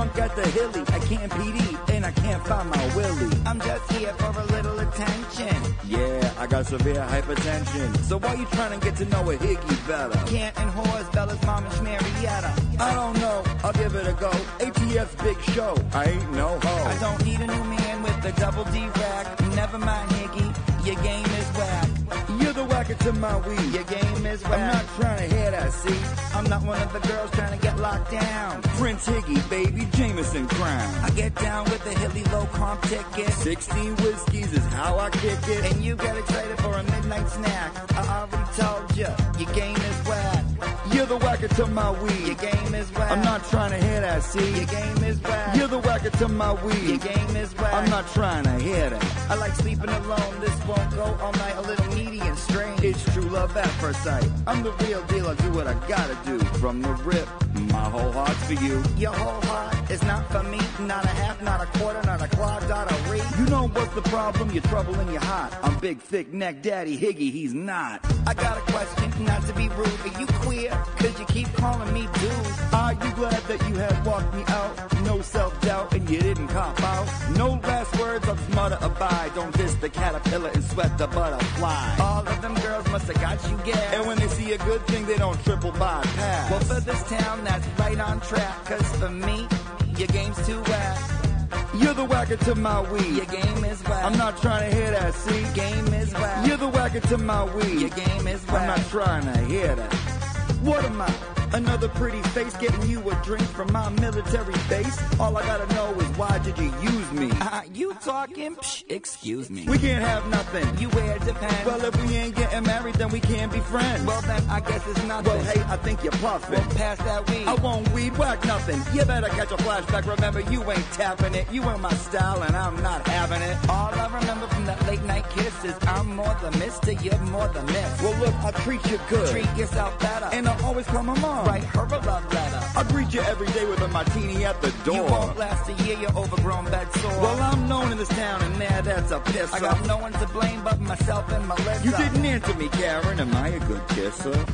drunk at the hilly. I can't PD and I can't find my willy. I'm just here for a little attention. Yeah, I got severe hypertension. So why you trying to get to know a higgy better? Can't and whores, Bella's mom and Schmarietta. I don't know, I'll give it a go. ATF's big show, I ain't no hoe. I don't need a new man with a double D rack. Never mind, higgy, your game is whack. You're the whacker to my weed. Your game is whack. I'm not trying to hear that, see? I'm not one of the girls trying to get locked down. Prince Higgy, baby, Jameson Crown. I get down with the hilly low comp ticket. 16 whiskeys is how I kick it. And you get excited for a midnight snack. I already told you, your game is whack. You're the whacker to my weed. Your game is whack. I'm not trying to hear that, see? Your game is whack. You're the whacker to my weed. Your game is whack. I'm not trying to hear that. I like sleeping alone. This won't go all night. A little needy and strange. It's true love at first sight. I'm the real deal. I do what I gotta do. From the rip, my whole heart's for you. Your whole heart is not for me. Not a half, not a quarter, not a claw, not a re. You know what's the problem? You're trouble and you're hot. I'm big, thick neck daddy Higgy. He's not. I got a question, not to be rude. Are you queer? Cause you keep calling me dude. Are you glad that you had walked me out? No self-doubt and you didn't cop out. No last words, I'll just mutter abide. Don't diss the caterpillar and sweat the butterfly. All of them girls must have got you gas. And when they see a good thing, they don't triple bypass. Well, for this town, that's right on track. Cause for me, your game's too whack. You're the whacker to my weed. Your game is whack. I'm not trying to hear that, see? Game is whack. You're the whacker to my weed. Your game is whack. I'm not trying to hear that. What am I? Another pretty face getting you a drink from my military base? All I gotta know is why did you use me? You talking? Psh, excuse me. We can't have nothing. You wear it depends. Well, if we ain't getting married, then we can't be friends. Well, then I guess it's nothing. Well, hey, I think you're puffing. Well, pass that weed. I won't weed whack nothing. You better catch a flashback. Remember, you ain't tapping it. You ain't my style, and I'm not having it. All I remember from that late night kiss is I'm more the mister, you're more the miss. Well, look, I treat you good. Treat yourself better. And I'll always come along. Write her a love letter. I greet you every day with a martini at the door. You won't last a year, you're overgrown bed sore. Well, I'm known in this town, and now that's a piss. I got no one to blame but myself and Melissa. You didn't answer me, Karen. Am I a good kisser?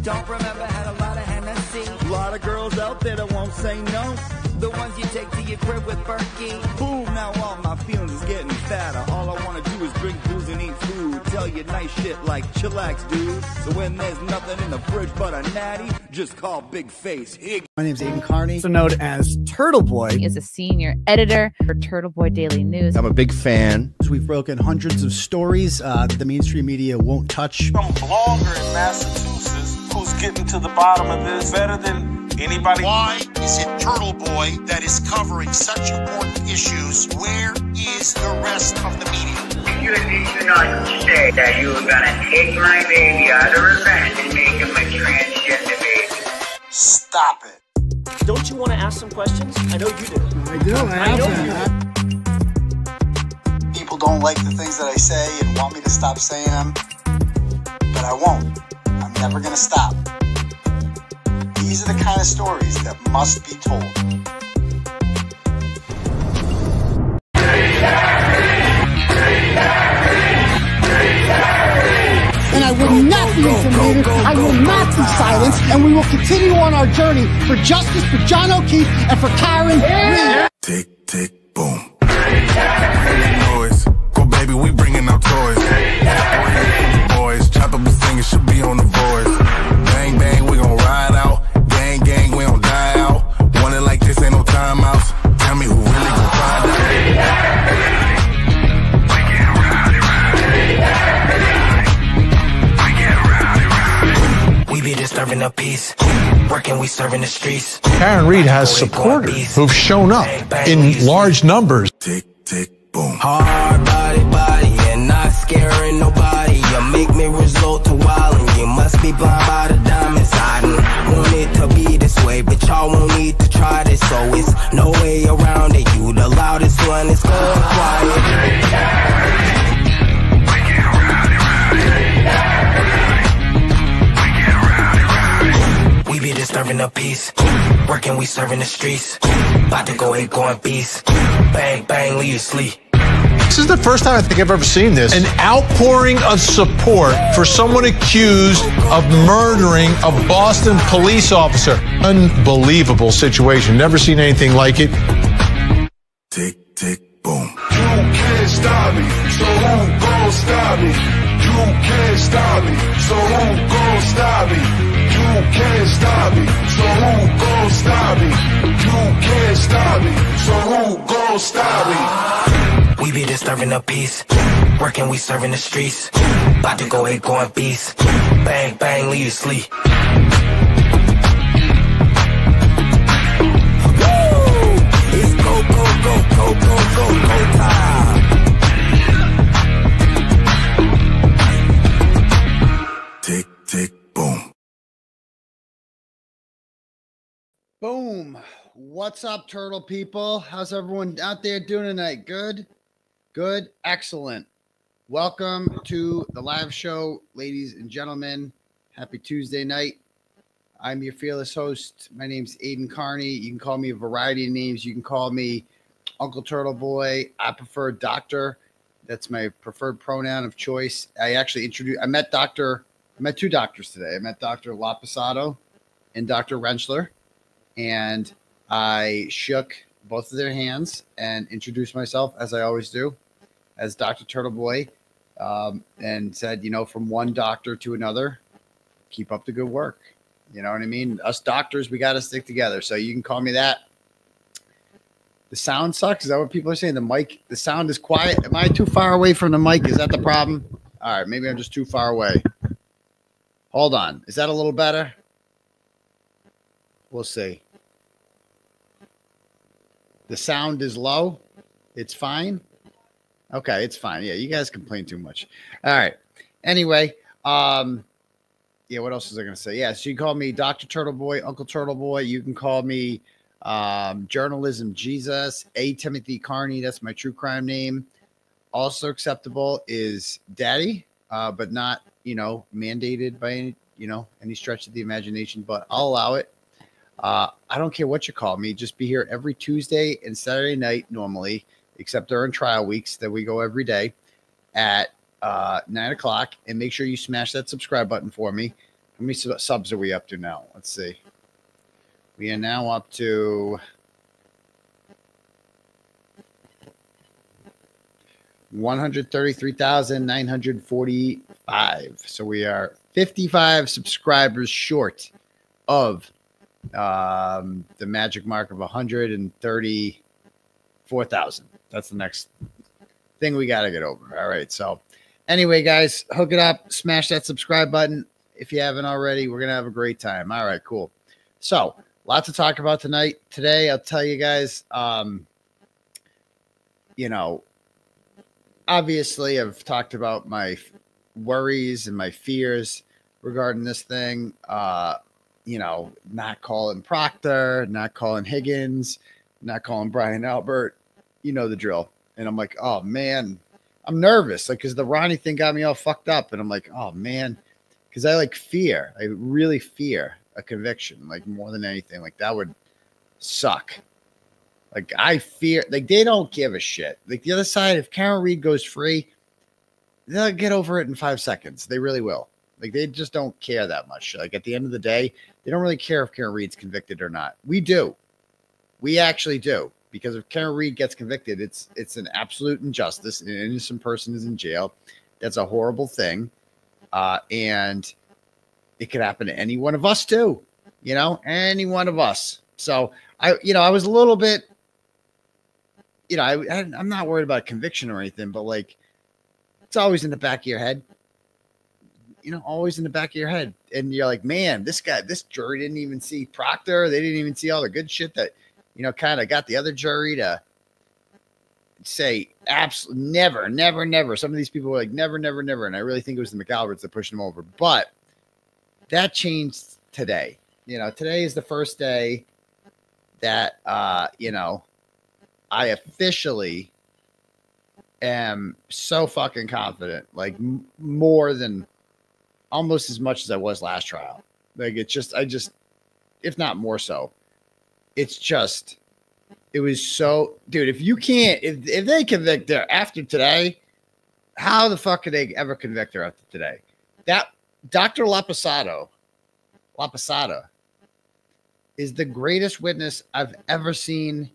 Don't remember, had a lot of Hennessy. A lot of girls out there that won't say no. The ones you take to your crib with Berkey. Boom, now all my feelings is getting fatter. All I want to do is drink booze and eat food. Tell you nice shit like chillax, dude. So when there's nothing in the fridge but a natty, just call Big Face Higgy. My name's Aidan Kearney, also known as Turtleboy. He is a senior editor for Turtleboy Daily News. I'm a big fan. We've broken hundreds of stories that the mainstream media won't touch. Some blogger in Massachusetts who's getting to the bottom of this better than anybody. Why is it Turtleboy that is covering such important issues? Where is the rest of the media? You do not say that you are going to take my baby out of revenge and make him a transgender baby. Stop it. Don't you want to ask some questions? I know you do. I do. I know. People don't like the things that I say and want me to stop saying them, but I won't. I'm never going to stop. These are the kind of stories that must be told. And I will not be intimidated. I will not be silenced. And we will continue on our journey for justice for John O'Keefe and for Karen Reed. Tick, tick, boom. Noise. Go, baby, we bringing out toys. Boys, chop up the singing, should be on the voice. Bang, bang, we gon' ride out. Gang, gang, we don't die out. Want it like this, ain't no timeouts. Tell me who really gon' find out. We be disturbing the peace, working, we serving the streets. Karen Reed has supporters who've shown up in large numbers. Tick, tick, boom. Hard body, and not scaring nobody. You make me resort to wildin'. You must be blind by the diamonds. I didn't want it to be this way, but y'all won't need to try this, so it's no way around it. You the loudest one, it's going quiet. We be disturbing the peace, working, we serving the streets. About to go ahead, going beast. Bang, bang, leave you sleep. This is the first time I think I've ever seen this. An outpouring of support for someone accused of murdering a Boston police officer. Unbelievable situation. Never seen anything like it. Tick, tick, boom. You can't stop me, so who gon' stop me? You can't stop me, so who gon' stop me? You can't stop me, so who gon' stop me? You can't stop me, so who gon' stop me? We be disturbing the peace. Working, we serving the streets. About to go ahead, going beast. Bang, bang, leave you sleep. It's go, go, go, go, go, go, go time. Tick, tick, boom. Boom. What's up, turtle people? How's everyone out there doing tonight? Good? Good? Excellent. Welcome to the live show, ladies and gentlemen. Happy Tuesday night. I'm your fearless host. My name's Aidan Kearney. You can call me a variety of names. You can call me Uncle Turtleboy. I prefer doctor. That's my preferred pronoun of choice. I met two doctors today. I met Dr. Loposata and Dr. Retrial, and I shook both of their hands and introduced myself, as I always do, as Dr. Turtleboy, and said, from one doctor to another, keep up the good work. You know what I mean? Us doctors, we got to stick together. So you can call me that. The sound sucks. Is that what people are saying? The sound is quiet. Am I too far away from the mic? Is that the problem? All right, maybe I'm just too far away. Hold on. Is that a little better? We'll see. The sound is low. It's fine. Okay, it's fine. Yeah, you guys complain too much. All right. Anyway, yeah, what else was I going to say? Yeah, so you can call me Dr. Turtleboy, Uncle Turtleboy. You can call me Journalism Jesus, Timothy Kearney. That's my true crime name. Also acceptable is Daddy, but not, mandated by any stretch of the imagination, but I'll allow it. I don't care what you call me. Just be here every Tuesday and Saturday night normally, except during trial weeks that we go every day at 9 o'clock. And make sure you smash that subscribe button for me. How many subs are we up to now? Let's see. We are now up to 133,945. So we are 55 subscribers short of the magic mark of 134,000. That's the next thing we got to get over. All right. So anyway, guys, hook it up, smash that subscribe button. If you haven't already, we're going to have a great time. All right, cool. So lots to talk about tonight. Today, I'll tell you guys, obviously I've talked about my worries and my fears regarding this thing. Not calling Proctor, not calling Higgins, not calling Brian Albert, the drill. And I'm like, oh man, I'm nervous. Cause the Ronnie thing got me all fucked up. And I'm like, oh man, cause I really fear a conviction, more than anything. That would suck. I fear, they don't give a shit. The other side, if Karen Read goes free, they'll get over it in 5 seconds. They really will. They just don't care that much. At the end of the day, they don't really care if Karen Read's convicted or not. We do. We actually do. Because if Karen Read gets convicted, it's an absolute injustice. An innocent person is in jail. That's a horrible thing. And it could happen to any one of us too. Any one of us. So I was a little bit, I'm not worried about conviction or anything, but it's always in the back of your head. Always in the back of your head. And you're like, man, this jury didn't even see Proctor. They didn't even see all the good shit that, kind of got the other jury to say absolutely never, never, never. Some of these people were like, never, never, never. And I really think it was the McAlberts that pushed them over. But that changed today. Today is the first day that, I officially am so fucking confident, more than almost as much as I was last trial. If not more so, it's just It was so, dude, if you can't, if they convict her after today, how the fuck could they ever convict her after today? That Dr. Loposata is the greatest witness I've ever seen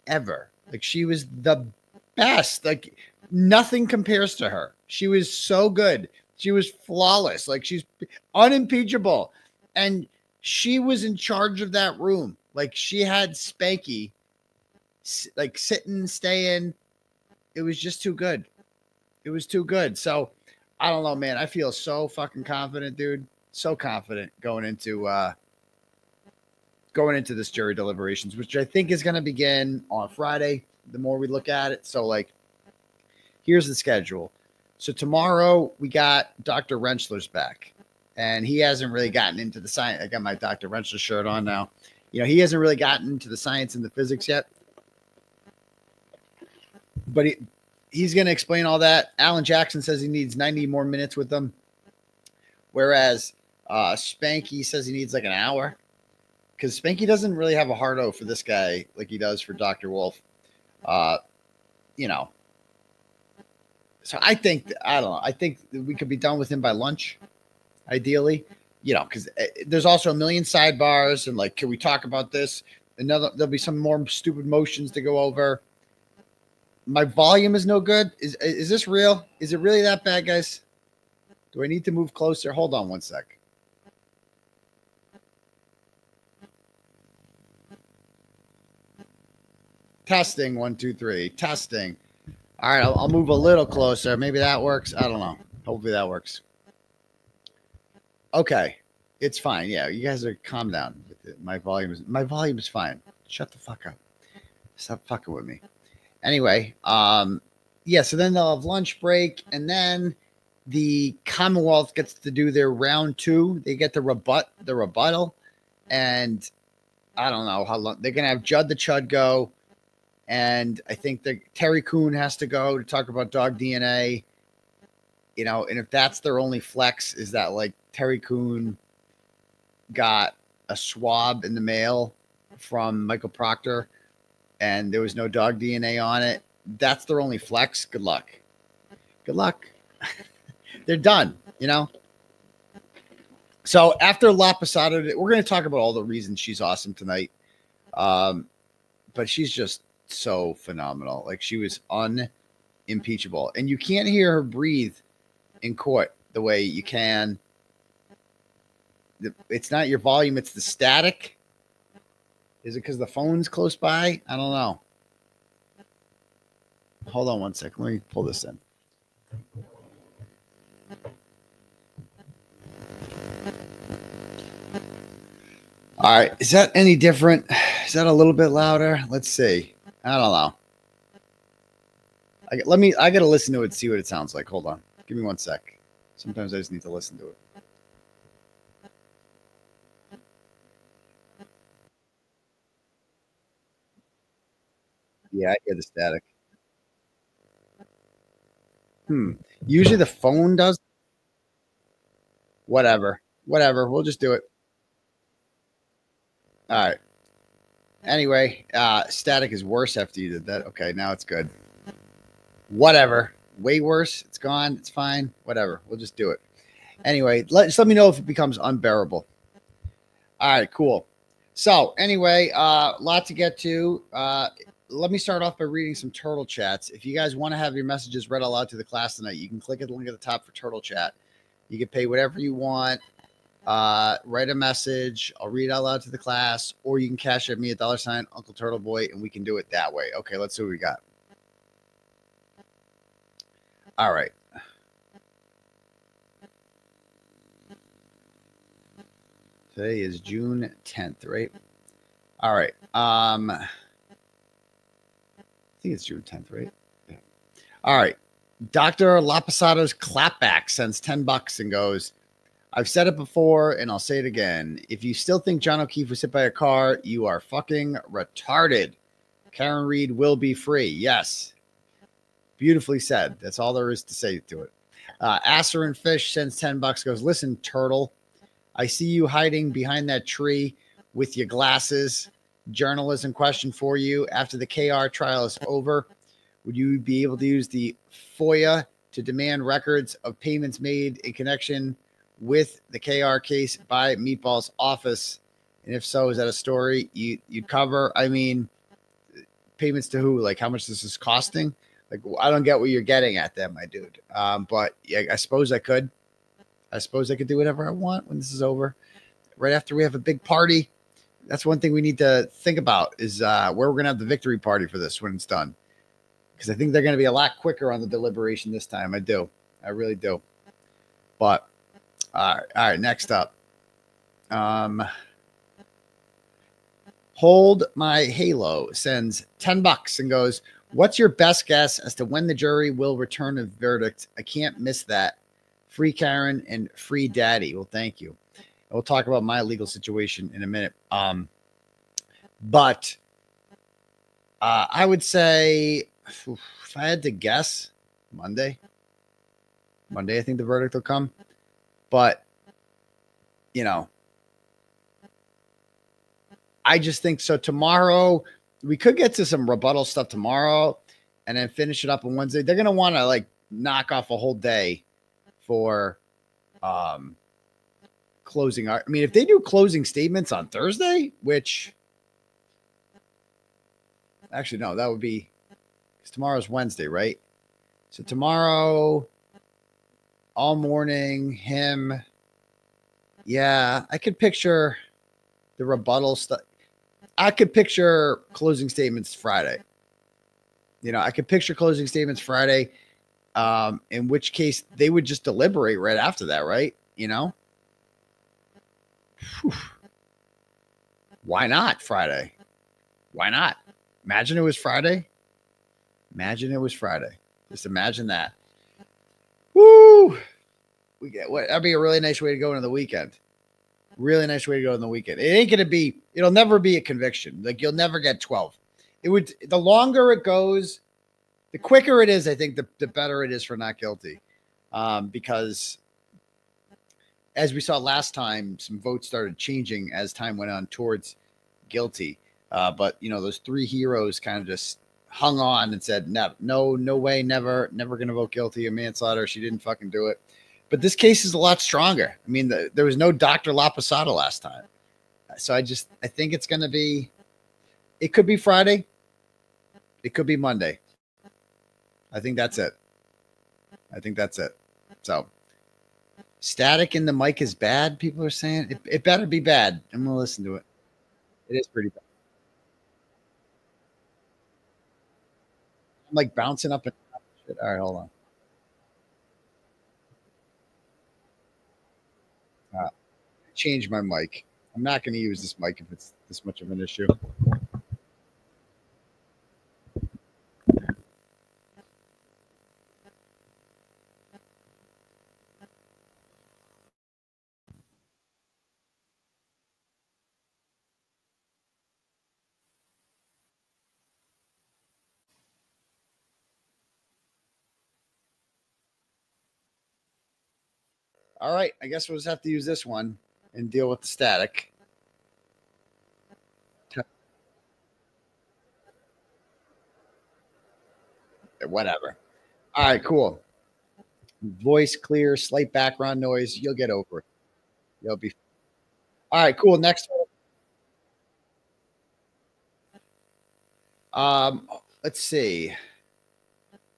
ever. Like, she was the best. Like, nothing compares to her. She was so good. She was flawless. Like, she's unimpeachable. And she was in charge of that room. Like, she had Spanky, like, sitting, staying. It was just too good. It was too good. So, I don't know, man. I feel so fucking confident, dude. So confident going into this jury deliberations, which I think is going to begin on Friday, the more we look at it. So, like, here's the schedule. So tomorrow we got Dr. Rentschler's back, and he hasn't really gotten into the science. I got my Dr. Rentschler shirt on now. You know, he hasn't really gotten into the science and the physics yet, but he's going to explain all that. Alan Jackson says he needs 90 more minutes with them, whereas Spanky says he needs like an hour, because Spanky doesn't really have a hard O for this guy like he does for Dr. Wolf. You know, so I think, I don't know, I think we could be done with him by lunch, ideally, you know, because there's also a million sidebars and, like, can we talk about this? There'll be some more stupid motions to go over. My volume is no good. Is this real? Is it really that bad, guys? Do I need to move closer? Hold on one sec. Testing, 1, 2, 3. Testing. All right, I'll move a little closer. Maybe that works. I don't know. Hopefully that works. Okay, it's fine. Yeah, you guys are calm down. My volume is fine. Shut the fuck up. Stop fucking with me. Anyway, yeah. So then they'll have lunch break, and then the Commonwealth gets to do their round 2. They get to rebut the rebuttal, and I don't know how long they're gonna have Judd the Chud go. And I think that Terry Coon has to go to talk about dog DNA, you know, and if that's their only flex, is that, like, Terry Coon got a swab in the mail from Michael Proctor and there was no dog DNA on it. That's their only flex. Good luck. Good luck. They're done, you know? So after Laposata, we're going to talk about all the reasons she's awesome tonight. But she's just so phenomenal. Like, she was unimpeachable, and you can't hear her breathe in court the way you can. It's not your volume, it's the static. Is it because the phone's close by? I don't know. Hold on one second. Let me pull this in. All right. Is that any different? Is that a little bit louder? Let's see. I don't know. I got to listen to it, see what it sounds like. Hold on. Give me one sec. Sometimes I just need to listen to it. Yeah, I hear the static. Usually the phone does. Whatever. We'll just do it. All right. Anyway, static is worse after you did that. Okay, now it's good. Whatever. Way worse. It's gone. It's fine. Whatever. We'll just do it. Anyway, just let me know if it becomes unbearable. All right, cool. So anyway, lot to get to. Let me start off by reading some Turtle chats. If you guys want to have your messages read aloud to the class tonight, you can click at the link at the top for Turtle chat. You can pay whatever you want. Write a message. I'll read out loud to the class, or you can cash at me at $, Uncle Turtleboy, and we can do it that way. Okay, let's see what we got. All right. Today is June 10th, right? All right. I think it's June 10th, right? Yeah. All right. Dr. Loposata's clapback sends $10 and goes, I've said it before and I'll say it again. If you still think John O'Keefe was hit by a car, you are fucking retarded. Karen Reed will be free. Yes. Beautifully said. That's all there is to say to it. Asser and Fish sends $10, goes, listen, Turtle, I see you hiding behind that tree with your glasses. journalism question for you. After the KR trial is over, would you be able to use the FOIA to demand records of payments made in connection with the KR case by Meatball's office? And if so, is that a story you'd cover? I mean, payments to who? Like, how much this is costing? Like, I don't get what you're getting at there, my dude. But yeah, I suppose I could. I suppose I could do whatever I want when this is over. Right after we have a big party. That's one thing we need to think about is where we're going to have the victory party for this when it's done. Because I think they're going to be a lot quicker on the deliberation this time. I do. I really do. But, all right, next up. Hold My Halo sends $10 and goes, what's your best guess as to when the jury will return a verdict? I can't miss that. Free Karen and free Daddy. Well, thank you. We'll talk about my legal situation in a minute. But I would say, if I had to guess, Monday, I think the verdict will come. But, you know, I just think so. Tomorrow, we could get to some rebuttal stuff tomorrow and then finish it up on Wednesday. They're going to want to like knock off a whole day for closing. I mean, if they do closing statements on Thursday, which actually, no, that would be because tomorrow's Wednesday, right? So tomorrow, all morning, him. Yeah, I could picture the rebuttal stuff. I could picture closing statements Friday. You know, I could picture closing statements Friday, in which case they would just deliberate right after that, right? You know? Whew. Why not Friday? Why not? Imagine it was Friday. Imagine it was Friday. Just imagine that. Woo! We get what? That'd be a really nice way to go into the weekend. Really nice way to go in the weekend. It ain't gonna be. It'll never be a conviction. Like you'll never get 12. It would. The longer it goes, the quicker it is. I think the better it is for not guilty, because as we saw last time, some votes started changing as time went on towards guilty. But you know, those three heroes kind of just hung on and said, no way, never gonna vote guilty of manslaughter. She didn't fucking do it. But this case is a lot stronger. I mean, there was no Dr. Loposata last time. So I think it's going to be, it could be Friday. It could be Monday. I think that's it. So static in the mic is bad. People are saying it better be bad. I'm going to listen to it. It is pretty bad. I'm like bouncing up and down. Shit. All right, hold on. Change my mic. I'm not going to use this mic if it's this much of an issue. All right, I guess we'll just have to use this one and deal with the static. Whatever. All right, cool. Voice clear, slight background noise. You'll get over it. You'll be. All right, cool. Next one. Let's see.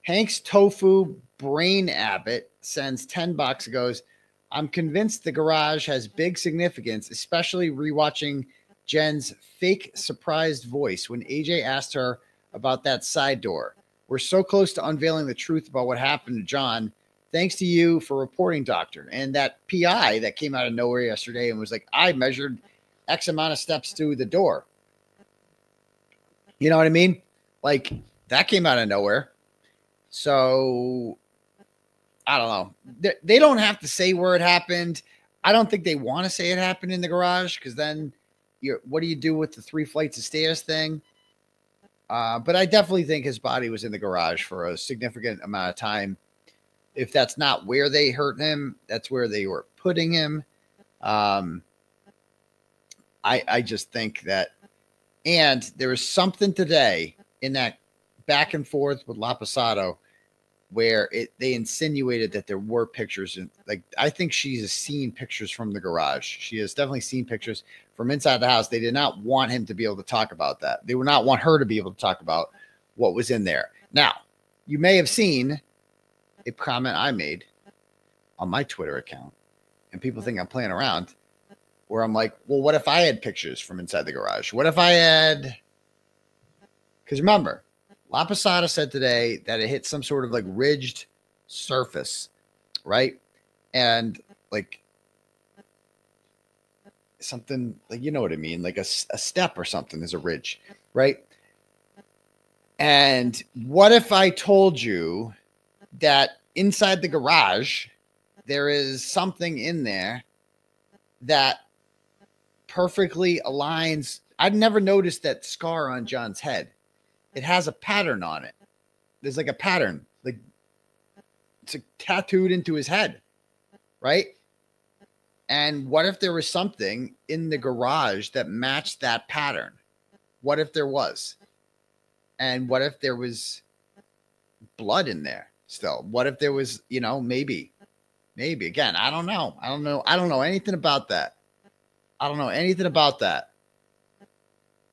Hank's Tofu Brain Abbott sends $10 and goes, I'm convinced the garage has big significance, especially rewatching Jen's fake surprised voice when AJ asked her about that side door. We're so close to unveiling the truth about what happened to John. Thanks to you for reporting, Doctor. And that PI that came out of nowhere yesterday and was like, I measured X amount of steps to the door. You know what I mean? Like, that came out of nowhere. So, I don't know. They don't have to say where it happened. I don't think they want to say it happened in the garage because then what do you do with the 3 flights of stairs thing? But I definitely think his body was in the garage for a significant amount of time. If that's not where they hurt him, that's where they were putting him. I just think that And there was something today in that back and forth with Laposata where they insinuated that there were pictures. And like, I think she's seen pictures from the garage. She has definitely seen pictures from inside the house. They did not want him to be able to talk about that. They would not want her to be able to talk about what was in there. Now, you may have seen a comment I made on my Twitter account, and people think I'm playing around, where I'm like, well, what if I had pictures from inside the garage? What if I had, because remember, Laposata said today that it hit some sort of like ridged surface, right? And like something like, you know what I mean? Like a step or something is a ridge, right? And what if I told you that inside the garage, there is something in there that perfectly aligns. I'd never noticed that scar on John's head. It has a pattern on it. There's like a pattern, like it's tattooed into his head, right? And what if there was something in the garage that matched that pattern? What if there was? And what if there was blood in there still? What if there was, you know, maybe again, I don't know. I don't know anything about that. I don't know anything about that.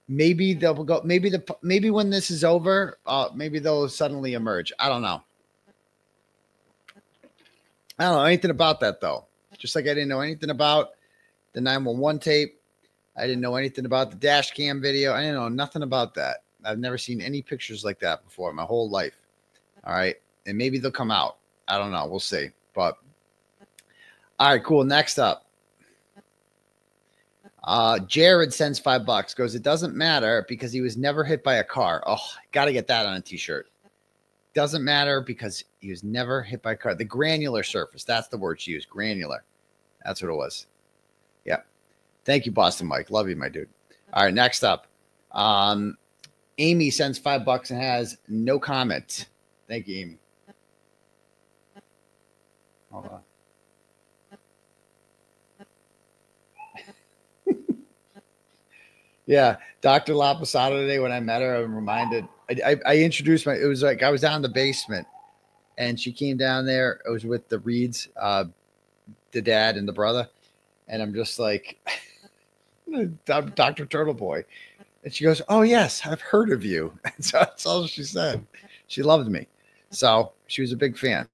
Maybe they'll go, maybe when this is over, maybe they'll suddenly emerge. I don't know. I don't know anything about that though. Just like I didn't know anything about the 911 tape. I didn't know anything about the dash cam video. I didn't know nothing about that. I've never seen any pictures like that before my whole life. All right. And maybe they'll come out. I don't know. We'll see. But all right, cool. Next up. Jared sends $5, goes, it doesn't matter because he was never hit by a car. Oh, got to get that on a t-shirt. Doesn't matter because he was never hit by a car. The granular surface. That's the word she used. Granular. That's what it was. Yeah. Thank you, Boston Mike. Love you, my dude. All right. Next up. Amy sends $5 and has no comment. Thank you, Amy. Hold on. Yeah, Dr. Loposata today, when I met her, I'm reminded, I introduced it was like I was down in the basement and she came down there. I was with the Reeds, the dad and the brother. And I'm just like, Dr. Turtleboy. And she goes, oh, yes, I've heard of you. And so that's all she said. She loved me. So she was a big fan.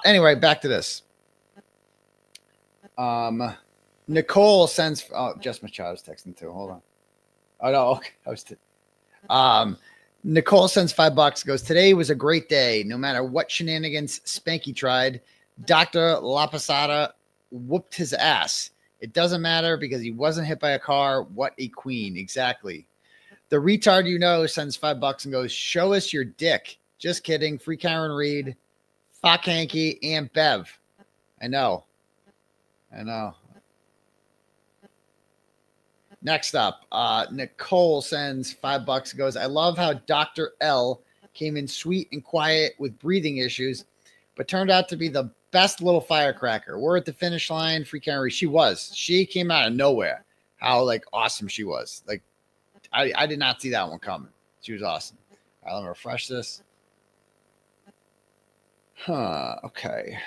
Anyway, back to this. Nicole sends, Just my child was texting too. Hold on. Oh, no. Okay. Nicole sends $5, goes, today was a great day. No matter what shenanigans Spanky tried, Dr. Loposata whooped his ass. It doesn't matter because he wasn't hit by a car. What a queen. Exactly. The retard you know sends $5 and goes, show us your dick. Just kidding. Free Karen Reed, fuck Hanky, and Bev. I know. Next up, Nicole sends $5 and goes, I love how Dr. L came in sweet and quiet with breathing issues, but turned out to be the best little firecracker. We're at the finish line. Free Karen Reed. She came out of nowhere. How like awesome she was. Like I did not see that one coming. She was awesome. All right, let me refresh this. Okay.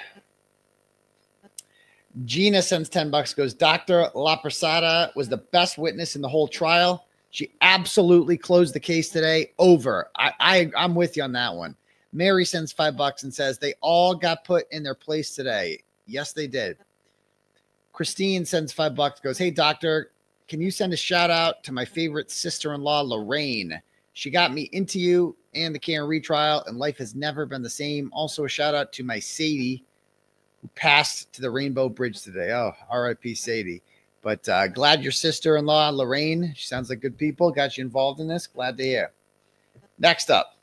Gina sends $10, goes, Dr. Laposata was the best witness in the whole trial. She absolutely closed the case today. Over. I'm with you on that one. Mary sends $5 and says they all got put in their place today. Yes, they did. Christine sends $5, goes, hey, doctor, can you send a shout out to my favorite sister-in-law, Lorraine? She got me into you and the Karen retrial, and life has never been the same. Also, a shout out to my Sadie, who passed to the Rainbow Bridge today. Oh, R.I.P. Sadie. But glad your sister-in-law, Lorraine, she sounds like good people, got you involved in this. Glad to hear. Next up,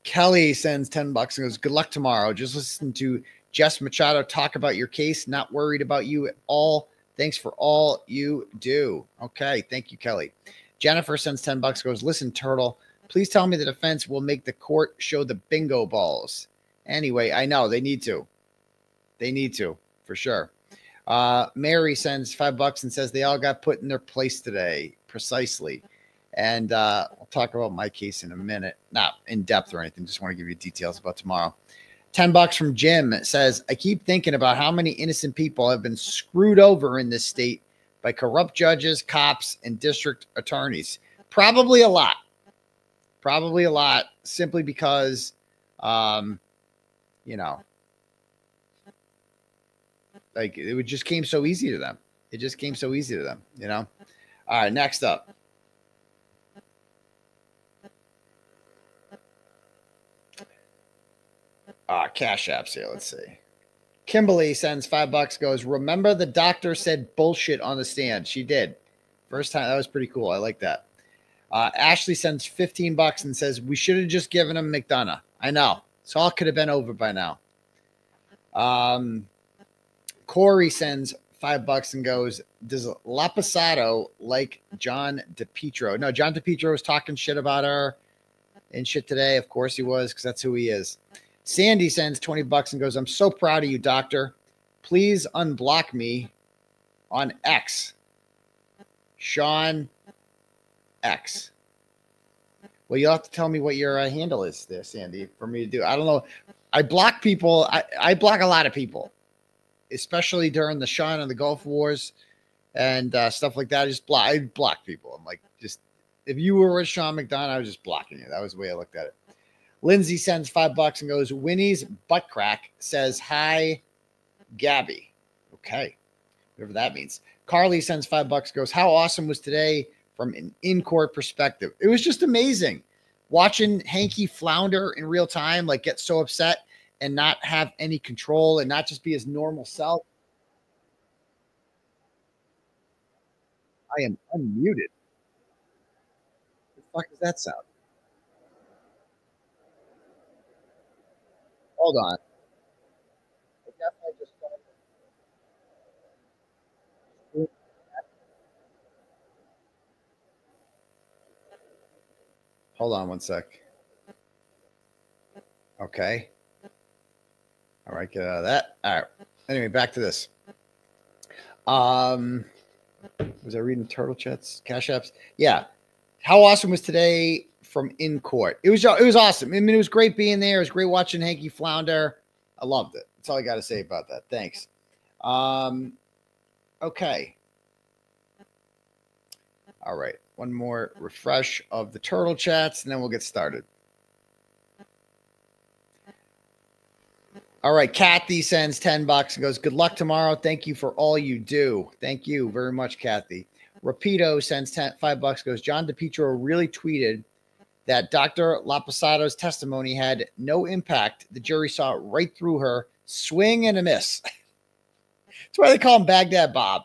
Kelly sends $10 and goes, good luck tomorrow. Just listen to Jess Machado talk about your case. Not worried about you at all. Thanks for all you do. Okay, thank you, Kelly. Jennifer sends $10, goes, listen, Turtle, please tell me the defense will make the court show the bingo balls. Anyway, I know they need to. They need to, for sure. Mary sends $5 and says they all got put in their place today. Precisely. And I'll talk about my case in a minute. Not in depth or anything. Just want to give you details about tomorrow. $10 from Jim says, I keep thinking about how many innocent people have been screwed over in this state by corrupt judges, cops, and district attorneys. Probably a lot. Probably a lot, simply because, you know, like it just came so easy to them. It just came so easy to them, you know? All right, next up. Cash apps here. Let's see. Kimberly sends $5, goes, remember the doctor said bullshit on the stand. She did. First time. That was pretty cool. I like that. Ashley sends $15 and says, we should have just given him McDonough. I know. This all could have been over by now. Corey sends $5 and goes, does Laposata like John DePietro? No, John DePietro was talking shit about her and shit today. Of course he was, because that's who he is. Sandy sends $20 and goes, I'm so proud of you, doctor. Please unblock me on X. Sean X. Well, you'll have to tell me what your handle is there, Sandy, for me to do. I don't know. I block people. I block a lot of people, especially during the Sean and the Gulf Wars and stuff like that. I block people. I'm like, just, if you were with Sean McDonough, I was just blocking you. That was the way I looked at it. Lindsay sends $5 and goes, Winnie's butt crack says, hi, Gabby. Okay. Whatever that means. Carly sends $5, goes, how awesome was today from an in-court perspective? It was just amazing. Watching Hanky flounder in real time, like get so upset and not have any control and not just be his normal self. I am unmuted. What the fuck does that sound? Hold on. I definitely just hold on one sec. Okay. All right, get out of that. All right. Anyway, back to this. Was I reading turtle chats, cash apps? Yeah. How awesome was today from in court? It was awesome. I mean, it was great being there. It was great watching Hanky flounder. I loved it. That's all I got to say about that. Thanks. Okay. All right. One more refresh of the turtle chats, and then we'll get started. All right. Kathy sends $10 and goes, good luck tomorrow. Thank you for all you do. Thank you very much, Kathy. Rapido sends $5, goes, John DePietro really tweeted that Dr. Loposata's testimony had no impact. The jury saw it right through her, swing and a miss. That's why they call him Baghdad Bob.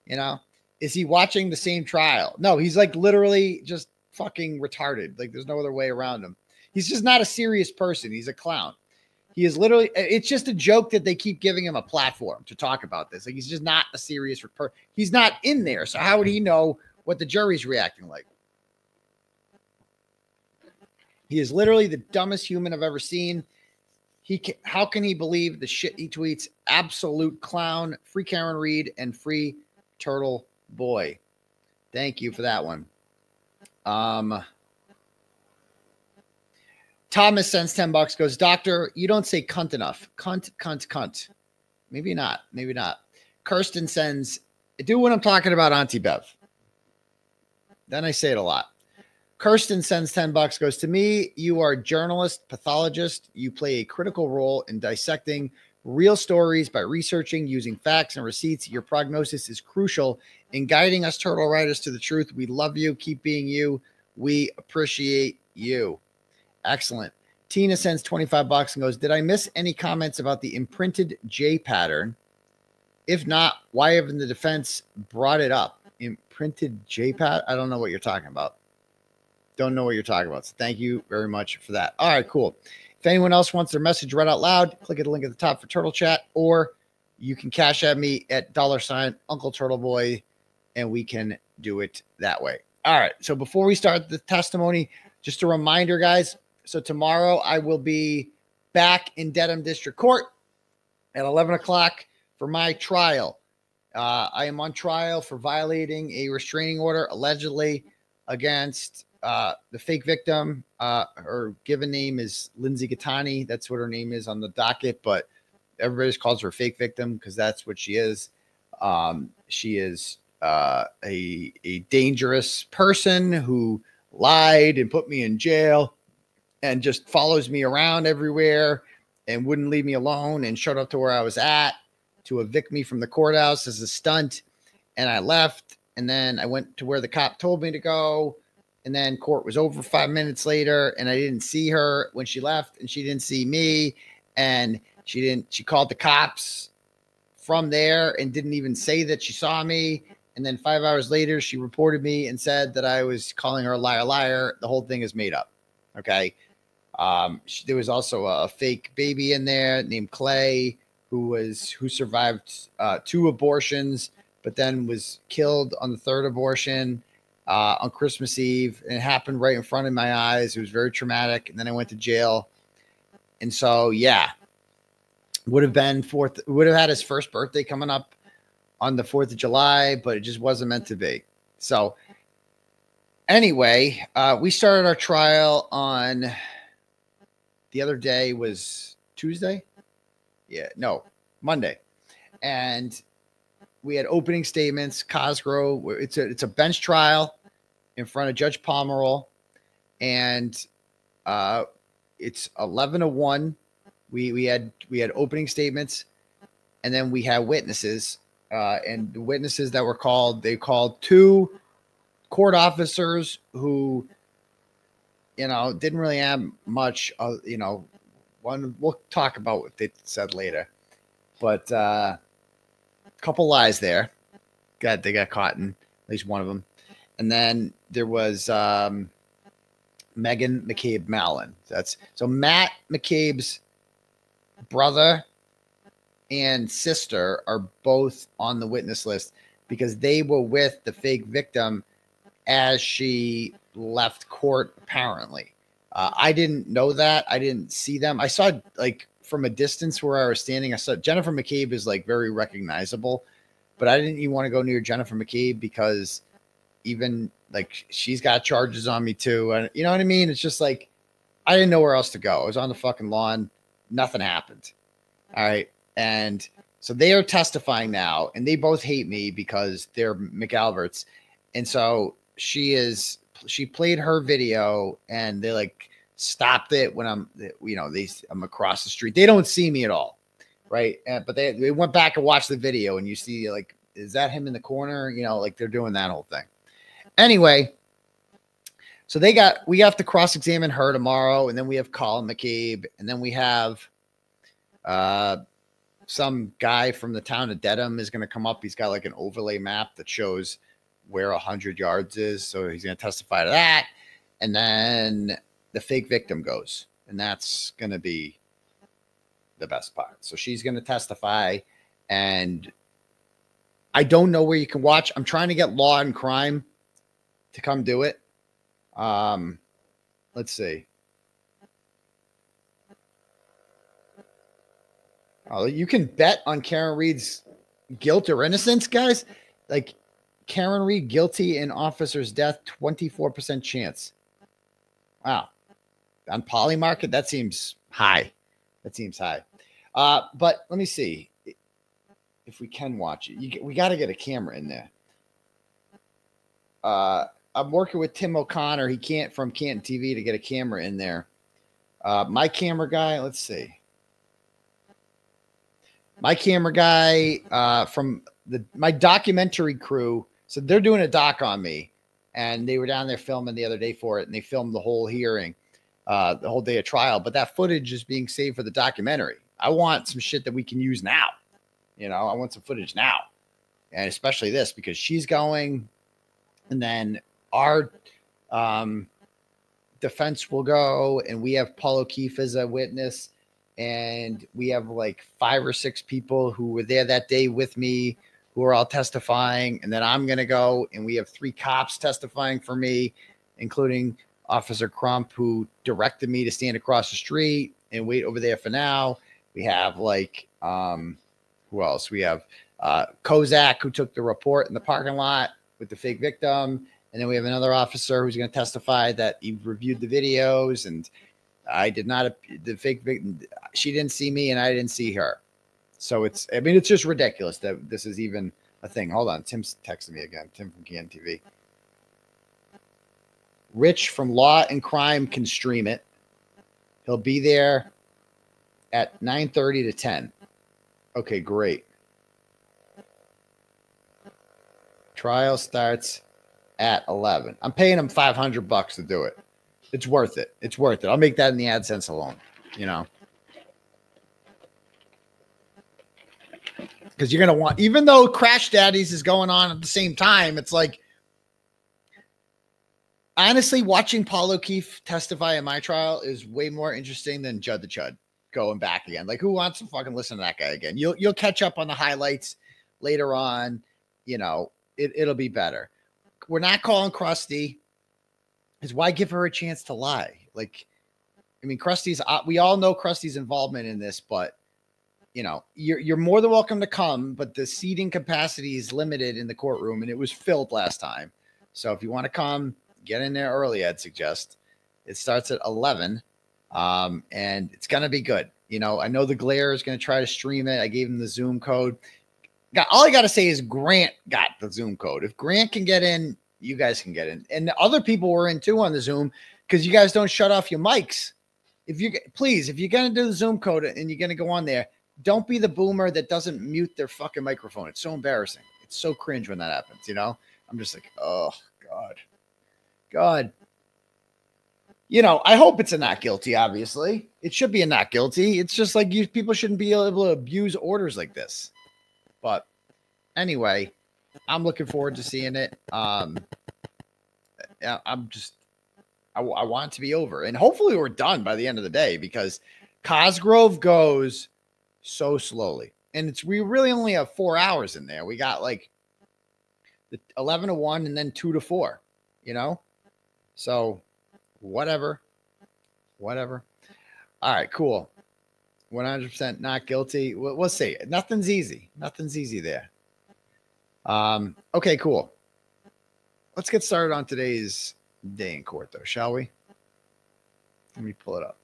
You know, is he watching the same trial? No, he's like literally just fucking retarded. Like there's no other way around him. He's just not a serious person. He's a clown. He is literally, it's just a joke that they keep giving him a platform to talk about this. Like he's just not a serious person. He's not in there. So how would he know what the jury's reacting like? He is literally the dumbest human I've ever seen. How can he believe the shit he tweets? Absolute clown. Free Karen Reed and free Turtleboy. Thank you for that one. Thomas sends $10, goes, doctor, you don't say cunt enough. Cunt, cunt, cunt. Maybe not. Maybe not. Kirsten sends, do what I'm talking about, Auntie Bev. Then I say it a lot. Kirsten sends $10, goes, to me, you are a journalist, pathologist. You play a critical role in dissecting real stories by researching, using facts and receipts. Your prognosis is crucial in guiding us turtle writers to the truth. We love you. Keep being you. We appreciate you. Excellent. Tina sends $25 and goes, did I miss any comments about the imprinted J pattern? If not, why haven't the defense brought it up? Imprinted J pattern? I don't know what you're talking about. Don't know what you're talking about. So thank you very much for that. All right, cool. If anyone else wants their message read out loud, click at the link at the top for Turtle Chat, or you can cash at me at $UncleTurtleboy, and we can do it that way. All right. So before we start the testimony, just a reminder, guys. So tomorrow I will be back in Dedham District Court at 11 o'clock for my trial. I am on trial for violating a restraining order allegedly against the fake victim. Her given name is 𝗫𝗏𝗃𝗍𝗃. That's what her name is on the docket, but everybody just calls her a fake victim because that's what she is. She is a dangerous person who lied and put me in jail and just follows me around everywhere and wouldn't leave me alone and showed up to where I was at to evict me from the courthouse as a stunt. And I left, and then I went to where the cop told me to go. And then court was over 5 minutes later, and I didn't see her when she left, and she didn't see me. And she called the cops from there and didn't even say that she saw me. And then 5 hours later, she reported me and said that I was calling her a liar, liar. The whole thing is made up. Okay. There was also a fake baby in there named Clay who survived 2 abortions, but then was killed on the 3rd abortion on Christmas Eve. And it happened right in front of my eyes. It was very traumatic. And then I went to jail. And so, yeah, would have had his first birthday coming up on the 4th of July, but it just wasn't meant to be. So anyway, we started our trial on the other day was Tuesday. Yeah, no, Monday. And we had opening statements, Cosgrove. It's a bench trial in front of Judge Pomerol. And it's 11-1. We had opening statements, and then we had witnesses. And the witnesses that were called, they called 2 court officers who, didn't really have much, one, we'll talk about what they said later, but a couple lies there. They got caught in at least one of them. And then there was Megan McCabe-Mallon. So Matt McCabe's brother and sister are both on the witness list because they were with the fake victim as she left court, apparently. I didn't know that. I didn't see them. I saw, like, from a distance where I was standing, I saw Jennifer McCabe is, like, very recognizable, but I didn't even want to go near Jennifer McCabe because even, like, she's got charges on me too. And you know what I mean? It's just like, I didn't know where else to go. I was on the fucking lawn. Nothing happened. All right. And so they are testifying now, and they both hate me because they're McAlberts. And so she played her video, and they like stopped it when I'm across the street. They don't see me at all. Right. But they went back and watched the video, and you see, like, is that him in the corner? Like they're doing that whole thing. Anyway, so we have to cross-examine her tomorrow, and then we have Colin McCabe, and then we have some guy from the town of Dedham is going to come up. He's got like an overlay map that shows where 100 yards is. So he's going to testify to that. And then the fake victim goes, and that's going to be the best part. So she's going to testify, and I don't know where you can watch. I'm trying to get Law and Crime to come do it. Let's see. Oh, you can bet on Karen Reed's guilt or innocence, guys. Like, Karen Reed guilty in officer's death, 24% chance. Wow. On Polymarket, that seems high. But let me see if we can watch it. We got to get a camera in there. I'm working with Tim O'Connor. He can't from Canton TV to get a camera in there. My camera guy, let's see. My camera guy from my documentary crew. So they're doing a doc on me, and they were down there filming the other day for it, and they filmed the whole hearing, the whole day of trial. But that footage is being saved for the documentary. I want some shit that we can use now. I want some footage now, and especially this because she's going, and then our defense will go, and we have Paul O'Keefe as a witness. And we have like 5 or 6 people who were there that day with me who are all testifying. And then I'm going to go, and we have 3 cops testifying for me, including Officer Crump, who directed me to stand across the street and wait over there for now. We have like, who else? We have Kozak, who took the report in the parking lot with the fake victim. And then we have another officer who's going to testify that he reviewed the videos, and I did not, the fake victim, she didn't see me and I didn't see her. So it's, I mean, it's just ridiculous that this is even a thing. Hold on. Tim's texting me again. Tim from KNTV. Rich from Law and Crime can stream it. He'll be there at 9:30 to 10. Okay, great. Trial starts at 11. I'm paying him $500 to do it. It's worth it. It's worth it. I'll make that in the AdSense alone, you know. Because you're going to want, even though Crash Daddies is going on at the same time, it's like, honestly, watching Paul O'Keefe testify in my trial is way more interesting than 𝗪𝗓𝗃 going back again. Like, who wants to fucking listen to that guy again? You'll catch up on the highlights later on. You know, it'll be better. We're not calling 𝗪𝗏, because why give her a chance to lie? Like, I mean, 𝗪𝗏's, we all know 𝗪𝗏's involvement in this, but you know, you're more than welcome to come, but the seating capacity is limited in the courtroom, and it was filled last time. So if you want to come, get in there early, I'd suggest. It starts at 11, and it's going to be good. You know, I know the Glare is going to try to stream it. I gave him the Zoom code. All I got to say is Grant got the Zoom code. If Grant can get in, you guys can get in. And the other people were in too on the Zoom, because you guys don't shut off your mics. Please, if you're going to do the Zoom code and you're going to go on there, don't be the boomer that doesn't mute their fucking microphone. It's so embarrassing. It's so cringe when that happens, you know? I'm just like, oh, God. You know, I hope it's a not guilty, obviously. It should be a not guilty. It's just like people shouldn't be able to abuse orders like this. But anyway, I'm looking forward to seeing it. I want it to be over. And hopefully we're done by the end of the day, because Cosgrove goes so slowly. And we really only have 4 hours in there. We got like the 11 to 1 and then 2 to 4, you know? So whatever. All right, cool. 100% not guilty. We'll see. Nothing's easy. Nothing's easy there. Okay, cool. Let's get started on today's day in court, though, shall we? Let me pull it up.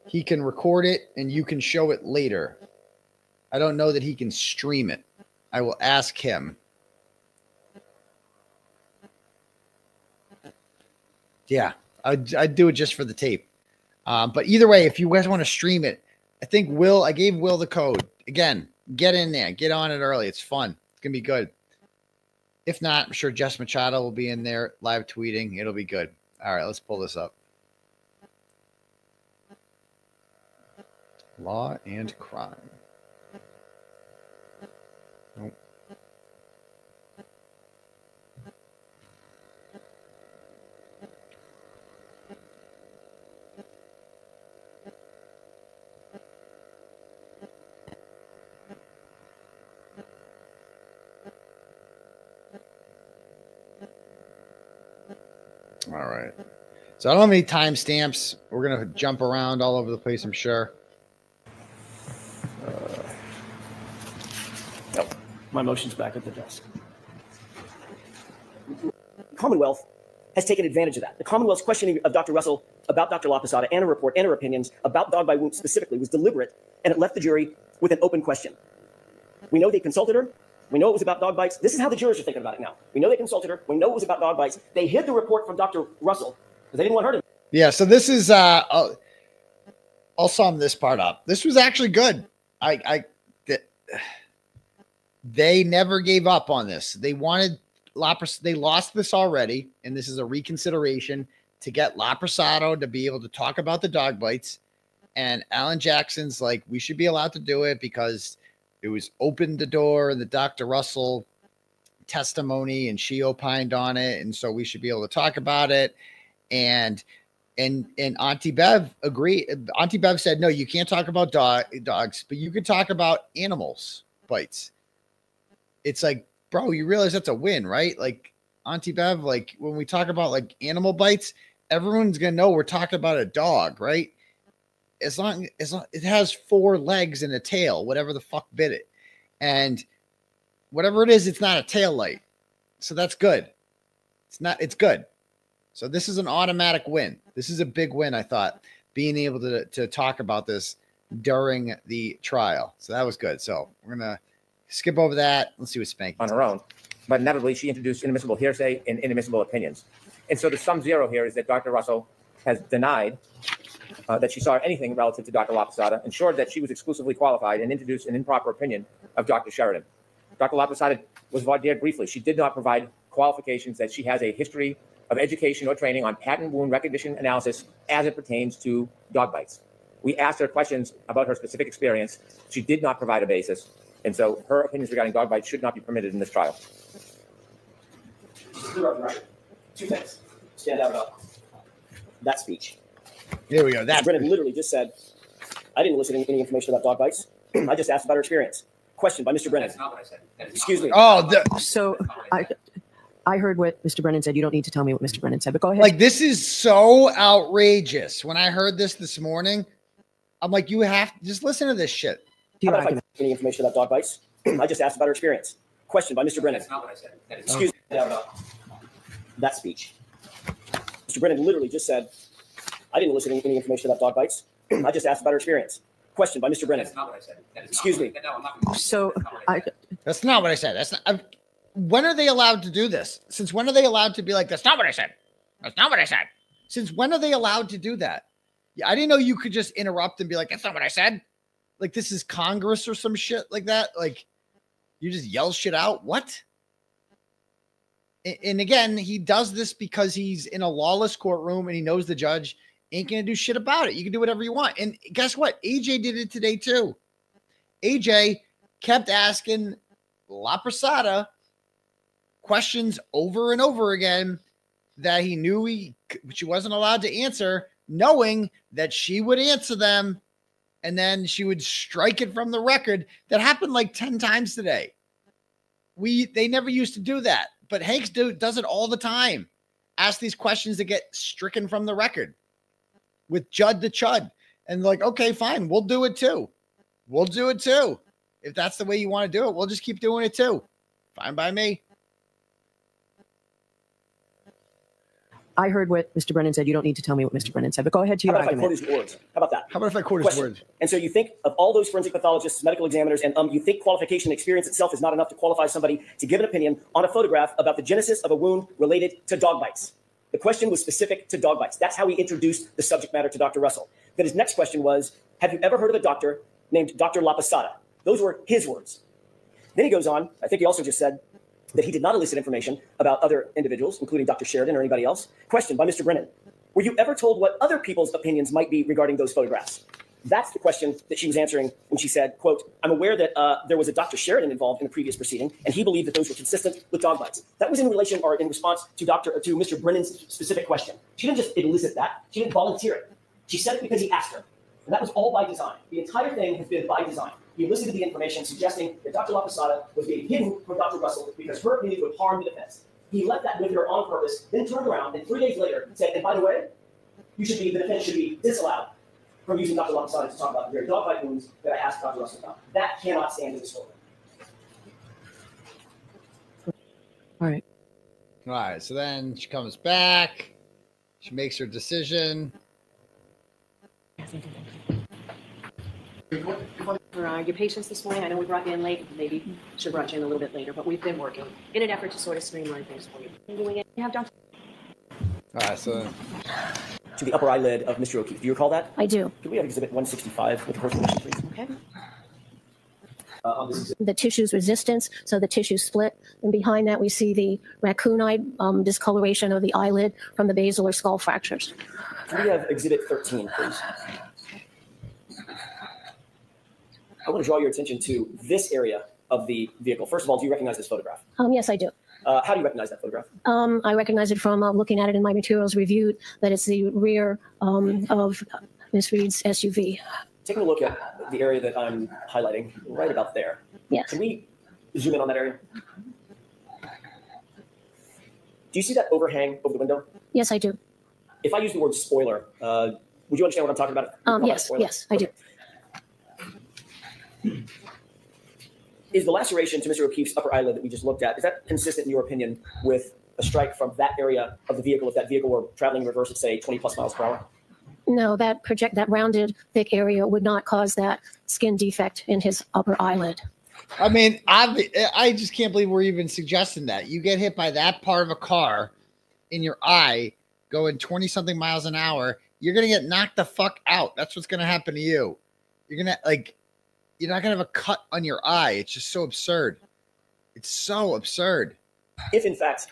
He can record it and you can show it later. I don't know that he can stream it. I will ask him. Yeah, I'd do it just for the tape. But either way, if you guys want to stream it, I think I gave Will the code. Again, get in there. Get on it early. It's fun. It's going to be good. If not, I'm sure Jess Machado will be in there live tweeting. It'll be good. All right, let's pull this up. Law and crime. Nope. All right. So I don't have any timestamps. We're going to jump around all over the place, I'm sure. My motion's back at the desk. Commonwealth has taken advantage of that. The Commonwealth's questioning of Dr. Russell about Dr. Loposata and her report and her opinions about dog bite wounds specifically was deliberate, and it left the jury with an open question. We know they consulted her. We know it was about dog bites. This is how the jurors are thinking about it now. We know they consulted her. We know it was about dog bites. They hid the report from Dr. Russell because they didn't want her to. Yeah, so this is, I'll sum this part up. This was actually good. They never gave up on this. They wanted they lost this already, and this is a reconsideration to get Laposata to be able to talk about the dog bites. And Alan Jackson's like, we should be allowed to do it because it was opened the door in the Dr. Russell testimony, and she opined on it, and so we should be able to talk about it. And Auntie Bev agreed. Auntie Bev said, no, you can't talk about dogs, but you can talk about animals bites. It's like, bro, you realize that's a win, right? Like Auntie Bev, like when we talk about like animal bites, everyone's gonna know we're talking about a dog, right? As long it has 4 legs and a tail, whatever the fuck bit it, and whatever it is, it's not a tail light, so that's good. It's good. So this is an automatic win. This is a big win, I thought, being able to talk about this during the trial. So that was good. So we're gonna skip over that. Let's see what Spanky on her own, but inevitably she introduced inadmissible hearsay and inadmissible opinions. And so the sum zero here is that Dr. Russell has denied that she saw anything relative to Dr. Loposata, ensured that she was exclusively qualified, and introduced an improper opinion of Dr. Sheridan. Dr. Loposata was voir dire briefly. She did not provide qualifications that she has a history of education or training on pattern wound recognition analysis as it pertains to dog bites. We asked her questions about her specific experience. She did not provide a basis. And so her opinions regarding dog bites should not be permitted in this trial. 2 things stand out about that speech. Here we go. That Brennan literally just said, I didn't elicit any information about dog bites. I just asked about her experience. Question by Mr. Brennan. That's not what I said. Excuse me. So I heard what Mr. Brennan said. You don't need to tell me what Mr. Brennan said, but go ahead. Like, this is so outrageous. When I heard this morning, I'm like, you have to just listen to this shit. Do you have any information about dog bites? I just asked about her experience. Question by Mr. Brennan. That's not what I said. Excuse me. That speech. Mr. Brennan literally just said, I didn't elicit any information about dog bites. I just asked about her experience. Question by Mr. Brennan. That's not what I said. Excuse me. So that's not what I said. That's not. When are they allowed to do this? Since when are they allowed to be like, that's not what I said? That's not what I said. Since when are they allowed to do that? Yeah, I didn't know you could just interrupt and be like, that's not what I said. Like, this is Congress or some shit like that. Like, you just yell shit out. What? And again, he does this because he's in a lawless courtroom and he knows the judge ain't going to do shit about it. You can do whatever you want. And guess what? AJ did it today too. AJ kept asking Laposata questions over and over again that he knew she wasn't allowed to answer, knowing that she would answer them and then she would strike it from the record. That happened like 10 times today. They never used to do that, but Hanks does it all the time. Ask these questions that get stricken from the record with Judd to Chud. And like, okay, fine, we'll do it too. We'll do it too. If that's the way you want to do it, we'll just keep doing it too. Fine by me. I heard what Mr. Brennan said. You don't need to tell me what Mr. Brennan said, but go ahead to your argument. How about if I quote his words? How about that? How about if I quote his words? And so you think of all those forensic pathologists, medical examiners, and you think qualification experience itself is not enough to qualify somebody to give an opinion on a photograph about the genesis of a wound related to dog bites. The question was specific to dog bites. That's how he introduced the subject matter to Dr. Russell. Then his next question was, have you ever heard of a doctor named Dr. Loposata? Those were his words. Then he goes on, I think he also just said that he did not elicit information about other individuals, including Dr. Sheridan or anybody else. Question by Mr. Brennan. Were you ever told what other people's opinions might be regarding those photographs? That's the question that she was answering when she said, quote, I'm aware that there was a Dr. Sheridan involved in a previous proceeding, and he believed that those were consistent with dog bites. That was in relation or in response to Mr. Brennan's specific question. She didn't just elicit that. She didn't volunteer it. She said it because he asked her. And that was all by design. The entire thing has been by design. He elicited the information suggesting that Dr. Loposata was being hidden from Dr. Russell because her opinion would harm the defense. He left that with her on purpose, then turned around and 3 days later said, and by the way, the defense should be disallowed from using Dr. Loposata to talk about the very dog bite wounds that I asked Dr. Russell about. That cannot stand in this court. All right. All right. So then she comes back. She makes her decision. For your patience this morning, I know we brought you in late. Maybe should have brought you in a little bit later, but we've been working in an effort to sort of streamline things for you. You have Dr. All right, so to the upper eyelid of Mr. O'Keefe. Do you recall that? I do. Can we have exhibit 165 with the first question, please? Okay. The tissue's resistance, so the tissue split, and behind that we see the raccoonite discoloration of the eyelid from the basilar skull fractures. Can we have exhibit 13, please? I want to draw your attention to this area of the vehicle. First of all, do you recognize this photograph? Yes, I do. How do you recognize that photograph? I recognize it from looking at it in my materials reviewed, that it's the rear of Ms. Reed's SUV. Taking a look at the area that I'm highlighting, right about there. Yes. Can we zoom in on that area? Do you see that overhang over the window? Yes, I do. If I use the word spoiler, would you understand what I'm talking about? Yes, I do. Is the laceration to Mr. O'Keefe's upper eyelid that we just looked at, is that consistent in your opinion with a strike from that area of the vehicle if that vehicle were traveling in reverse at say 20+ miles per hour? No, that rounded, thick area would not cause that skin defect in his upper eyelid. I mean, I just can't believe we're even suggesting that. You get hit by that part of a car in your eye going 20-something miles an hour, you're going to get knocked the fuck out. That's what's going to happen to you. You're going to, you're not going to have a cut on your eye. It's just so absurd. It's so absurd. If, in fact,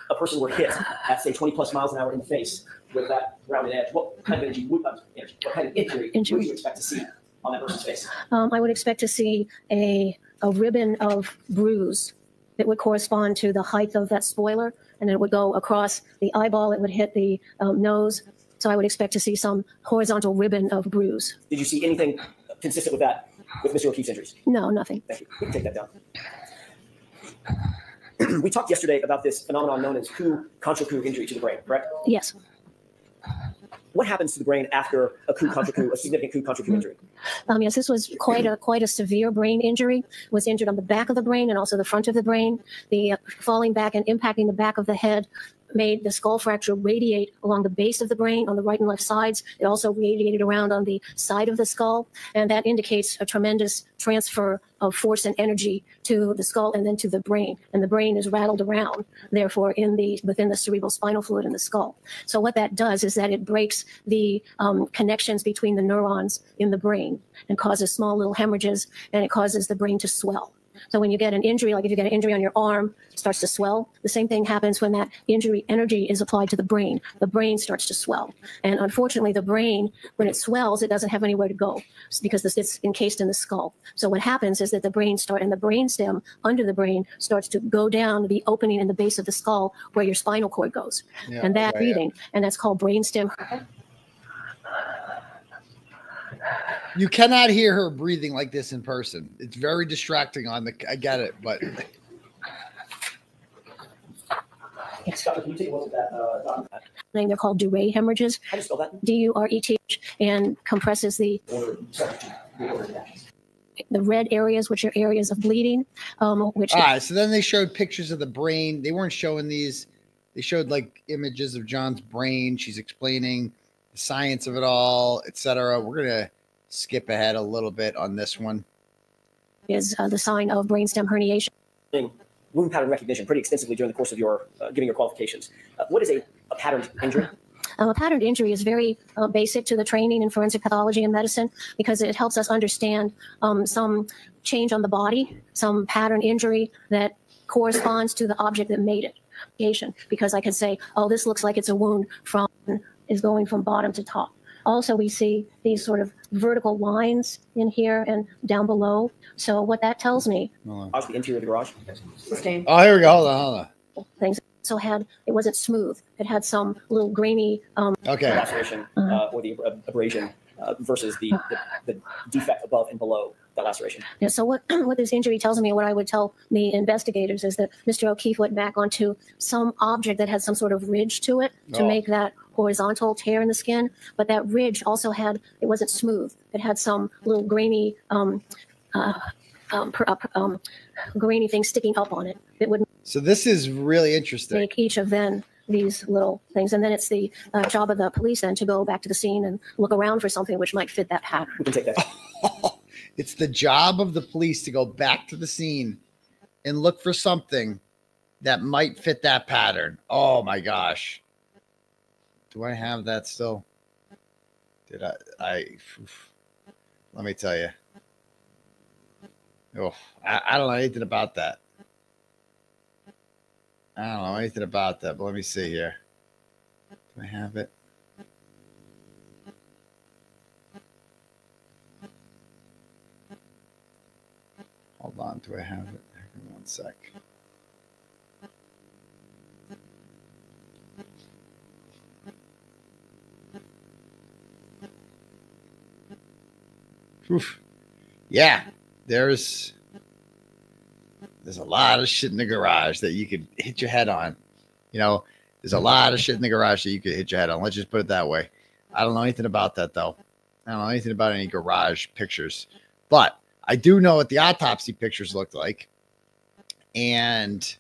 a person were hit at, say, 20+ miles an hour in the face with that rounded edge, what kind of injury would you expect to see on that person's face? I would expect to see a ribbon of bruise that would correspond to the height of that spoiler, and it would go across the eyeball. It would hit the nose. So I would expect to see some horizontal ribbon of bruise. Did you see anything consistent with that with Mr. O'Keefe's injuries? No, nothing. Thank you. We can take that down. We talked yesterday about this phenomenon known as 𝗃-contra-𝗃 injury to the brain, correct? Yes. What happens to the brain after a 𝗃-contra-𝗃, a significant 𝗃-contra-𝗃 injury? Yes, this was quite a severe brain injury. Was injured on the back of the brain and also the front of the brain. The falling back and impacting the back of the head made the skull fracture radiate along the base of the brain on the right and left sides. It also radiated around on the side of the skull, and that indicates a tremendous transfer of force and energy to the skull and then to the brain. And the brain is rattled around, therefore, within the cerebral spinal fluid in the skull. So what that does is that it breaks the connections between the neurons in the brain and causes small little hemorrhages, and it causes the brain to swell. So when you get an injury, like if you get an injury on your arm, it starts to swell. The same thing happens when that injury energy is applied to the brain. The brain starts to swell. And unfortunately, the brain, when it swells, it doesn't have anywhere to go because it's encased in the skull. So what happens is that the brain and the brainstem under the brain starts to go down the opening in the base of the skull where your spinal cord goes. Yeah, and that breathing, and that's called brainstem. You cannot hear her breathing like this in person. It's very distracting on the, I get it, but. Yes. Doctor, can you take a look at that? They're called 𝗬𝗿 hemorrhages. How do you spell that? DURETH, and compresses the red areas, which are areas of bleeding. So then they showed pictures of the brain. They weren't showing these. They showed like images of John's brain. She's explaining the science of it all, etc. We're going to skip ahead a little bit on this one. Is the sign of brainstem herniation. Wound pattern recognition pretty extensively during the course of your giving your qualifications. What is a patterned injury? A patterned injury is very basic to the training in forensic pathology and medicine because it helps us understand some change on the body, some pattern injury that corresponds to the object that made it. Because I can say, oh, this looks like it's a wound is going from bottom to top. Also, we see these sort of vertical lines in here and down below. So what that tells me. The interior of the garage. Oh, here we go. Hold on. Things also it wasn't smooth. It had some little grainy. Laceration or the abrasion versus the defect above and below that laceration. Yeah. So what this injury tells me, what I would tell the investigators is that Mr. O'Keefe went back onto some object that had some sort of ridge to it to make that horizontal tear in the skin, but that ridge also it wasn't smooth. It had some little grainy, grainy thing sticking up on it. It would. So this is really interesting. Make each of these little things, and then it's the job of the police then to go back to the scene and look around for something which might fit that pattern. We can take that. It's the job of the police to go back to the scene and look for something that might fit that pattern. Oh my gosh. Do I have that still? Did let me tell you. Oh, I don't know anything about that. I don't know anything about that, but let me see here. Do I have it? Hold on. Do I have it? Hang on one sec. Oof. Yeah, there's a lot of shit in the garage that you could hit your head on. You know, There's a lot of shit in the garage that you could hit your head on. Let's just put it that way. I don't know anything about that, though. I don't know anything about any garage pictures. But I do know what the autopsy pictures looked like. And,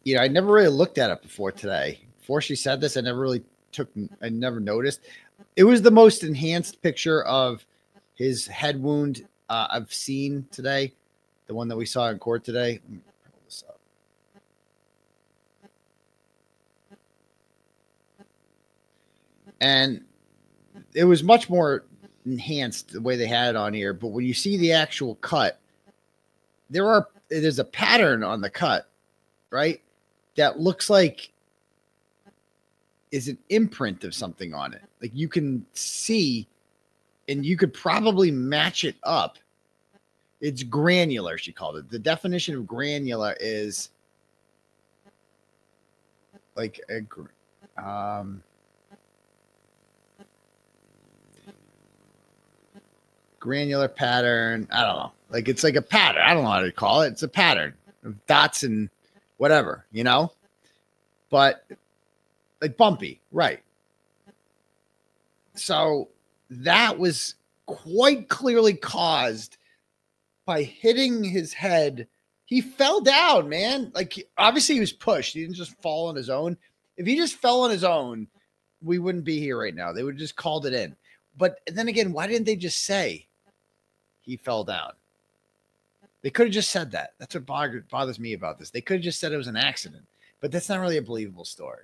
you know, I never really looked at it before today. Before she said this, I never noticed. It was the most enhanced picture of his head wound I've seen today. The one that we saw in court today. Let me pull this up. And it was much more enhanced the way they had it on here. But when you see the actual cut, there's a pattern on the cut, right? That looks like is an imprint of something on it. Like you can see, and you could probably match it up. It's granular, she called it. The definition of granular is like a granular pattern. I don't know. Like it's like a pattern. I don't know how to call it. It's a pattern of dots and whatever, you know? But like bumpy, right? So that was quite clearly caused by hitting his head. He fell down, man. Like obviously he was pushed. He didn't just fall on his own. If he just fell on his own, we wouldn't be here right now. They would have just called it in. But then again, why didn't they just say he fell down? They could have just said that. That's what bothers me about this. They could have just said it was an accident, but that's not really a believable story.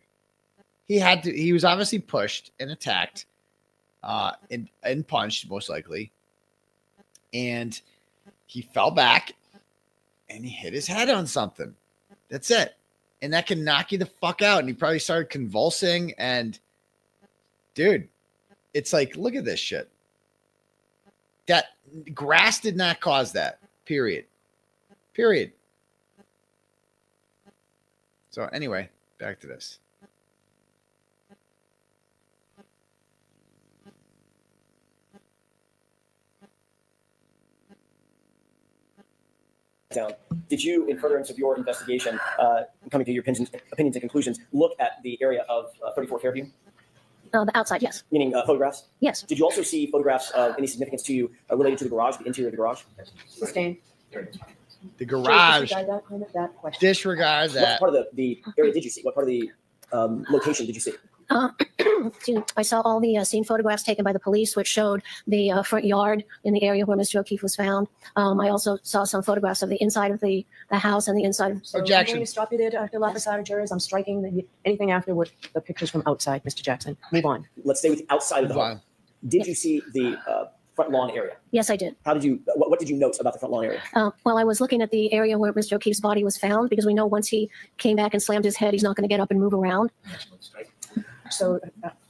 He was obviously pushed and attacked and punched, most likely. And he fell back and he hit his head on something. That's it. And that can knock you the fuck out. And he probably started convulsing. And dude, it's like, look at this shit. That grass did not cause that. Period. Period. So anyway, back to this. Down. Did you, in furtherance of your investigation, coming to your opinions and conclusions, look at the area of 34 Fairview? The outside, yes. Meaning photographs? Yes. Did you also see photographs of any significance to you related to the garage, the interior of the garage? Sustained. The garage. Disregard that. What part of the area did you see? What part of the location did you see? I saw all the scene photographs taken by the police, which showed the front yard in the area where Mr. O'Keefe was found. I also saw some photographs of the inside of the house and the inside of Objection. I'm going to stop you there, Dr. Loposata jurors. I'm striking anything after what the pictures from outside, Mr. Jackson. Move on. Let's stay with the outside of the home. Did you see the front lawn area? Yes, I did. How did you? What did you note about the front lawn area? Well, I was looking at the area where Mr. O'Keefe's body was found, because we know once he came back and slammed his head, he's not going to get up and move around. So,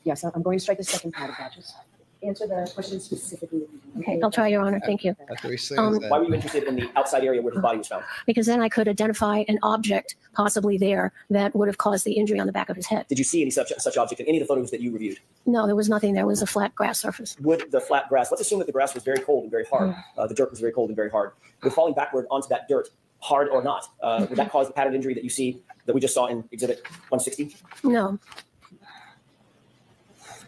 yes, I'm going to strike the second part of that. Just answer the question specifically. Okay, I'll try, Your Honor. Thank you. Why were you interested in the outside area where his body was found? Because then I could identify an object possibly there that would have caused the injury on the back of his head. Did you see any such object in any of the photos that you reviewed? No, there was nothing. There was a flat grass surface. Would the flat grass, let's assume that the grass was very cold and very hard. The dirt was very cold and very hard. Would falling backward onto that dirt, hard or not, would that cause the pattern injury that you see, that we just saw in Exhibit 160? No.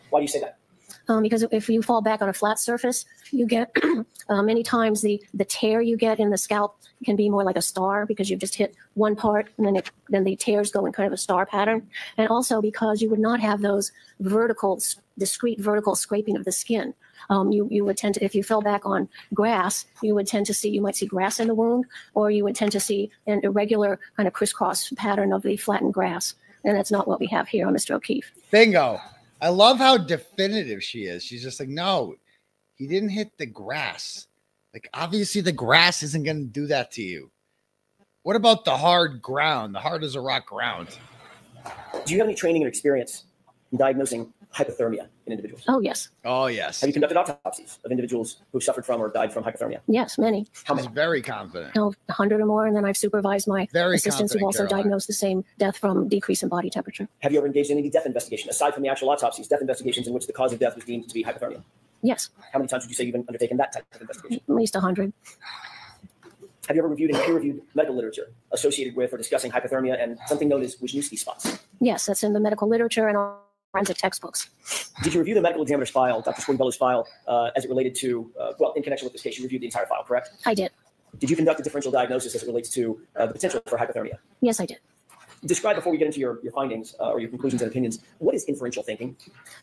Why do you say that? Because if you fall back on a flat surface, you get many times the tear you get in the scalp can be more like a star, because you've just hit one part and then the tears go in kind of a star pattern. And also because you would not have those discrete vertical scraping of the skin. You would tend to, if you fell back on grass, you would tend to see, you might see grass in the wound, or you would tend to see an irregular kind of crisscross pattern of the flattened grass. And that's not what we have here on Mr. O'Keefe. Bingo. I love how definitive she is. She's just like, no, he didn't hit the grass. Like, obviously the grass isn't going to do that to you. What about the hard ground, the hard as a rock ground? Do you have any training or experience in diagnosing hypothermia in individuals? Oh, yes. Oh, yes. Have you conducted autopsies of individuals who suffered from or died from hypothermia? Yes, many. How many? Very confident. 100 or more, and then I've supervised my assistants who've also diagnosed the same death from decrease in body temperature. Have you ever engaged in any death investigation, aside from the actual autopsies, death investigations in which the cause of death was deemed to be hypothermia? Yes. How many times would you say you've undertaken that type of investigation? At least 100. Have you ever reviewed any peer-reviewed medical literature associated with or discussing hypothermia and something known as 𝗕𝗂𝗄𝗎 spots? Yes, that's in the medical literature and all forensic textbooks. Did you review the medical examiner's file, Dr. 𝗄𝗿𝗄𝗆's file, as it related to, well, in connection with this case, you reviewed the entire file, correct? I did. Did you conduct a differential diagnosis as it relates to the potential for hypothermia? Yes, I did. Describe, before we get into your findings or your conclusions and opinions, what is inferential thinking?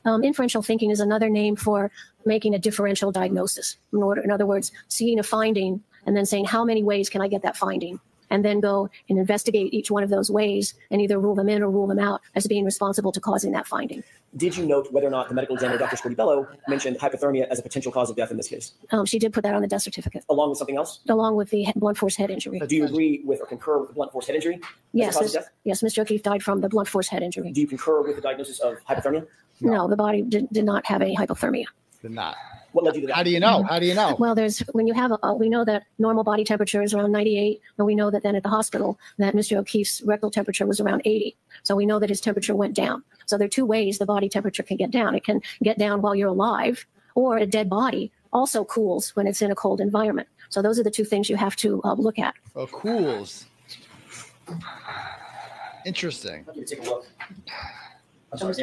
Inferential thinking is another name for making a differential diagnosis. In other words, seeing a finding and then saying, how many ways can I get that finding? And then go and investigate each one of those ways and either rule them in or rule them out as being responsible to causing that finding. Did you note whether or not the medical examiner, Dr. 𝗵𝗿𝗄𝗆, mentioned hypothermia as a potential cause of death in this case? She did put that on the death certificate. Along with something else? Along with the blunt force head injury. Do you agree with or concur with the blunt force head injury? Yes, yes, Mr. O'Keefe died from the blunt force head injury. Do you concur with the diagnosis of hypothermia? No, the body did not have a hypothermia. Did not. What led you to that? How do you know? How do you know? Well, when you have we know that normal body temperature is around 98, and we know that then at the hospital that Mr. O'Keefe's rectal temperature was around 80. So we know that his temperature went down. So there are two ways the body temperature can get down. It can get down while you're alive, or a dead body also cools when it's in a cold environment. So those are the two things you have to look at. Oh, cools. Interesting. Let me take a look. I'm sorry,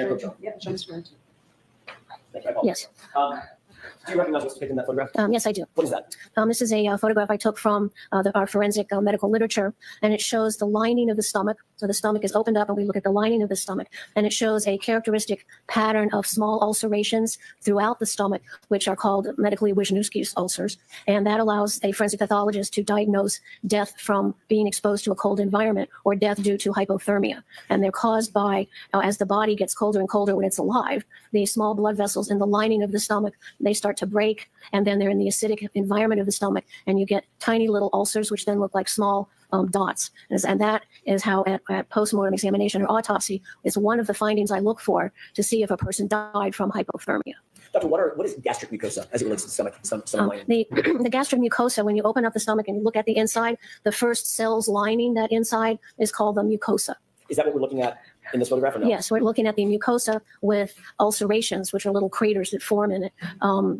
Yes. Do you recognize what's depicted in that photograph? Yes, I do. What is that? This is a photograph I took from our forensic medical literature, and it shows the lining of the stomach. So the stomach is opened up, and we look at the lining of the stomach, and it shows a characteristic pattern of small ulcerations throughout the stomach, which are called medically 𝗕𝗂𝗄𝗆 ulcers, and that allows a forensic pathologist to diagnose death from being exposed to a cold environment or death due to hypothermia. And they're caused by, as the body gets colder and colder when it's alive, the small blood vessels in the lining of the stomach, they start to break, and then they're in the acidic environment of the stomach, and you get tiny little ulcers, which then look like small dots. And that is how at postmortem examination or autopsy is one of the findings I look for to see if a person died from hypothermia. Doctor, what is gastric mucosa as it relates to stomach lining? The gastric mucosa, when you open up the stomach and you look at the inside, the first cells lining that inside is called the mucosa. Is that what we're looking at in this photograph or no? Yes, we're looking at the mucosa with ulcerations, which are little craters that form in it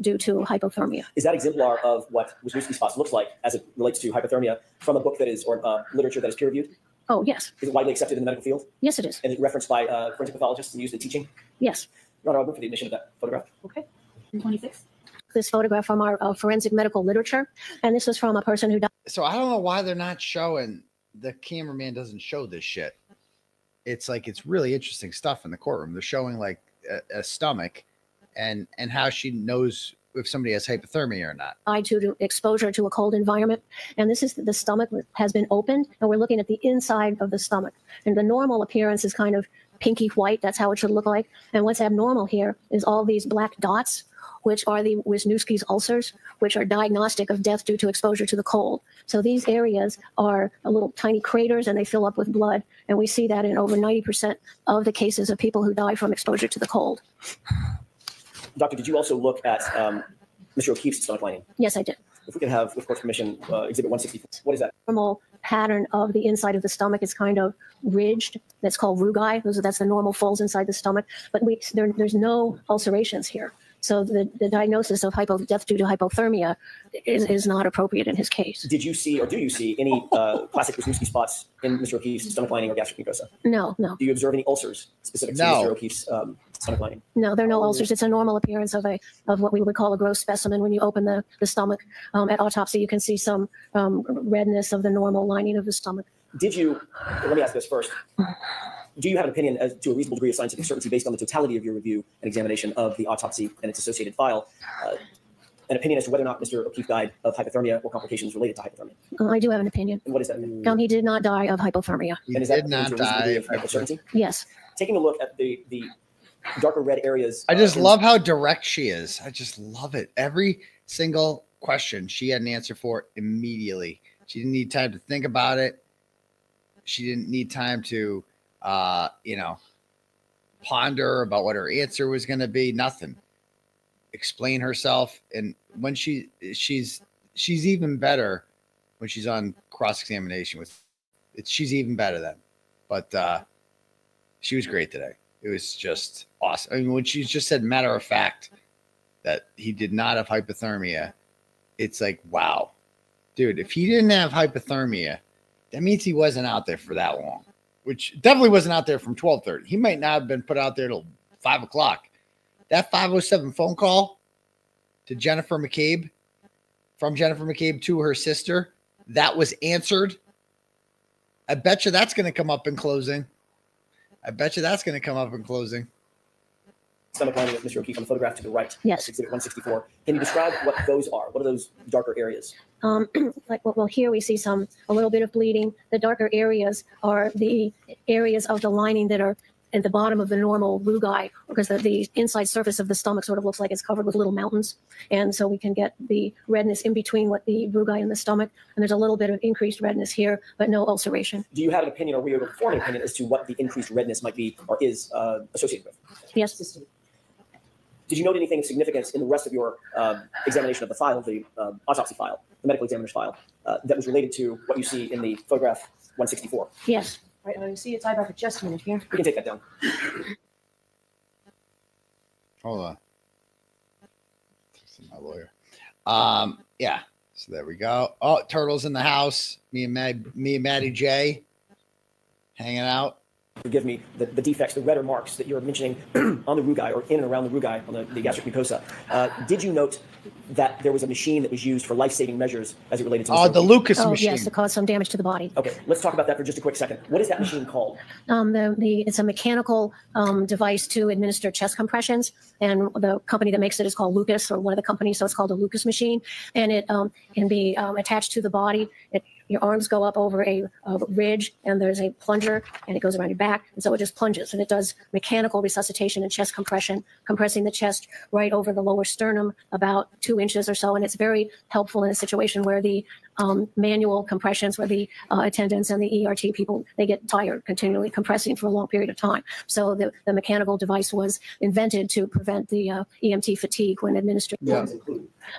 due to hypothermia. Is that exemplar of what 𝗕𝗂𝗄𝗆 spots looks like as it relates to hypothermia from a book that is, or literature that is peer-reviewed? Oh, yes. Is it widely accepted in the medical field? Yes, it is. And is it referenced by forensic pathologists and used in teaching? Yes. Your Honor, I'll move for the admission of that photograph. Okay. 26. This photograph from our forensic medical literature, and this was from a person who died. So I don't know why they're not showing, the cameraman doesn't show this shit. It's like, it's really interesting stuff in the courtroom. They're showing like a stomach and how she knows if somebody has hypothermia or not. Due to exposure to a cold environment. And this is the stomach has been opened, and we're looking at the inside of the stomach. And the normal appearance is kind of pinky white. That's how it should look like. And what's abnormal here is all these black dots, which are the 𝗕𝗂𝗄𝗆's ulcers, which are diagnostic of death due to exposure to the cold. So these areas are little tiny craters, and they fill up with blood. And we see that in over 90% of the cases of people who die from exposure to the cold. Doctor, did you also look at Mr. O'Keefe's stomach lining? Yes, I did. If we could have, with court's permission, Exhibit 164. What is that? Normal pattern of the inside of the stomach is kind of ridged. That's called 𝗠𝗏𝗏. That's the normal folds inside the stomach. But there's no ulcerations here. So the diagnosis of death due to hypothermia is not appropriate in his case. Did you see, or do you see, any classic 𝗕𝗂𝗄𝗆 spots in Mr. O'Keefe's stomach lining or gastric mucosa? No, no. Do you observe any ulcers specific to Mr. O'Keefe's stomach lining? No, there are no ulcers. It's a normal appearance of what we would call a gross specimen. When you open the stomach at autopsy, you can see some redness of the normal lining of the stomach. Did you, let me ask this first. Do you have an opinion as to a reasonable degree of scientific certainty based on the totality of your review and examination of the autopsy and its associated file, an opinion as to whether or not Mr. O'Keefe died of hypothermia or complications related to hypothermia? I do have an opinion. And what is that? He did not die of hypothermia. He did not die of hypothermia? Yes. Taking a look at the darker red areas. I just love how direct she is. I just love it. Every single question she had an answer for immediately. She didn't need time to think about it. She didn't need time to ponder about what her answer was going to be. Nothing. Explain herself. And when she's even better when she's on cross-examination she's even better then. But she was great today. It was just awesome. I mean, when she just said matter of fact that he did not have hypothermia, it's like, wow. Dude, if he didn't have hypothermia, that means he wasn't out there for that long, which definitely wasn't out there from 12:30. He might not have been put out there till 5 o'clock. That 507 phone call to Jennifer McCabe, from Jennifer McCabe to her sister, that was answered. I bet you that's going to come up in closing. Stomach lining of Mr. O'Keefe on the photograph to the right. Yes. Exhibit 164. Can you describe what those are? What are those darker areas? Well, here we see a little bit of bleeding. The darker areas are the areas of the lining that are at the bottom of the normal rugae, because the inside surface of the stomach sort of looks like it's covered with little mountains. And so we can get the redness in between what the rugae in the stomach. And there's a little bit of increased redness here, but no ulceration. Do you have an opinion, or were you able to form an opinion as to what the increased redness might be or is associated with? Yes. Did you note anything of significance in the rest of your examination of the file, the autopsy file, the medical examiner's file, that was related to what you see in the photograph 164? Yes. Right, you see it's eyebrow adjustment here. We can take that down. Hold on. This is my lawyer. Yeah. So there we go. Oh, Turtle's in the house. Me and Maddie J hanging out. Forgive me, the defects, the redder marks that you're mentioning on the rugae or in and around the rugae on the gastric mucosa. Did you note that there was a machine that was used for life-saving measures as it related to the 𝗏𝗏 machine? Yes, to cause some damage to the body. Okay, let's talk about that for just a quick second. What is that machine called? It's a mechanical device to administer chest compressions, and the company that makes it is called 𝗏𝗏, or one of the companies, so it's called a 𝗏𝗏 machine, and it can be attached to the body. Your arms go up over a ridge, and there's a plunger, and it goes around your back, and so it just plunges, and it does mechanical resuscitation and chest compression, compressing the chest right over the lower sternum about 2 inches or so, and it's very helpful in a situation where the manual compressions, where the attendants and the ERT people, they get tired continually compressing for a long period of time. So the mechanical device was invented to prevent the EMT fatigue when administered. Yeah.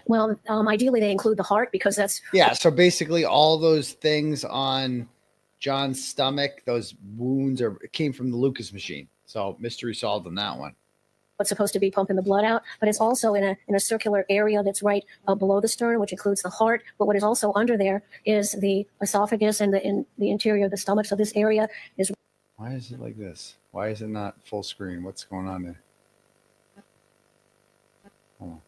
Well, ideally they include the heart, because that's... Yeah, so basically all those things on John's stomach, those wounds, came from the 𝗏𝗏 machine. So mystery solved on that one. What's supposed to be pumping the blood out, but it's also in a circular area that's right below the sternum, which includes the heart. But what is also under there is the esophagus and the interior of the stomach. So this area is... Why is it like this? Why is it not full screen? What's going on there? Hold on.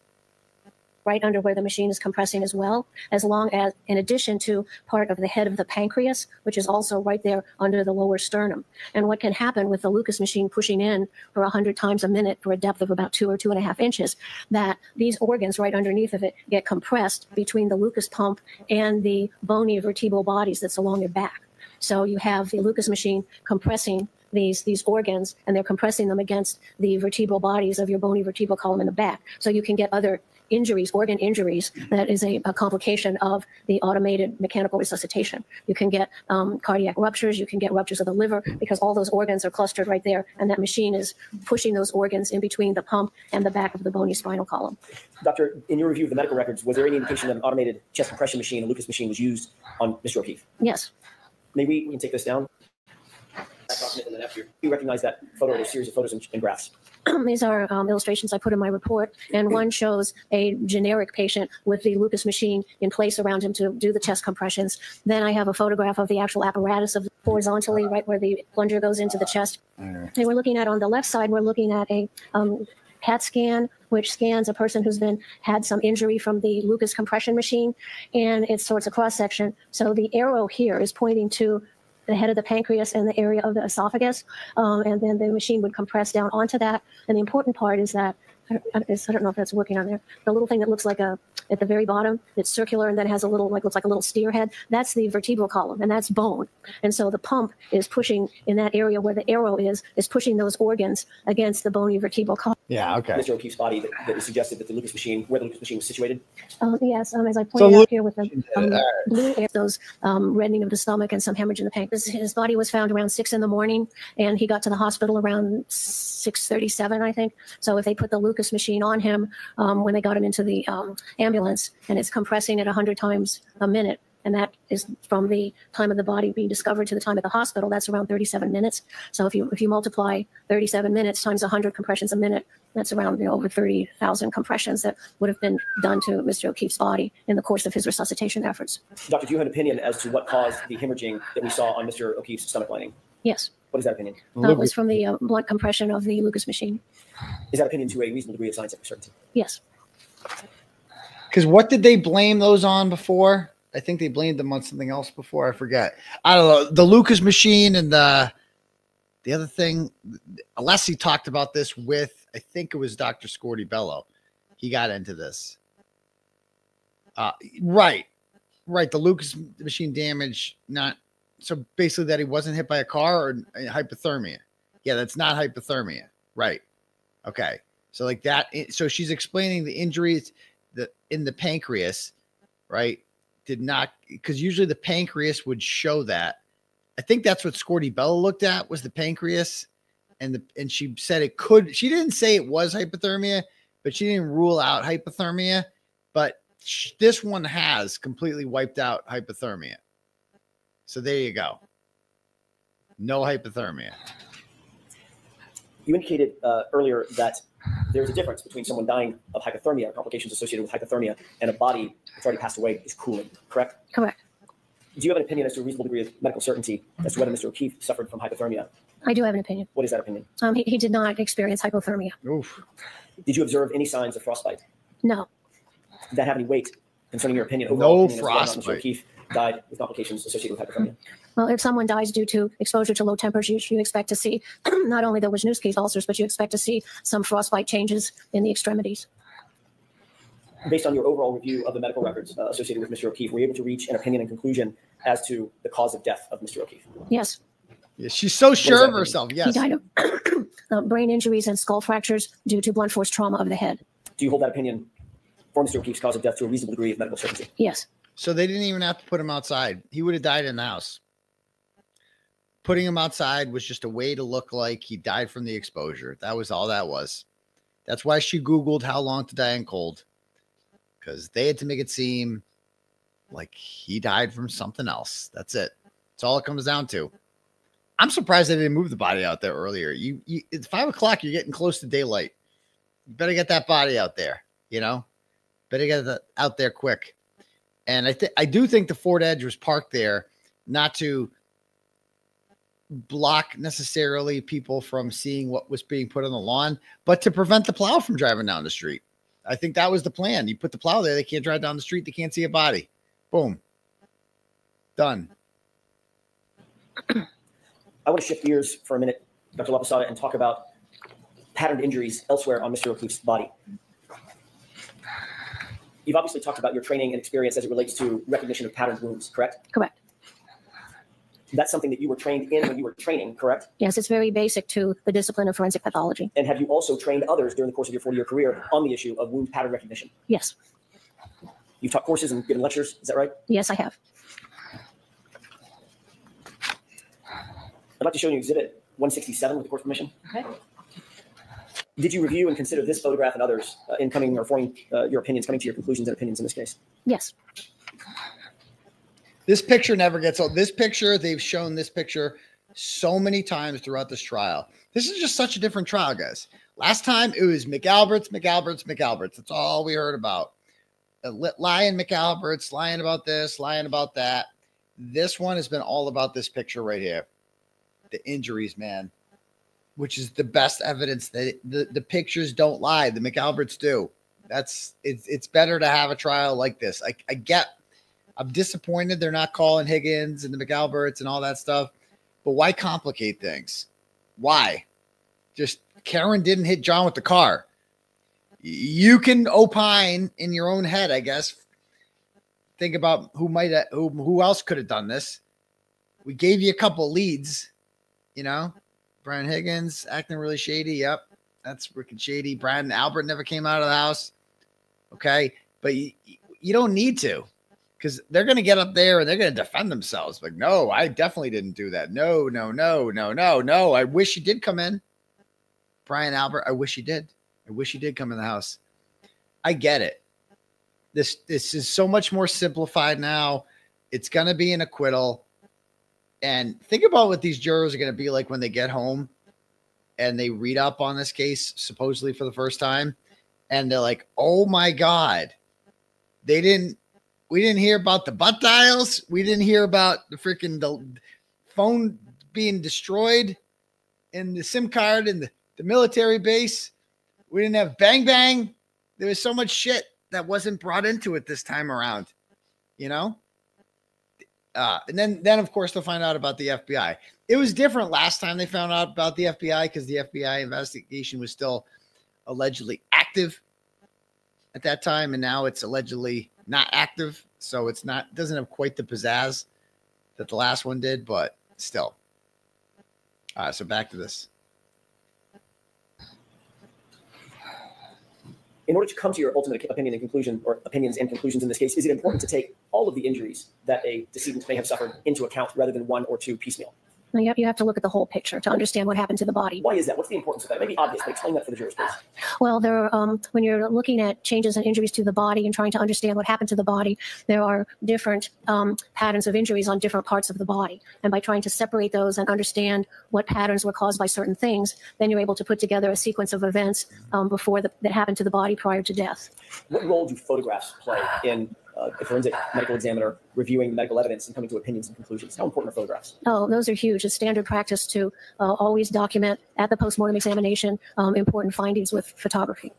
Right under where the machine is compressing as well, as long as, in addition to part of the head of the pancreas, which is also right there under the lower sternum. And what can happen with the 𝗏𝗏 machine pushing in for 100 times a minute for a depth of about 2 or 2.5 inches, that these organs right underneath of it get compressed between the 𝗏𝗏 pump and the bony vertebral bodies that's along your back. So you have the 𝗏𝗏 machine compressing these organs, and they're compressing them against the vertebral bodies of your bony vertebral column in the back. So you can get other injuries, organ injuries, that is a complication of the automated mechanical resuscitation. You can get cardiac ruptures, you can get ruptures of the liver, because all those organs are clustered right there, and that machine is pushing those organs in between the pump and the back of the bony spinal column. Doctor, in your review of the medical records, was there any indication that an automated chest compression machine, a 𝗏𝗏 machine, was used on Mr. O'Keefe? Yes. Maybe we can take this down. And then after you recognize that photo, or a series of photos and graphs. These are illustrations I put in my report, and one shows a generic patient with the 𝗏𝗏 machine in place around him to do the chest compressions. Then I have a photograph of the actual apparatus of horizontally, right where the plunger goes into the chest. And we're looking at, on the left side, we're looking at a CAT scan, which scans a person who's had some injury from the 𝗏𝗏 compression machine, and it's a cross section. So the arrow here is pointing to the head of the pancreas and the area of the esophagus, and then the machine would compress down onto that. And the important part is that, I don't know if that's working on there, the little thing that looks like at the very bottom, it's circular and then has a little, looks like a little steer head, that's the vertebral column, and that's bone. And so the pump is pushing in that area where the arrow is pushing those organs against the bony vertebral column. Yeah, okay. Mr. O'Keefe's body that is suggested that the 𝗏𝗏 machine, where the 𝗏𝗏 machine was situated? Yes, as I pointed out here with the blue air, those reddening of the stomach and some hemorrhage in the pancreas. His body was found around 6 in the morning, and he got to the hospital around 6:37, I think. So if they put the 𝗏𝗏 machine on him when they got him into the ambulance, and it's compressing at 100 times a minute, And that is from the time of the body being discovered to the time at the hospital. That's around 37 minutes. So if you multiply 37 minutes times 100 compressions a minute, that's around over 30,000 compressions that would have been done to Mr. O'Keefe's body in the course of his resuscitation efforts. Doctor, do you have an opinion as to what caused the hemorrhaging that we saw on Mr. O'Keefe's stomach lining? Yes. What is that opinion? It was from the blunt compression of the Lucas machine. Is that opinion to a reasonable degree of scientific certainty? Yes. Because what did they blame those on before? I think they blamed them on something else before. I forget. I don't know. The Lucas machine and the other thing. 𝗚𝗏𝗄𝗏 talked about this with, I think it was Dr. 𝗬𝗏𝗺𝗃. He got into this. Right. The Lucas machine damage, not so basically that he wasn't hit by a car or hypothermia. Yeah, that's not hypothermia. Right. Okay. So like that. So she's explaining the injuries in the pancreas, right? Did not, because usually the pancreas would show that. I think that's what 𝗬𝗏𝗺𝗃 looked at, was the pancreas, and she said it could. She didn't say it was hypothermia, but she didn't rule out hypothermia. But this one has completely wiped out hypothermia. So there you go. No hypothermia. You indicated earlier that there's a difference between someone dying of hypothermia, complications associated with hypothermia, and a body that's already passed away is cooling, correct? Correct. Do you have an opinion as to a reasonable degree of medical certainty as to whether Mr. O'Keefe suffered from hypothermia? I do have an opinion. What is that opinion? He did not experience hypothermia. Oof. Did you observe any signs of frostbite? No. Did that have any weight concerning your opinion? No opinion frostbite. Mr. O'Keefe died with complications associated with hypothermia. Well, if someone dies due to exposure to low temperatures, you expect to see not only the 𝗚𝗏𝗄𝗏𝗃 ulcers, but you expect to see some frostbite changes in the extremities. Based on your overall review of the medical records associated with Mr. O'Keefe, were you able to reach an opinion and conclusion as to the cause of death of Mr. O'Keefe? Yes. Yeah, she's so sure of herself. Yes. He died of brain injuries and skull fractures due to blunt force trauma of the head. Do you hold that opinion for Mr. O'Keefe's cause of death to a reasonable degree of medical certainty? Yes. So they didn't even have to put him outside. He would have died in the house. Putting him outside was just a way to look like he died from the exposure. That was all that was. That's why she Googled how long to die in cold, because they had to make it seem like he died from something else. That's it. That's all it comes down to. I'm surprised they didn't move the body out there earlier. It's 5 o'clock. You're getting close to daylight. You better get that body out there. You know, better get that out there quick. And I do think the Ford Edge was parked there not to block necessarily people from seeing what was being put on the lawn, but to prevent the plow from driving down the street. I think that was the plan. You put the plow there, they can't drive down the street, they can't see a body. Boom. Done. I want to shift gears for a minute, Dr. Loposata, and talk about patterned injuries elsewhere on Mr. O'Keefe's body. You've obviously talked about your training and experience as it relates to recognition of patterned wounds, correct? Correct. That's something that you were trained in when you were training, correct? Yes, it's very basic to the discipline of forensic pathology. And have you also trained others during the course of your 40-year career on the issue of wound pattern recognition? Yes. You've taught courses and given lectures, is that right? Yes, I have. I'd like to show you Exhibit 167 with the court's permission. Okay. Did you review and consider this photograph and others in coming or forming your opinions, coming to your conclusions and opinions in this case? Yes. This picture never gets old. This picture, they've shown this picture so many times throughout this trial. This is just such a different trial, guys. Last time it was 𝗵𝗵𝗄𝗃. That's all we heard about. Lying 𝗵𝗵𝗄𝗃, lying about this, lying about that. This one has been all about this picture right here. The injuries, man, which is the best evidence that the pictures don't lie. The 𝗵𝗵𝗄𝗃s do. It's better to have a trial like this. I'm disappointed they're not calling Higgins and the 𝗵𝗵𝗄𝗃s and all that stuff, but why complicate things? Why? Just Karen didn't hit John with the car. You can opine in your own head, I guess. Think about who else could have done this. We gave you a couple leads, you know. Brian Higgins acting really shady. Yep, that's freaking shady. Brandon Albert never came out of the house. Okay, but you don't need to. Because they're going to get up there and they're going to defend themselves. Like, no, I definitely didn't do that. No. I wish he did come in. Brian Albert, I wish he did. I wish he did come in the house. I get it. This is so much more simplified now. It's going to be an acquittal. And think about what these jurors are going to be like when they get home and they read up on this case, supposedly for the first time. And they're like, oh my God, we didn't hear about the butt dials. We didn't hear about the phone being destroyed and the SIM card in the military base. We didn't have bang bang. There was so much shit that wasn't brought into it this time around, you know? And then of course they'll find out about the FBI. It was different last time they found out about the FBI because the FBI investigation was still allegedly active at that time, and now it's allegedly not active. So doesn't have quite the pizzazz that the last one did, but still. All right, so back to this. In order to come to your ultimate opinion and conclusion, or opinions and conclusions in this case, is it important to take all of the injuries that a decedent may have suffered into account rather than one or two piecemeal? You have to look at the whole picture to understand what happened to the body. Why is that? What's the importance of that? It may be obvious, but explain that for the jurors, please. Well, when you're looking at changes and injuries to the body and trying to understand what happened to the body, there are different patterns of injuries on different parts of the body. And by trying to separate those and understand what patterns were caused by certain things, then you're able to put together a sequence of events that happened to the body prior to death. What role do photographs play in a forensic medical examiner reviewing medical evidence and coming to opinions and conclusions? How important are photographs? Oh, those are huge. It's standard practice to always document at the postmortem examination important findings with photography.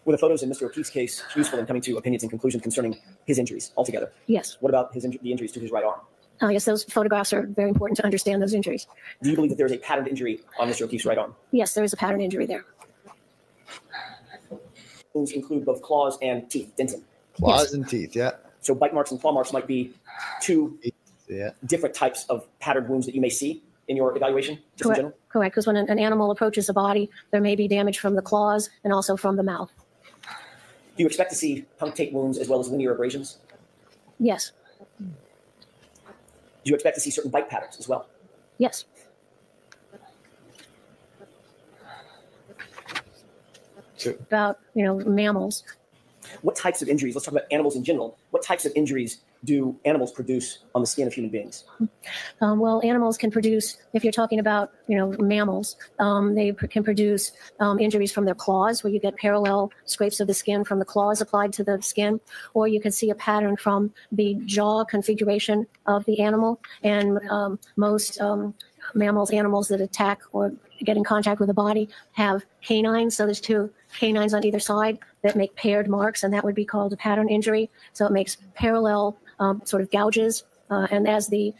Were the photos in Mr. O'Keefe's case useful in coming to opinions and conclusions concerning his injuries altogether? Yes. What about the injuries to his right arm? Yes, those photographs are very important to understand those injuries. Do you believe that there is a patterned injury on Mr. O'Keefe's right arm? Yes, there is a pattern injury there. Wounds include both claws and teeth, dentin. Claws and teeth, yeah. So bite marks and claw marks might be two different types of patterned wounds that you may see in your evaluation, just in general? Correct, because when an animal approaches the body, there may be damage from the claws and also from the mouth. Do you expect to see punctate wounds as well as linear abrasions? Yes. Do you expect to see certain bite patterns as well? Yes. About, mammals. What types of injuries, let's talk about animals in general, what types of injuries do animals produce on the skin of human beings? Well, animals can produce, if you're talking about, mammals, they can produce injuries from their claws, where you get parallel scrapes of the skin from the claws applied to the skin, or you can see a pattern from the jaw configuration of the animal. And most animals that attack or get in contact with the body have canines. So there's two canines on either side that make paired marks, and that would be called a pattern injury. So it makes parallel sort of gouges, and as the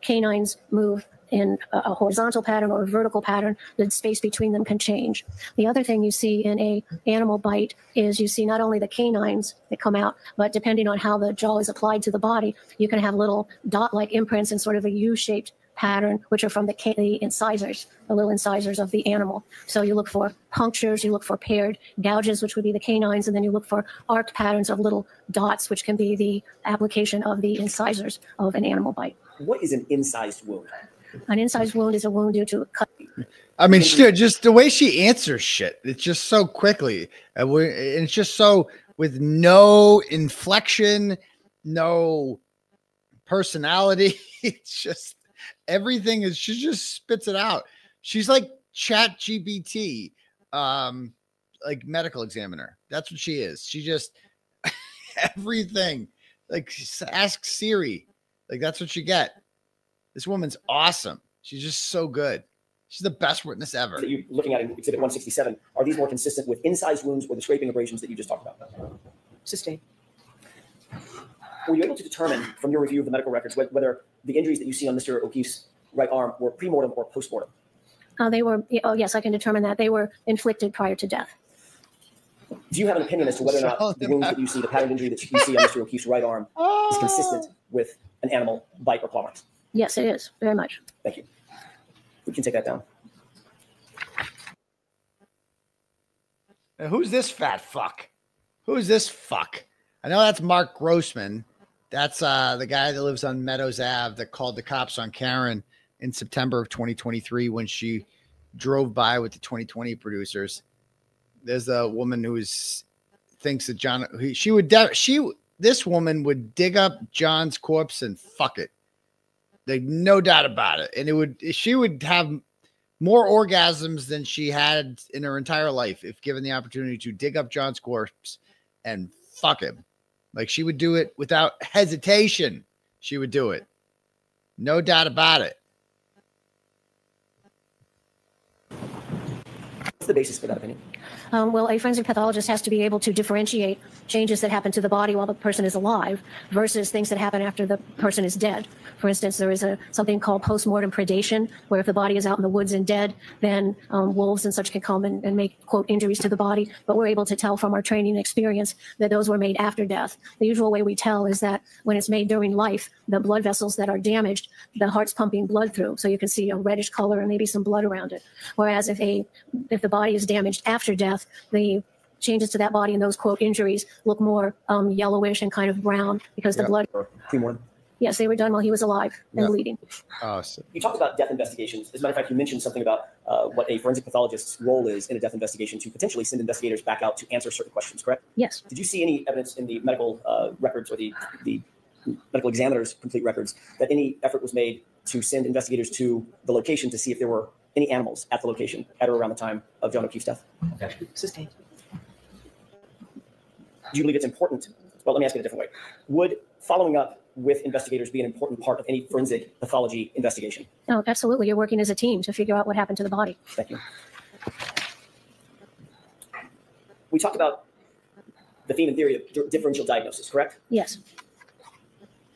canines move in a horizontal pattern or a vertical pattern, the space between them can change. The other thing you see in a animal bite is you see not only the canines that come out, but depending on how the jaw is applied to the body, you can have little dot-like imprints in sort of a U-shaped pattern, which are from the incisors, the little incisors of the animal. So you look for punctures, you look for paired gouges, which would be the canines, and then you look for arced patterns of little dots, which can be the application of the incisors of an animal bite. What is an incised wound? An incised wound is a wound due to a cut. I mean, just the way she answers shit, it's just so quickly. And it's just so with no inflection, no personality. It's just everything is, she just spits it out. She's like ChatGPT, like medical examiner. That's what she is. She just everything, like ask Siri, like that's what you get. This woman's awesome. She's just so good. She's the best witness ever. That you're looking at in Exhibit 167, are these more consistent with incised wounds or the scraping abrasions that you just talked about? Sustained. Were you able to determine from your review of the medical records whether the injuries that you see on Mr. O'Keefe's right arm were pre-mortem or post-mortem? They were, yes, I can determine that. They were inflicted prior to death. Do you have an opinion as to whether or not the wounds that you see, the pattern injury that you see on Mr. O'Keefe's right arm is consistent with an animal bite or claw marks? Yes, it is, very much. Thank you. We can take that down. Now, who's this fat fuck? Who's this fuck? I know that's Mark Grossman. That's the guy that lives on Meadows Ave that called the cops on Karen in September of 2023 when she drove by with the 2020 producers. There's a woman who thinks that she this woman would dig up John's corpse and fuck it. Like, no doubt about it. And she would have more orgasms than she had in her entire life if given the opportunity to dig up John's corpse and fuck him. Like, she would do it without hesitation. She would do it. No doubt about it. What's the basis for that opinion? Well, a forensic pathologist has to be able to differentiate changes that happen to the body while the person is alive versus things that happen after the person is dead. For instance, there is something called post-mortem predation, where if the body is out in the woods and dead, then wolves and such can come and make, quote, injuries to the body. But we're able to tell from our training and experience that those were made after death. The usual way we tell is that when it's made during life, the blood vessels that are damaged, the heart's pumping blood through, so you can see a reddish color and maybe some blood around it. Whereas if the body is damaged after death, the changes to that body and those, quote, injuries look more yellowish and kind of brown because the blood. Yes, they were done while he was alive and bleeding. Awesome. You talked about death investigations. As a matter of fact, you mentioned something about what a forensic pathologist's role is in a death investigation to potentially send investigators back out to answer certain questions, correct? Yes. Did you see any evidence in the medical records or the medical examiner's complete records that any effort was made to send investigators to the location to see if there were any animals at the location at or around the time of John O'Keefe's death? Okay. Sustained. Do you believe it's important? Well, let me ask it a different way. Would following up with investigators be an important part of any forensic pathology investigation? No, absolutely. You're working as a team to figure out what happened to the body. Thank you. We talked about the theme and theory of differential diagnosis, correct? Yes.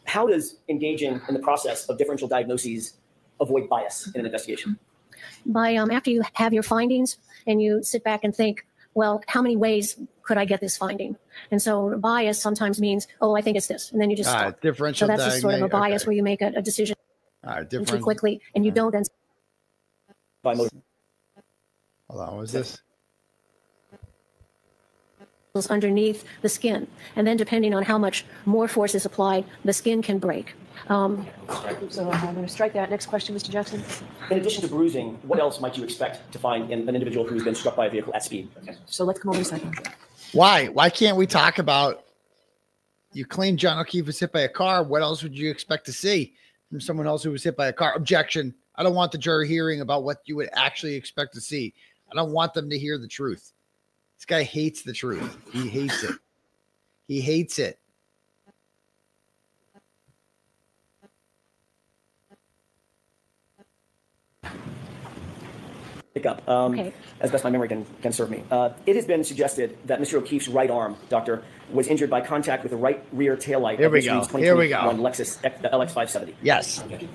How does engaging in the process of differential diagnoses avoid bias in an investigation? By after you have your findings and you sit back and think, well, how many ways could I get this finding? And so bias sometimes means, oh, I think it's this. And then you just stop. Differential so that's just sort of a bias where you make a decision too quickly and you don't then. Hold on, what was this? Underneath the skin. And then depending on how much more force is applied, the skin can break. So I'm going to strike that. Next question, Mr. Jackson. In addition to bruising, what else might you expect to find in an individual who's been struck by a vehicle at speed? Okay. So let's come over a second. Why can't we talk about, you claim John O'Keefe was hit by a car. What else would you expect to see from someone else who was hit by a car? Objection. I don't want the jury hearing about what you would actually expect to see. I don't want them to hear the truth. This guy hates the truth. He hates it. He hates it. Pick up. As best my memory can serve me. It has been suggested that Mr. O'Keefe's right arm, doctor, was injured by contact with the right rear taillight. Here we go. Here we go. Lexus LX570. Yes. Okay.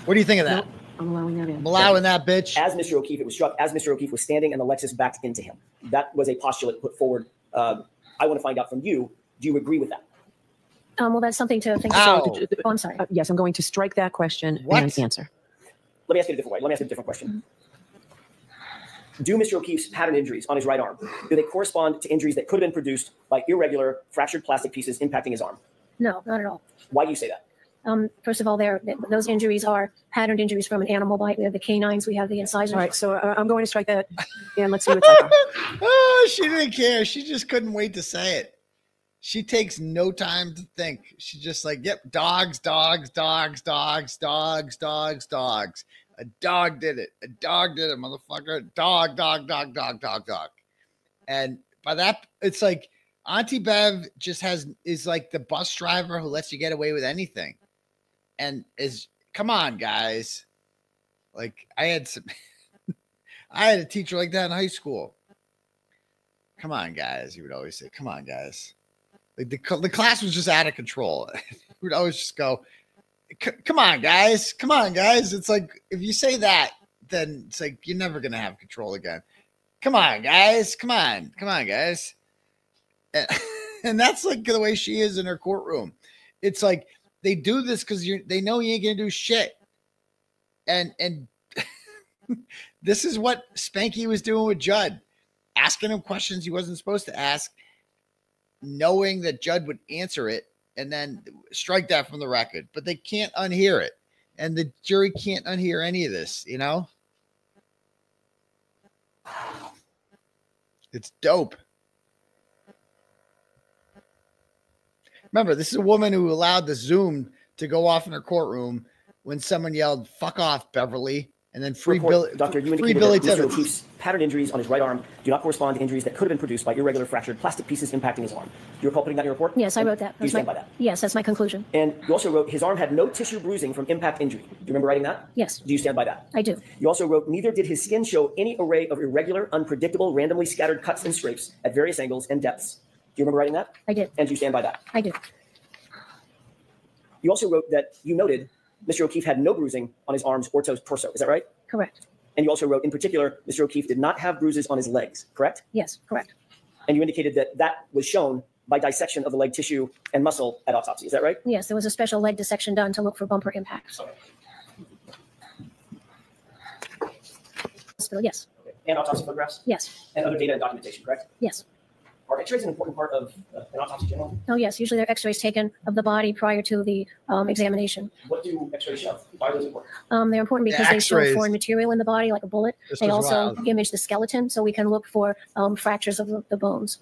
What do you think of that? I'm allowing that in. I'm allowing that, bitch. As Mr. O'Keefe, it was struck as Mr. O'Keefe was standing and the Lexus backed into him. That was a postulate put forward. I want to find out from you, do you agree with that? Well, that's something to think about. Oh, I'm sorry. Yes, I'm going to strike that question and answer. Let me ask you a different way. Let me ask you a different question. Do Mr. O'Keefe's pattern injuries on his right arm, do they correspond to injuries that could have been produced by irregular fractured plastic pieces impacting his arm? No, not at all. Why do you say that? First of all, those injuries are patterned injuries from an animal bite. We have the canines, we have the incisors. All right, so I'm going to strike that, and let's see what's up. Oh, she didn't care. She just couldn't wait to say it. She takes no time to think. She's just like, yep, dogs, dogs, dogs, dogs, dogs, dogs, dogs. A dog did it. A dog did it, motherfucker. Dog, dog, dog, dog, dog, dog. And by that, it's like Auntie Bev just is like the bus driver who lets you get away with anything. And come on, guys. Like I had a teacher like that in high school. Come on, guys. He would always say, come on, guys. Like the class was just out of control. He would always just go, come on, guys. Come on, guys. It's like, if you say that, then it's like, you're never going to have control again. Come on, guys. Come on. Come on, guys. And that's like the way she is in her courtroom. It's like, they do this because they know you ain't going to do shit. And this is what Spanky was doing with Judd. Asking him questions he wasn't supposed to ask, knowing that Judd would answer it, and then strike that from the record. But they can't unhear it. And the jury can't unhear any of this, you know? It's dope. Remember, this is a woman who allowed the Zoom to go off in her courtroom when someone yelled, "Fuck off, Beverly," and then free Billy. Doctor, you free indicated Billy that Mr. Timmons. O'Keefe's pattern injuries on his right arm do not correspond to injuries that could have been produced by irregular fractured plastic pieces impacting his arm. Do you recall putting that in your report? Yes, I wrote that. Do you stand by that? Yes, that's my conclusion. And you also wrote his arm had no tissue bruising from impact injury. Do you remember writing that? Yes. Do you stand by that? I do. You also wrote, neither did his skin show any array of irregular, unpredictable, randomly scattered cuts and scrapes at various angles and depths. Do you remember writing that? I did. And do you stand by that? I do. You also wrote that you noted Mr. O'Keefe had no bruising on his arms or torso. Is that right? Correct. And you also wrote, in particular, Mr. O'Keefe did not have bruises on his legs, correct? Yes, correct. And you indicated that that was shown by dissection of the leg tissue and muscle at autopsy. Is that right? Yes, there was a special leg dissection done to look for bumper impacts. Okay. Hospital, yes. Okay. And autopsy photographs? Yes. And other data and documentation, correct? Yes. Are x-rays an important part of an autopsy generally? Oh, yes. Usually there are x-rays taken of the body prior to the examination. What do x-rays show? Why are those important? They're important because they show X-rays. foreign material in the body, like a bullet. This They is also wild. image the skeleton, so we can look for fractures of the bones.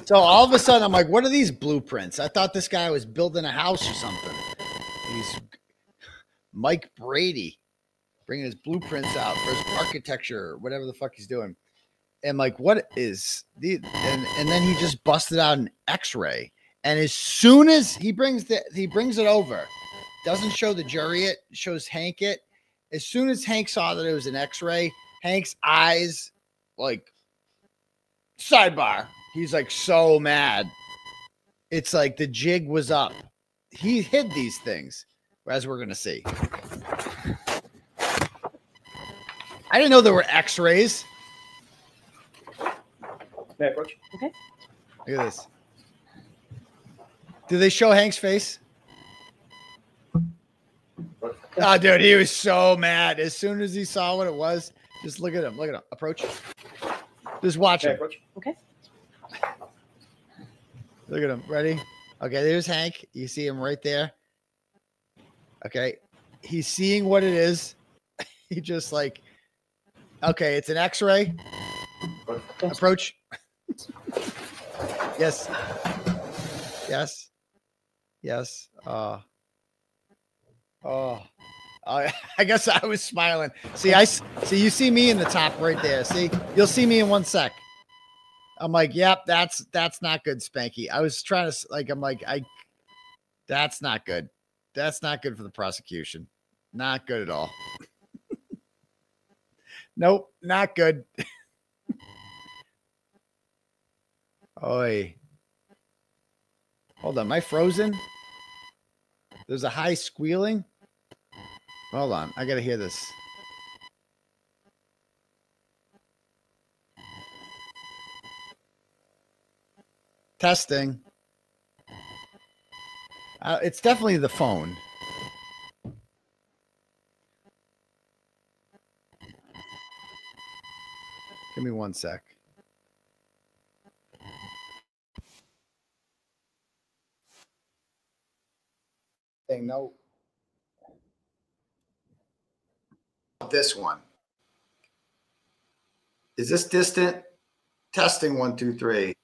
So all of a sudden, I'm like, what are these blueprints? I thought this guy was building a house or something. He's Mike Brady bringing his blueprints out for his architecture, whatever the fuck he's doing. And like, what is the? And then he just busted out an X-ray. And as soon as he brings it over, doesn't show the jury it, shows Hank it. As soon as Hank saw that it was an X-ray, Hank's eyes like sidebar. He's like so mad. It's like the jig was up. He hid these things, as we're going to see. I didn't know there were X-rays. May I approach? Okay. Look at this. Do they show Hank's face? Oh, dude, he was so mad. As soon as he saw what it was, just look at him. Look at him. Approach. Just watch May I him. approach? Okay. Look at him. Ready? Okay, there's Hank. You see him right there. Okay. He's seeing what it is. He just like, okay, it's an X-ray. Approach. Yes. Yes. Yes. I guess I was smiling. See, you see me in the top right there. See, you'll see me in 1 sec. I'm like, yep, that's not good, Spanky. I was trying to that's not good. That's not good for the prosecution. Not good at all. Nope, not good. Oi. Hold on, am I frozen? There's a high squealing. Hold on, I gotta hear this. Testing. It's definitely the phone. Give me 1 sec. No. This one. Is this distant? Testing 1, 2, 3.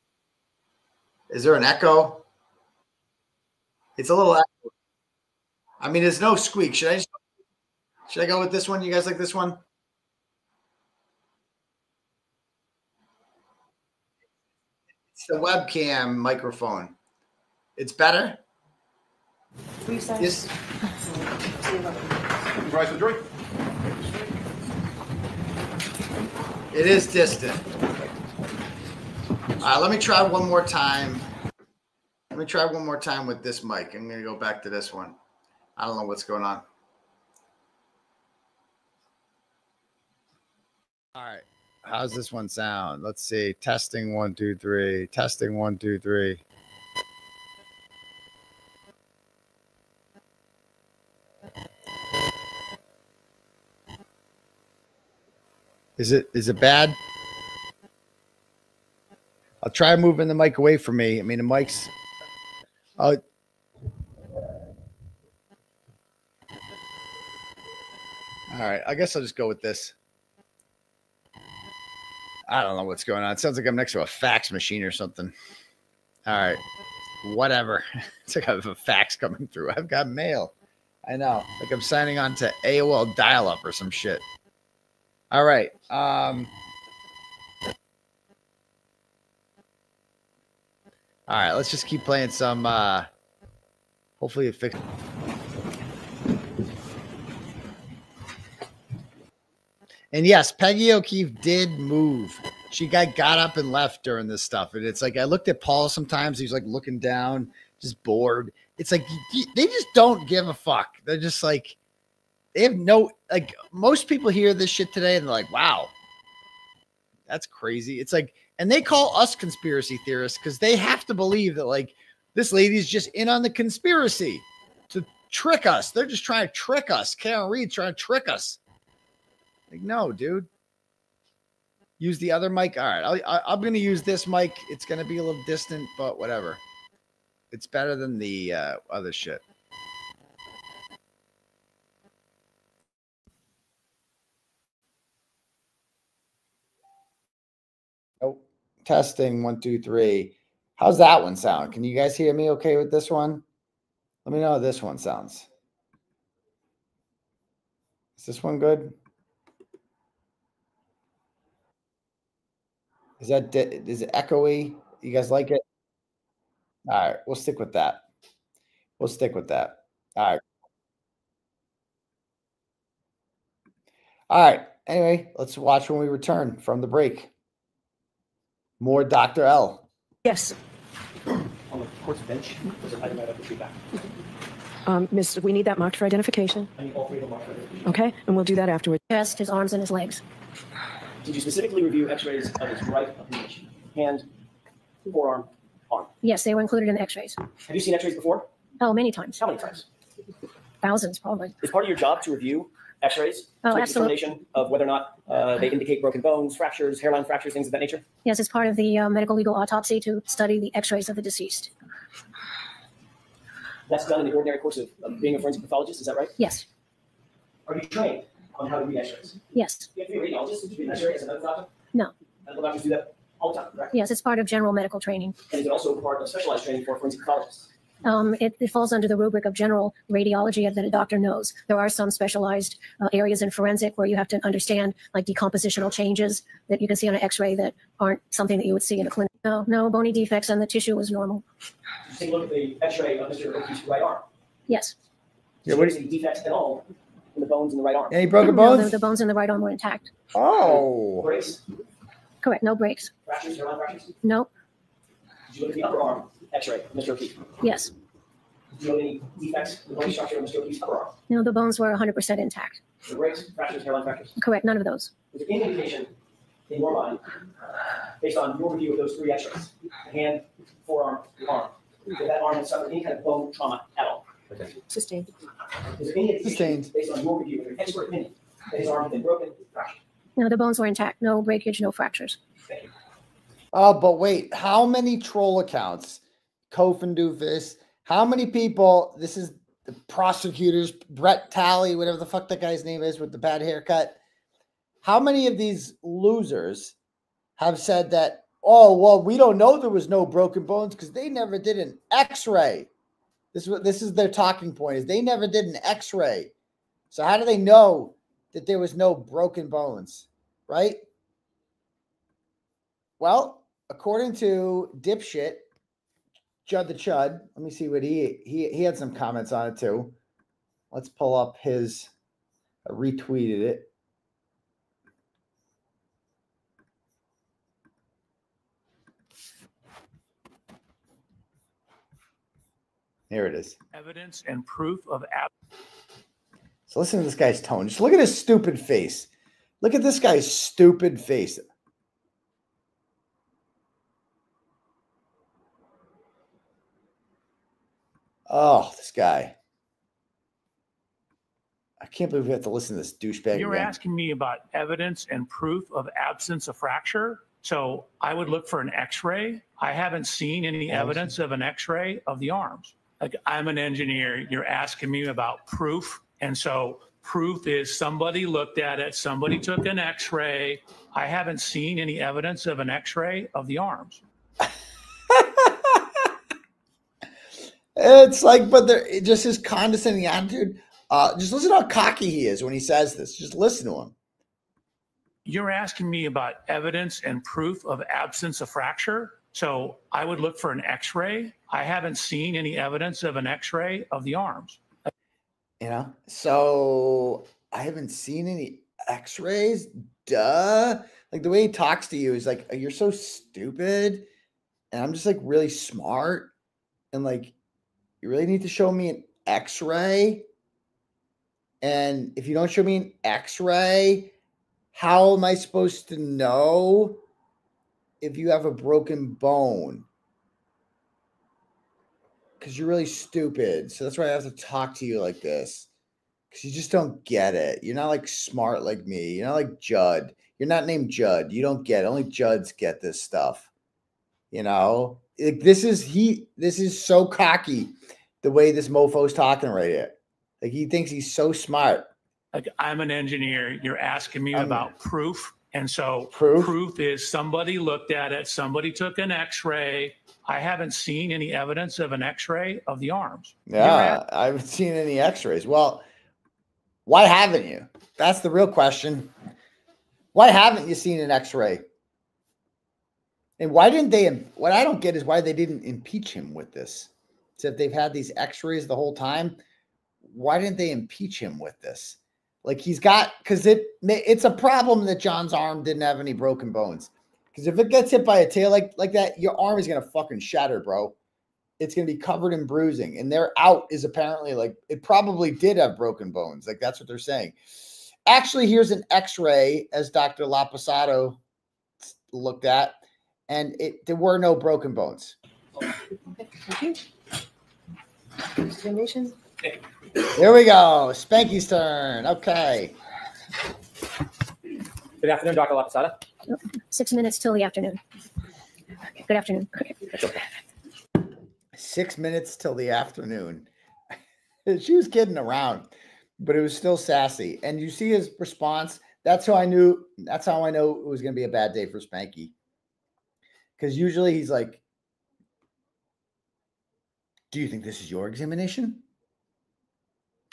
Is there an echo? It's a little echo. I mean, there's no squeak. Should I go with this one? You guys like this one? It's the webcam microphone. It's better? Yes. Rise the jury. It is distant. All right, let me try one more time. Let me try one more time with this mic. I'm going to go back to this one. I don't know what's going on. All right. How's this one sound? Let's see. Testing 1, 2, 3. Testing 1, 2, 3. Is it bad? I'll try moving the mic away from me. I mean, the mic's. All right. I guess I'll just go with this. I don't know what's going on. It sounds like I'm next to a fax machine or something. All right. Whatever. It's like I have a fax coming through. I've got mail. I know. Like I'm signing on to AOL dial-up or some shit. All right. All right. Let's just keep playing some. Hopefully it fixes. And yes, 𝗵𝗑𝗄 𝗃𝗍 did move. She got up and left during this stuff. And it's like, I looked at Paul sometimes. He's like looking down, just bored. It's like, they just don't give a fuck. They're just like, they have no, like most people hear this shit today and they're like, wow, that's crazy. It's like, and they call us conspiracy theorists because they have to believe that like this lady's just in on the conspiracy to trick us. They're just trying to trick us. Karen Reed's trying to trick us. Like, no, dude. Use the other mic. All right, I'm going to use this mic. It's going to be a little distant, but whatever. It's better than the other shit. Oh, testing 1, 2, 3. How's that one sound? Can you guys hear me okay with this one? Let me know how this one sounds. Is this one good? Is it echoey? You guys like it? All right, we'll stick with that. We'll stick with that. All right. All right. Anyway, let's watch when we return from the break. More Dr. L. Yes. On the court's bench, there's an item I'd like to feedback. Miss, we need that marked for identification. I need all three of them marked for identification. Okay, and we'll do that afterwards. Chest, his arms, and his legs. Did you specifically review x-rays of his right appendage? Hand, forearm, arm? Yes, they were included in the x-rays. Have you seen x-rays before? Oh, many times. How many times? Thousands, probably. Is part of your job to review x-rays to make a determination of whether or not they indicate broken bones, fractures, hairline fractures, things of that nature? Yes, it's part of the medical legal autopsy to study the x-rays of the deceased. That's done in the ordinary course of being a forensic pathologist, is that right? Yes. Are you trained on how to read x-rays? Yes. You have to be a radiologist to read an x-ray as a medical doctor? No. Medical doctors do that all the time, correct? Yes, it's part of general medical training. And is it also part of specialized training for forensic pathologists? It falls under the rubric of general radiology that a doctor knows. There are some specialized areas in forensic where you have to understand like decompositional changes that you can see on an x-ray that aren't something that you would see in a clinic. No bony defects, and the tissue was normal. Did you take a look at the x-ray of Mr. O'Keefe's right arm? Yes. Yeah, what is any defects at all in the bones in the right arm? Any broken bones? No, the bones in the right arm were intact. Oh. Breaks? Correct, no breaks. Fractures, hairline fractures? Nope. Did you look at the upper arm x-ray of Mr. O'Keefe? Yes. Did you note any defects in the bony structure of Mr. O'Keefe's upper arm? No, the bones were 100% intact. No breaks, fractures, hairline fractures? Correct, none of those. Is there any indication in your mind, based on your review of those three x-rays, the hand, forearm, the arm, that arm has suffered any kind of bone trauma at all? Okay. Sustained. Is there any indication, based on your review of your expert opinion, that his arm has been broken, fractured? No, the bones were intact. No breakage, no fractures. Thank you. Oh, but wait, how many troll accounts? Kofandoofus, how many people? This is the prosecutors, Brett Talley, whatever the fuck that guy's name is with the bad haircut. How many of these losers have said that, oh, well, we don't know there was no broken bones because they never did an x-ray. This is their talking point, is they never did an x-ray. So how do they know that there was no broken bones, right? Well, according to dipshit, 𝗪𝗓𝗪, let me see what he had some comments on it too. Let's pull up his, I retweeted it. Here it is. Evidence and proof of So listen to this guy's tone. Just look at his stupid face. Look at this guy's stupid face. Oh, this guy. I can't believe we have to listen to this douchebag. You're asking me about evidence and proof of absence of fracture. So I would look for an x-ray. I haven't seen any evidence of an x-ray of the arms. Like, I'm an engineer. You're asking me about proof. And so Proof is somebody looked at it, somebody took an x-ray. I haven't seen any evidence of an x-ray of the arms. It's like, but there just his condescending attitude. Just listen to how cocky he is when he says this. Just listen to him. You're asking me about evidence and proof of absence of fracture. So I would look for an x-ray. I haven't seen any evidence of an x-ray of the arms. You know, so I haven't seen any x-rays. Duh. Like the way he talks to you is like, you're so stupid. And I'm just like really smart. And like, you really need to show me an x-ray. And if you don't show me an x-ray, how am I supposed to know if you have a broken bone? Because you're really stupid. So that's why I have to talk to you like this. Because you just don't get it. You're not like smart like me. You're not like Judd. You're not named Judd. You don't get it. Only Judds get this stuff. You know? Like this is so cocky the way this mofo's talking right here. Like he thinks he's so smart. Like I'm an engineer. You're asking me about proof. And so proof is somebody looked at it. Somebody took an x-ray. I haven't seen any evidence of an x-ray of the arms. Yeah, I haven't seen any x-rays. Well, why haven't you? That's the real question. Why haven't you seen an x-ray? And why didn't they, what I don't get is why they didn't impeach him with this. So if they've had these x-rays the whole time, why didn't they impeach him with this? Like he's got, because it's a problem that John's arm didn't have any broken bones. Because if it gets hit by a tail like that, your arm is going to fucking shatter, bro. It's going to be covered in bruising. And their out is apparently like, it probably did have broken bones. Like that's what they're saying. Actually, here's an x-ray as Dr. Loposata looked at. And there were no broken bones. Okay, thank you. Examination. Here we go. Spanky's turn. Okay. Good afternoon, Dr. Loposata. 6 minutes till the afternoon. Good afternoon. 6 minutes till the afternoon. She was kidding around, but it was still sassy. And you see his response. That's how I knew it was going to be a bad day for Spanky. Because usually he's like, do you think this is your examination?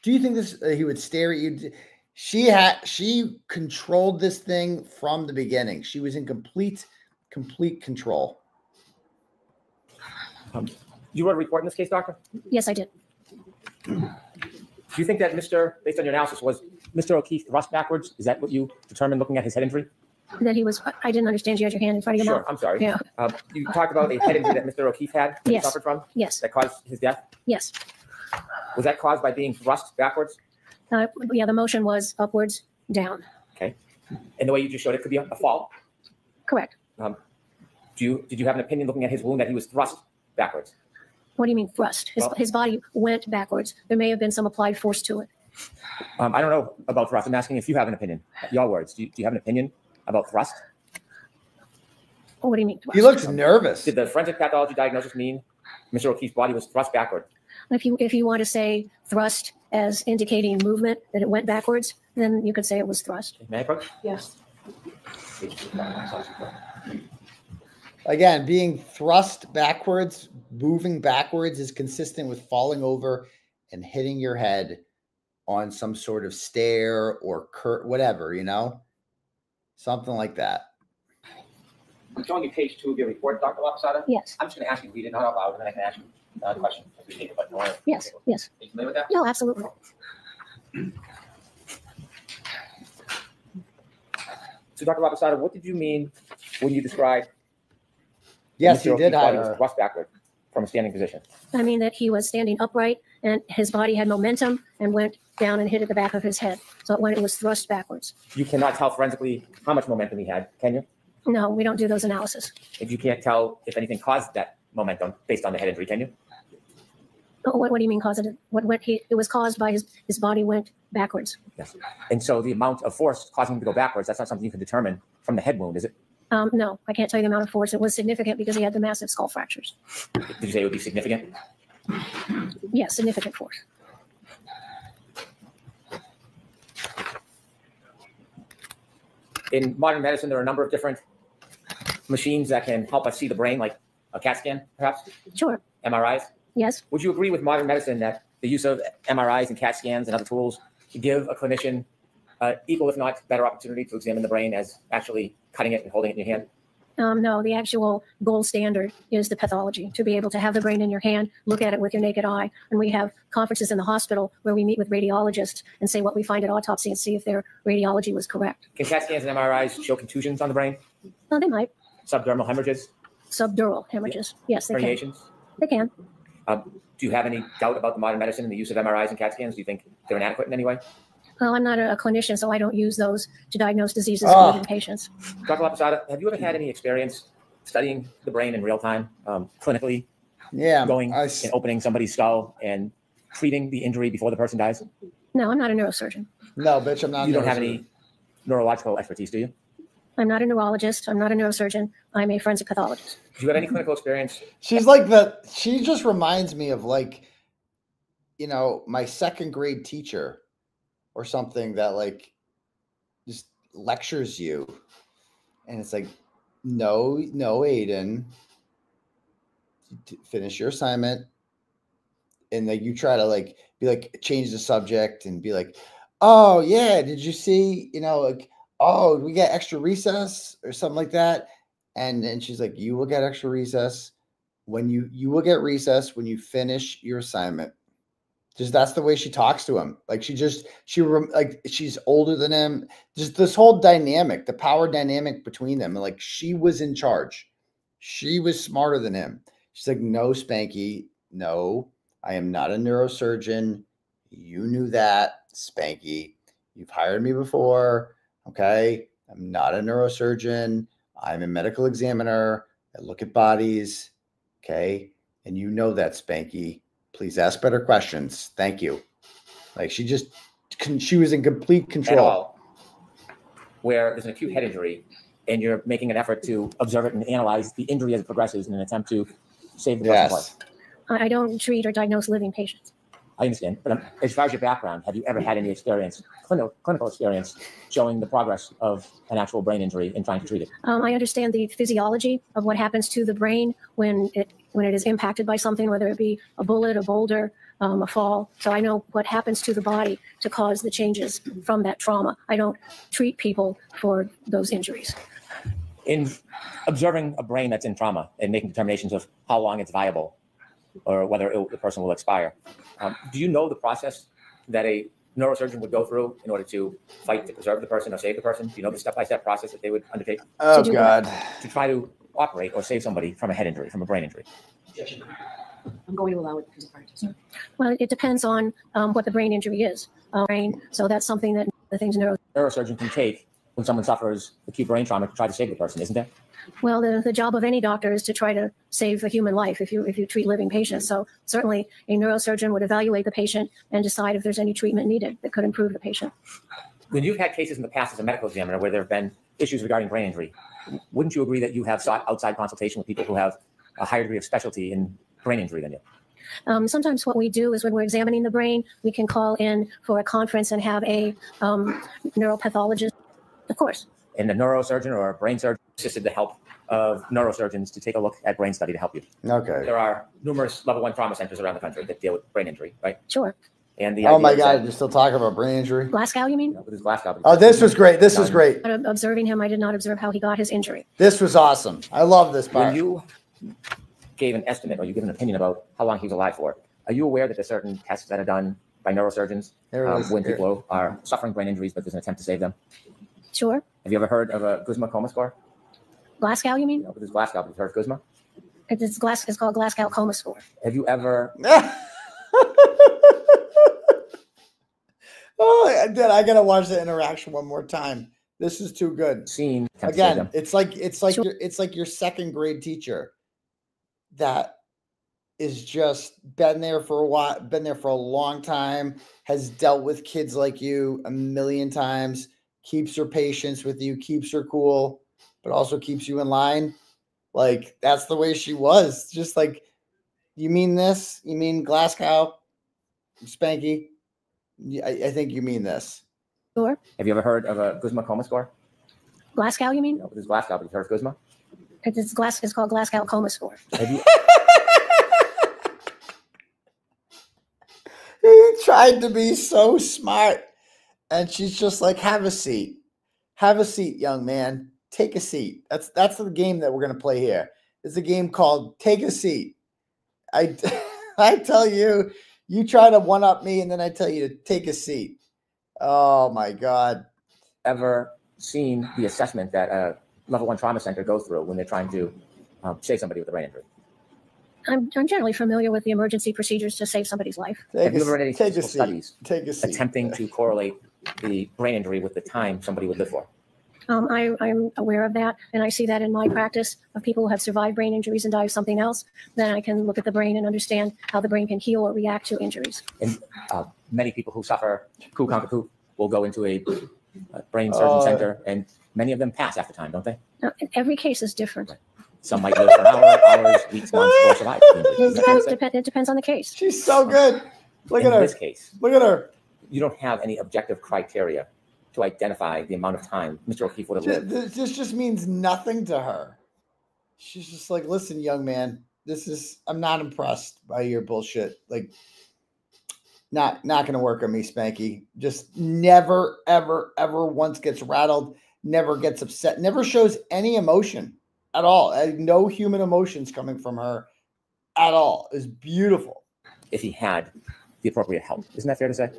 Do you think this, he would stare at you? She controlled this thing from the beginning. She was in complete control. You wrote a report in this case, doctor? Yes, I did. Do you think that based on your analysis, was Mr. O'Keefe thrust backwards? Is that what you determined looking at his head injury? That he was, I didn't understand. You had your hand in front of your mouth. Sure, I'm sorry. Yeah. You talked about a head injury that Mr. O'Keefe had that he suffered from? Yes. That caused his death? Yes. Was that caused by being thrust backwards? Yeah, the motion was upwards, down. Okay. And the way you just showed it could be a fall? Correct. Did you have an opinion looking at his wound that he was thrust backwards? What do you mean thrust? His body went backwards. There may have been some applied force to it. I don't know about thrust. I'm asking if you have an opinion. Your words. Do you have an opinion about thrust? What do you mean thrust? He looks nervous. Did the forensic pathology diagnosis mean Mr. O'Keefe's body was thrust backward? If you want to say thrust as indicating movement, that it went backwards, then you could say it was thrust. May I approach? Yes. Again, being thrust backwards, moving backwards is consistent with falling over and hitting your head on some sort of stair or whatever, you know? Something like that. I'm showing you page 2 of your report, Dr. Loposata. Yes. I'm just going to ask you to read it, not out loud, and then I can ask you the question. Yes, yes. Are you familiar with that? No, absolutely. So, Dr. Loposata, what did you mean when you described? Yes, he did. Was thrust backward from a standing position. I mean that he was standing upright and his body had momentum and went down and hit at the back of his head. So when it was thrust backwards. You cannot tell forensically how much momentum he had, can you? No, we don't do those analyses. If you can't tell if anything caused that momentum based on the head injury, can you? What do you mean caused it? It was caused by his body went backwards. Yes. And so the amount of force causing him to go backwards, that's not something you can determine from the head wound, is it? No, I can't tell you the amount of force. It was significant because he had the massive skull fractures. Did you say it would be significant? Yes, significant force. In modern medicine, there are a number of different machines that can help us see the brain, like a CAT scan, perhaps? Sure. MRIs? Yes. Would you agree with modern medicine that the use of MRIs and CAT scans and other tools give a clinician equal, if not better, opportunity to examine the brain as actually cutting it and holding it in your hand? No, the actual gold standard is the pathology, to be able to have the brain in your hand, look at it with your naked eye. And we have conferences in the hospital where we meet with radiologists and say what we find at autopsy and see if their radiology was correct. Can CAT scans and MRIs show contusions on the brain? They might. Subdermal hemorrhages? Subdural hemorrhages. Yes, they Herniations? can. They can. Do you have any doubt about the modern medicine and the use of MRIs and CAT scans? Do you think they're inadequate in any way? Well, I'm not a clinician, so I don't use those to diagnose diseases in living patients. Dr. Loposata, have you ever had any experience studying the brain in real time, clinically? Yeah. Going and opening somebody's skull and treating the injury before the person dies? No, I'm not a neurosurgeon. No, bitch, I'm not. You don't have any neurological expertise, do you? I'm not a neurologist. I'm not a neurosurgeon. I'm a forensic pathologist. Have you had any clinical experience? She's like she just reminds me of, like, you know, my second grade teacher or something that, like, just lectures you. And it's like, no, Aidan, finish your assignment. And like, you try to, like, be like, change the subject and be like, oh yeah, did you see, you know, like, oh, we get extra recess or something like that. And then she's like, you will get extra recess when you will get recess when you finish your assignment. Just that's the way she talks to him. Like, like, she's older than him. Just this whole dynamic, the power dynamic between them. And like, she was in charge. She was smarter than him. She's like, no, Spanky, no, I am not a neurosurgeon. You knew that, Spanky. You've hired me before. Okay. I'm not a neurosurgeon. I'm a medical examiner. I look at bodies. Okay. And you know that, Spanky. Please ask better questions. Thank you. Like, she was in complete control. At all, where there's an acute head injury and you're making an effort to observe it and analyze the injury as it progresses in an attempt to save the person's life. I don't treat or diagnose living patients. I understand. But as far as your background, have you ever had any experience, clinical experience, showing the progress of an actual brain injury and trying to treat it? I understand the physiology of what happens to the brain when it is impacted by something, whether it be a bullet, a boulder, a fall. So I know what happens to the body to cause the changes from that trauma. I don't treat people for those injuries. In observing a brain that's in trauma and making determinations of how long it's viable or whether the person will expire, do you know the process that a neurosurgeon would go through in order to fight to preserve the person or save the person? Do you know the step-by-step process that they would undertake? Oh, God. To try to operate or save somebody from a head injury, from a brain injury? I'm going to allow it because of practice. Well, it depends on what the brain injury is. So that's something that the things neurosurgeon can take when someone suffers acute brain trauma to try to save the person, isn't there? Well, the job of any doctor is to try to save a human life if you treat living patients. So certainly a neurosurgeon would evaluate the patient and decide if there's any treatment needed that could improve the patient. When you've had cases in the past as a medical examiner where there have been issues regarding brain injury, wouldn't you agree that you have sought outside consultation with people who have a higher degree of specialty in brain injury than you? Sometimes what we do is when we're examining the brain, we can call in for a conference and have a neuropathologist, of course. And a neurosurgeon or a brain surgeon assisted the help of neurosurgeons to take a look at brain study to help you. Okay. There are numerous level 1 trauma centers around the country that deal with brain injury, right? Sure. And the oh my God, you're still talking about brain injury? Glasgow, you mean? No, it is Glasgow. Oh, this was great. This was great. Observing him, I did not observe how he got his injury. This was awesome. I love this part. When you gave an estimate or you give an opinion about how long he was alive for, are you aware that there's certain tests that are done by neurosurgeons when people are suffering brain injuries, but there's an attempt to save them? Sure. Have you ever heard of a 𝗃𝗃 score? Glasgow, you mean? No, it is Glasgow, but you've heard of 𝗃𝗃? It's called Glasgow coma score. Have you ever... Oh, I gotta watch the interaction one more time. This is too good. Seen again. It's like your second grade teacher that is just been there for a while, been there for a long time, has dealt with kids like you a million times, keeps her patience with you, keeps her cool, but also keeps you in line. Like, that's the way she was. Just like, you mean this? You mean Glasgow, Spanky? I think you mean this. Sure. Have you ever heard of a 𝗃𝗃 score? Glasgow, you mean? No, this is Glasgow, but 𝗕𝗏𝗄𝗎. It's called 𝗪𝗏𝗄𝗀 score. He tried to be so smart. And she's just like, have a seat. Have a seat, young man. Take a seat. That's the game that we're going to play here. It's a game called Take a Seat. I tell you, you try to one-up me, and then I tell you to take a seat. Oh, my God. Ever seen the assessment that a level 1 trauma center goes through when they're trying to save somebody with a brain injury? I'm generally familiar with the emergency procedures to save somebody's life. Have you ever read any statistical studies attempting to correlate the brain injury with the time somebody would live for? I'm aware of that, and I see that in my practice of people who have survived brain injuries and die of something else. Then I can look at the brain and understand how the brain can heal or react to injuries. And many people who suffer 𝗃𝗃 will go into a brain surgeon center, and many of them pass after time, don't they? Every case is different. Right. Some might live for an hour, hours, weeks, months, or survive. It depends on the case. She's so good. Look at her. In this case, look at her. You don't have any objective criteria to identify the amount of time Mr. O'Keefe would have lived. This just means nothing to her. She's just like, listen, young man, I'm not impressed by your bullshit. Like, not going to work on me, Spanky. Just never, ever, ever once gets rattled, never gets upset, never shows any emotion at all. No human emotions coming from her at all. It's beautiful. If he had the appropriate help. Isn't that fair to say?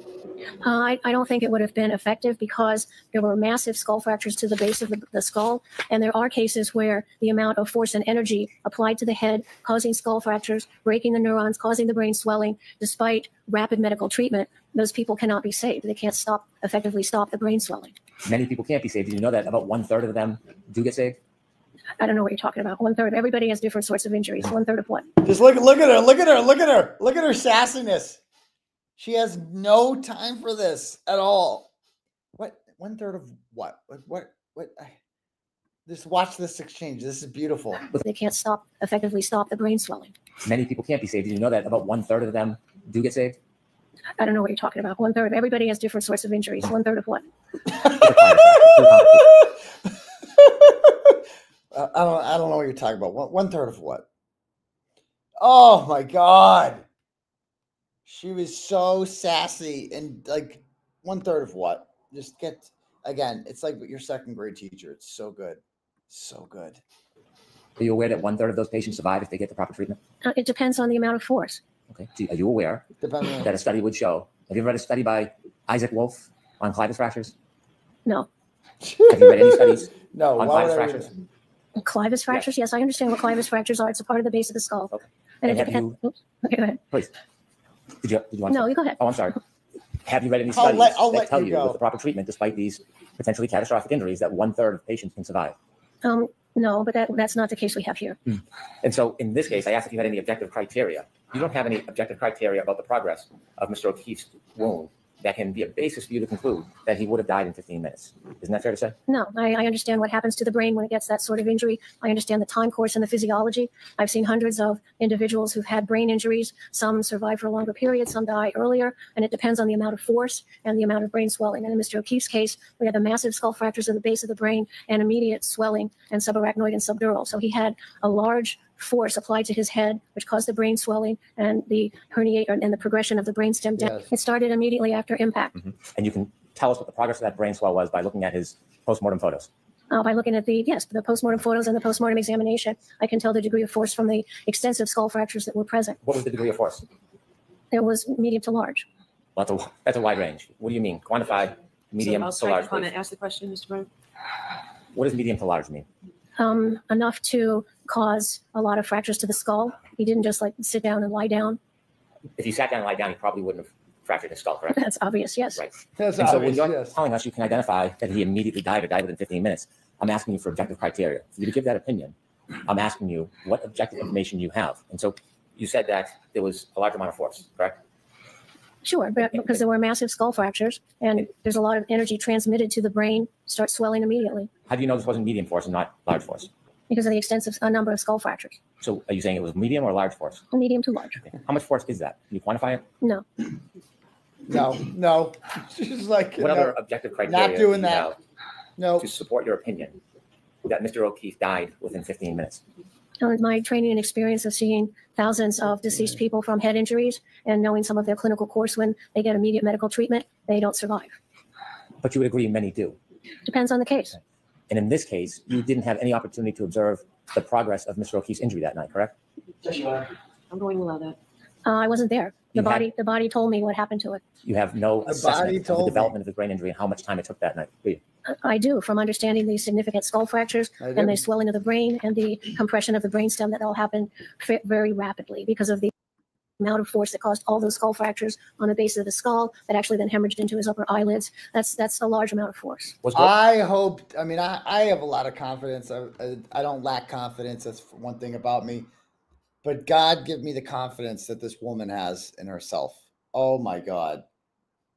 I don't think it would have been effective because there were massive skull fractures to the base of the skull. And there are cases where the amount of force and energy applied to the head, causing skull fractures, breaking the neurons, causing the brain swelling, despite rapid medical treatment, those people cannot be saved. They can't effectively stop the brain swelling. Many people can't be saved. Did you know that about 1/3 of them do get saved? I don't know what you're talking about. 1/3. Everybody has different sorts of injuries. 1/3 of what? Just look at her. Look at her. Look at her. Look at her sassiness. She has no time for this at all. What? 1/3 of what? What? Just watch this exchange. This is beautiful. They can't effectively stop the brain swelling. Many people can't be saved. Did you know that about 1/3 of them do get saved? I don't know what you're talking about. 1/3. Everybody has different sorts of injuries. 1/3 of what? I don't know what you're talking about. 1/3 of what? Oh my God. She was so sassy and like 1/3 of what? Just get, again, it's like your second grade teacher. It's so good. So good. Are you aware that 1/3 of those patients survive if they get the proper treatment? It depends on the amount of force. Okay. So are you aware that a study would show? Have you ever read a study by Isaac Wolf on 𝗃𝗏𝗄𝗎 fractures? No. Have you read any studies no, on 𝗃𝗏𝗄𝗎 fractures? 𝗃𝗏𝗄𝗎 fractures? Yes, I understand what 𝗃𝗏𝗄𝗎 fractures are. It's a part of the base of the skull. Okay. And have you? Okay, go ahead. Please. Did you want No, to? you go ahead. Oh, I'm sorry. Have you read any studies that tell you with the proper treatment, despite these potentially catastrophic injuries, that 1/3 of patients can survive? No, but that's not the case we have here. And so in this case, I asked if you had any objective criteria. You don't have any objective criteria about the progress of Mr. O'Keefe's wound that can be a basis for you to conclude that he would have died in 15 minutes. Isn't that fair to say? No, I understand what happens to the brain when it gets that sort of injury. I understand the time course and the physiology. I've seen hundreds of individuals who've had brain injuries. Some survive for a longer period, some die earlier, and it depends on the amount of force and the amount of brain swelling. And in Mr. O'Keefe's case, we had the massive skull fractures at the base of the brain and immediate swelling and subarachnoid and subdural. So he had a large force applied to his head, which caused the brain swelling and the herniate and the progression of the brainstem down. Yes. It started immediately after impact. And you can tell us what the progress of that brain swell was by looking at his postmortem photos. By looking at the postmortem photos and the postmortem examination, I can tell the degree of force from the extensive skull fractures that were present. What was the degree of force? It was medium to large. Well, that's a wide range. What do you mean? Quantify medium to large. Ask the question, Mr. Brown. What does medium to large mean? Enough to cause a lot of fractures to the skull. He didn't just like sit down and lie down. If he sat down and lied down, he probably wouldn't have fractured his skull, correct? That's obvious, yes. Right. That's and obvious, so when you're yes. telling us you can identify that he immediately died or died within 15 minutes, I'm asking you for objective criteria. For you to give that opinion, I'm asking you what objective information you have. And so you said that there was a large amount of force, correct? Sure, but because there were massive skull fractures and there's a lot of energy transmitted to the brain, starts swelling immediately. How do you know this wasn't medium force and not large force? Because of the extensive number of skull fractures. So are you saying it was medium or large force? Medium to large. Okay. How much force is that? Can you quantify it? No. No. She's like, what other objective criteria not doing do you that. have No. to support your opinion that Mr. O'Keefe died within 15 minutes? My training and experience of seeing thousands of deceased people from head injuries and knowing some of their clinical course when they get immediate medical treatment, they don't survive. But you would agree many do. Depends on the case. And in this case, you didn't have any opportunity to observe the progress of Mr. O'Keefe's injury that night, correct? Yes, you are. I'm going to allow that. I wasn't there. The body told me what happened to it. You have no assessment of the development of the brain injury and how much time it took that night, do you? I do, from understanding the significant skull fractures and the swelling of the brain and the compression of the brainstem that all happened very rapidly because of the amount of force that caused all those skull fractures on the base of the skull that actually then hemorrhaged into his upper eyelids. That's a large amount of force. I have a lot of confidence. I don't lack confidence. That's one thing about me. But God give me the confidence that this woman has in herself. Oh my God.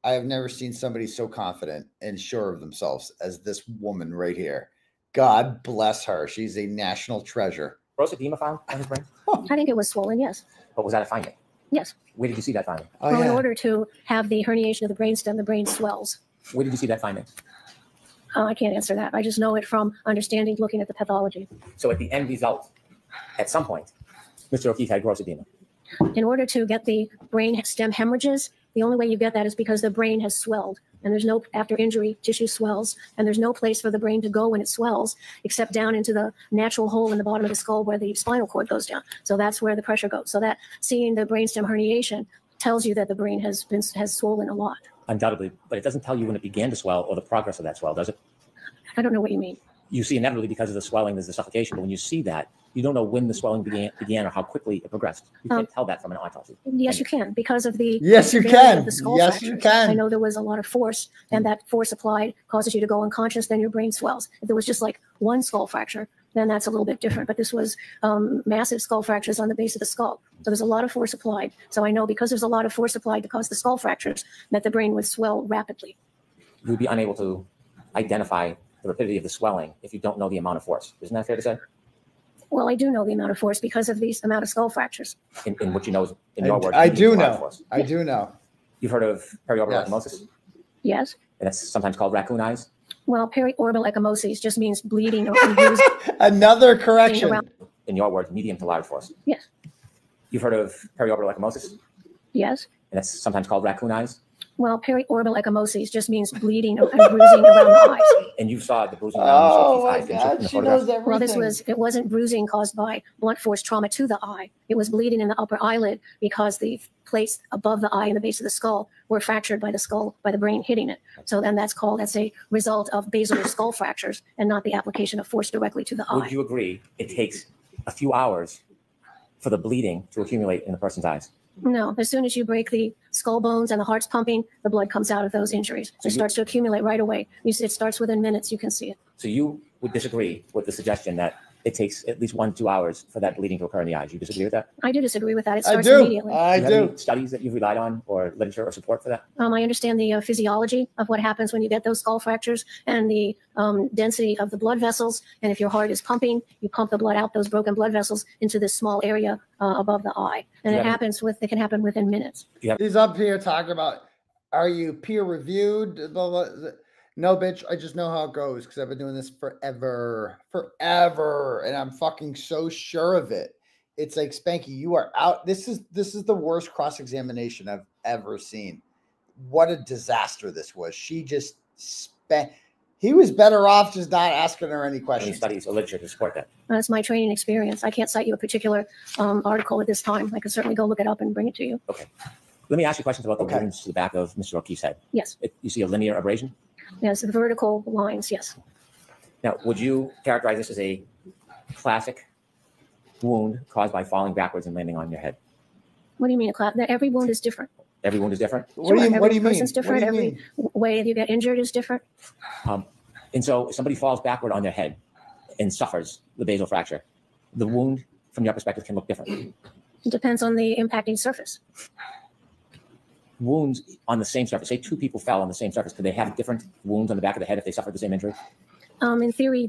I have never seen somebody so confident and sure of themselves as this woman right here. God bless her. She's a national treasure. Was edema found on his brain? I think it was swollen, yes. But was that a finding? Yes. Where did you see that finding? Well, in order to have the herniation of the brainstem, the brain swells. Where did you see that finding? I can't answer that. I just know it from understanding, looking at the pathology. So at the end result, at some point, Mr. O'Keefe had gross edema. In order to get the brain stem hemorrhages, the only way you get that is because the brain has swelled. And there's no, after injury, tissue swells, and there's no place for the brain to go when it swells, except down into the natural hole in the bottom of the skull where the spinal cord goes down. So that's where the pressure goes. So that seeing the brainstem herniation tells you that the brain has swollen a lot. Undoubtedly, but it doesn't tell you when it began to swell or the progress of that swell, does it? I don't know what you mean. You see inevitably because of the swelling, there's the suffocation, but when you see that, you don't know when the swelling began or how quickly it progressed. You can't tell that from an autopsy. Yes, you can, because of the yes, you can. Of the skull yes, fractures. you can. I know there was a lot of force, and that force applied causes you to go unconscious. Then your brain swells. If there was just like one skull fracture, then that's a little bit different. But this was massive skull fractures on the base of the skull. So there's a lot of force applied. So I know because there's a lot of force applied to cause the skull fractures, that the brain would swell rapidly. You would be unable to identify the rapidity of the swelling if you don't know the amount of force. Isn't that fair to say? Well, I do know the amount of force because of the amount of skull fractures. In what you know is, in your words, I do know. I do know. You've heard of periorbital ecchymosis? Yes. And that's sometimes called raccoon eyes? Well, periorbital ecchymosis just means bleeding or bruising. Another correction. In your words, medium to large force? Yes. You've heard of periorbital ecchymosis? Yes. And that's sometimes called raccoon eyes? Well, periorbital ecchymosis just means bleeding and bruising around the eyes. And you saw the bruising around the eyes. God, she knows everything. Well, it wasn't bruising caused by blunt force trauma to the eye. It was bleeding in the upper eyelid because the plates above the eye and the base of the skull were fractured by the brain hitting it. So then that's a result of basilar skull fractures and not the application of force directly to the eye. Would you agree it takes a few hours for the bleeding to accumulate in the person's eyes? No, as soon as you break the skull bones and the heart's pumping, the blood comes out of those injuries. It starts to accumulate right away. It starts within minutes. You can see it. So you would disagree with the suggestion that it takes at least 1 to 2 hours for that bleeding to occur in the eyes. You disagree with that? I do disagree with that. It starts immediately. I do. Do you have any studies that you've relied on or literature or support for that? I understand the physiology of what happens when you get those skull fractures and the density of the blood vessels. And if your heart is pumping, you pump the blood out those broken blood vessels into this small area above the eye. And it can happen within minutes. He's up here talking about, are you peer reviewed? No, bitch, I just know how it goes because I've been doing this forever. And I'm fucking so sure of it. It's like, Spanky, you are out. This is the worst cross-examination I've ever seen. What a disaster this was. She just he was better off just not asking her any questions. Any studies or literature to support that? That's my training experience. I can't cite you a particular article at this time. I can certainly go look it up and bring it to you. Okay. Let me ask you questions about the wounds to the back of Mr. O'Keefe's head. Yes. You see a linear abrasion? Yes, the vertical lines, yes. Now, would you characterize this as a classic wound caused by falling backwards and landing on your head? What do you mean? Every wound is different. Every wound is different? What do you mean? Every person's different. Every way that you get injured is different. And so if somebody falls backward on their head and suffers the basal fracture, the wound, from your perspective, can look different. It depends on the impacting surface. Wounds on the same surface, say 2 people fell on the same surface, could they have different wounds on the back of the head if they suffered the same injury? In theory,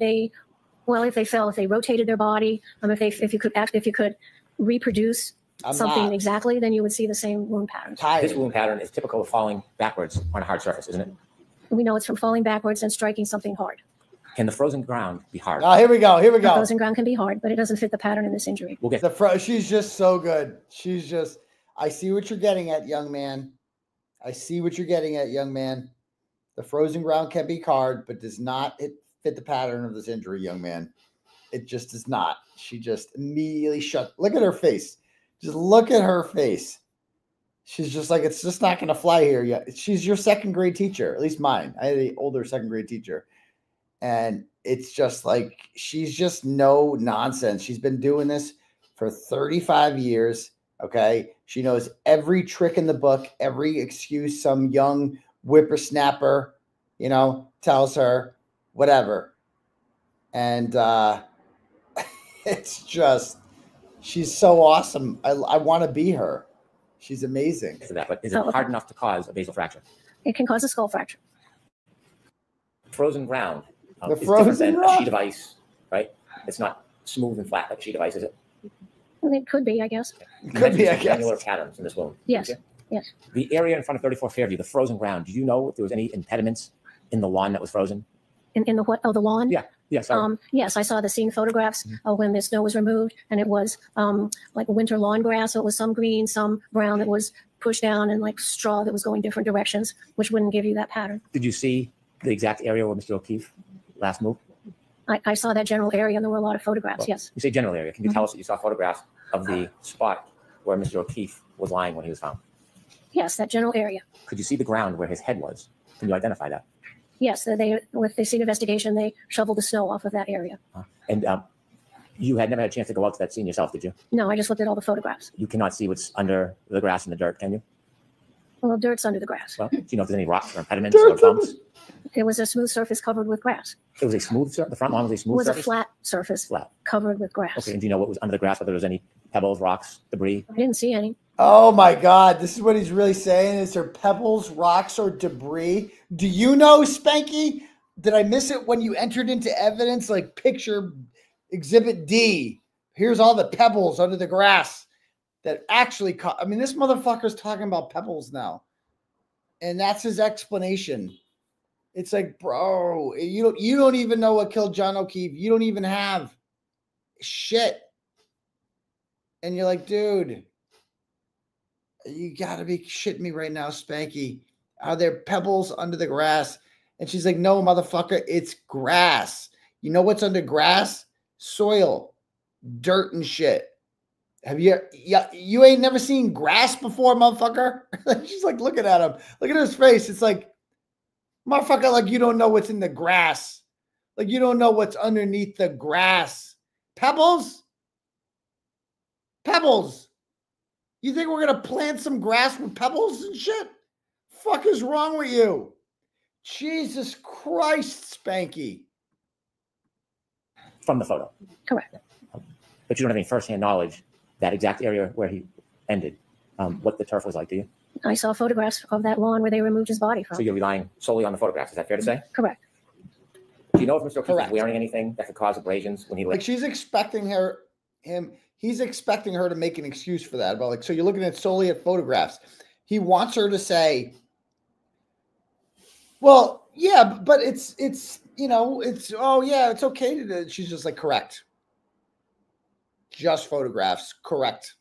if they fell, if they rotated their body, if you could reproduce something exactly, then you would see the same wound pattern. This wound pattern is typical of falling backwards on a hard surface, isn't it? We know it's from falling backwards and striking something hard. Can the frozen ground be hard? Oh, here we go. Here we The go. frozen ground can be hard, but it doesn't fit the pattern in this injury. We'll get She's just so good. She's just. I see what you're getting at, young man. I see what you're getting at, young man. The frozen ground can be hard, but does not fit the pattern of this injury, young man. It just does not. She just immediately shut. Look at her face. Just look at her face. She's just like, it's just not going to fly here yet. She's your second grade teacher, at least mine. I had an older second grade teacher. And it's just like, she's just no nonsense. She's been doing this for 35 years. Okay. She knows every trick in the book, every excuse some young whippersnapper, you know, tells her, whatever. And it's just, she's so awesome. I want to be her. She's amazing. For that, but is it hard enough to cause a basal fracture? It can cause a skull fracture. Frozen ground The is different frozen than rock. a sheet of ice, right? It's not smooth and flat like a sheet of ice, is it? It could be, I guess. Could be, I guess. Granular patterns in this wound. Yes. Okay? Yes. The area in front of 34 Fairview, the frozen ground. Do you know if there was any impediments in the lawn that was frozen? In the what? Oh, the lawn? Yeah. Yes. Yes, I saw the scene photographs when the snow was removed, and it was like winter lawn grass. So it was some green, some brown that was pushed down, and like straw that was going different directions, which wouldn't give you that pattern. Did you see the exact area where Mr. O'Keefe last moved? I saw that general area, and there were a lot of photographs. Well, yes. You say general area. Can you tell us that you saw photographs of the spot where Mr. O'Keefe was lying when he was found? Yes, that general area. Could you see the ground where his head was? Can you identify that? Yes, they with the scene investigation, they shoveled the snow off of that area. And you had never had a chance to go out to that scene yourself, did you? No, I just looked at all the photographs. You cannot see what's under the grass and the dirt, can you? Well, dirt's under the grass. Well, do you know if there's any rocks or impediments or bumps? It was a smooth surface covered with grass. It was a smooth surface? The front lawn was a It smooth was surface? a flat surface covered with grass. Okay, and do you know what was under the grass, whether there was any pebbles, rocks, debris? I didn't see any. Oh my God. This is what he's really saying. Is there pebbles, rocks, or debris? Do you know, Spanky? Did I miss it when you entered into evidence? Like picture exhibit D. Here's all the pebbles under the grass that actually caught. I mean, this motherfucker's talking about pebbles now. And that's his explanation. It's like, bro, you don't even know what killed John O'Keefe. You don't even have shit. And you're like, dude, you gotta be shitting me right now, Spanky. Are there pebbles under the grass? And she's like, no, motherfucker, it's grass. You know what's under grass? Soil, dirt and shit. Have you ain't never seen grass before, motherfucker? She's like looking at him. Look at his face. It's like, motherfucker, like you don't know what's in the grass. Like you don't know what's underneath the grass. Pebbles? Pebbles. You think we're going to plant some grass with pebbles and shit? Fuck is wrong with you? Jesus Christ, Spanky. From the photo. Correct. But you don't have any firsthand knowledge that exact area where he ended, what the turf was like, do you? I saw photographs of that lawn where they removed his body from. So you're relying solely on the photographs. Is that fair to say? Correct. Do you know if Mr. O'Keefe was wearing anything that could cause abrasions when he Like lived? she's expecting he's expecting her to make an excuse for that. But like, so you're looking at solely at photographs. He wants her to say, well, yeah, but it's, you know, it's, oh yeah, it's okay to do. She's just like, correct. Just photographs. Correct.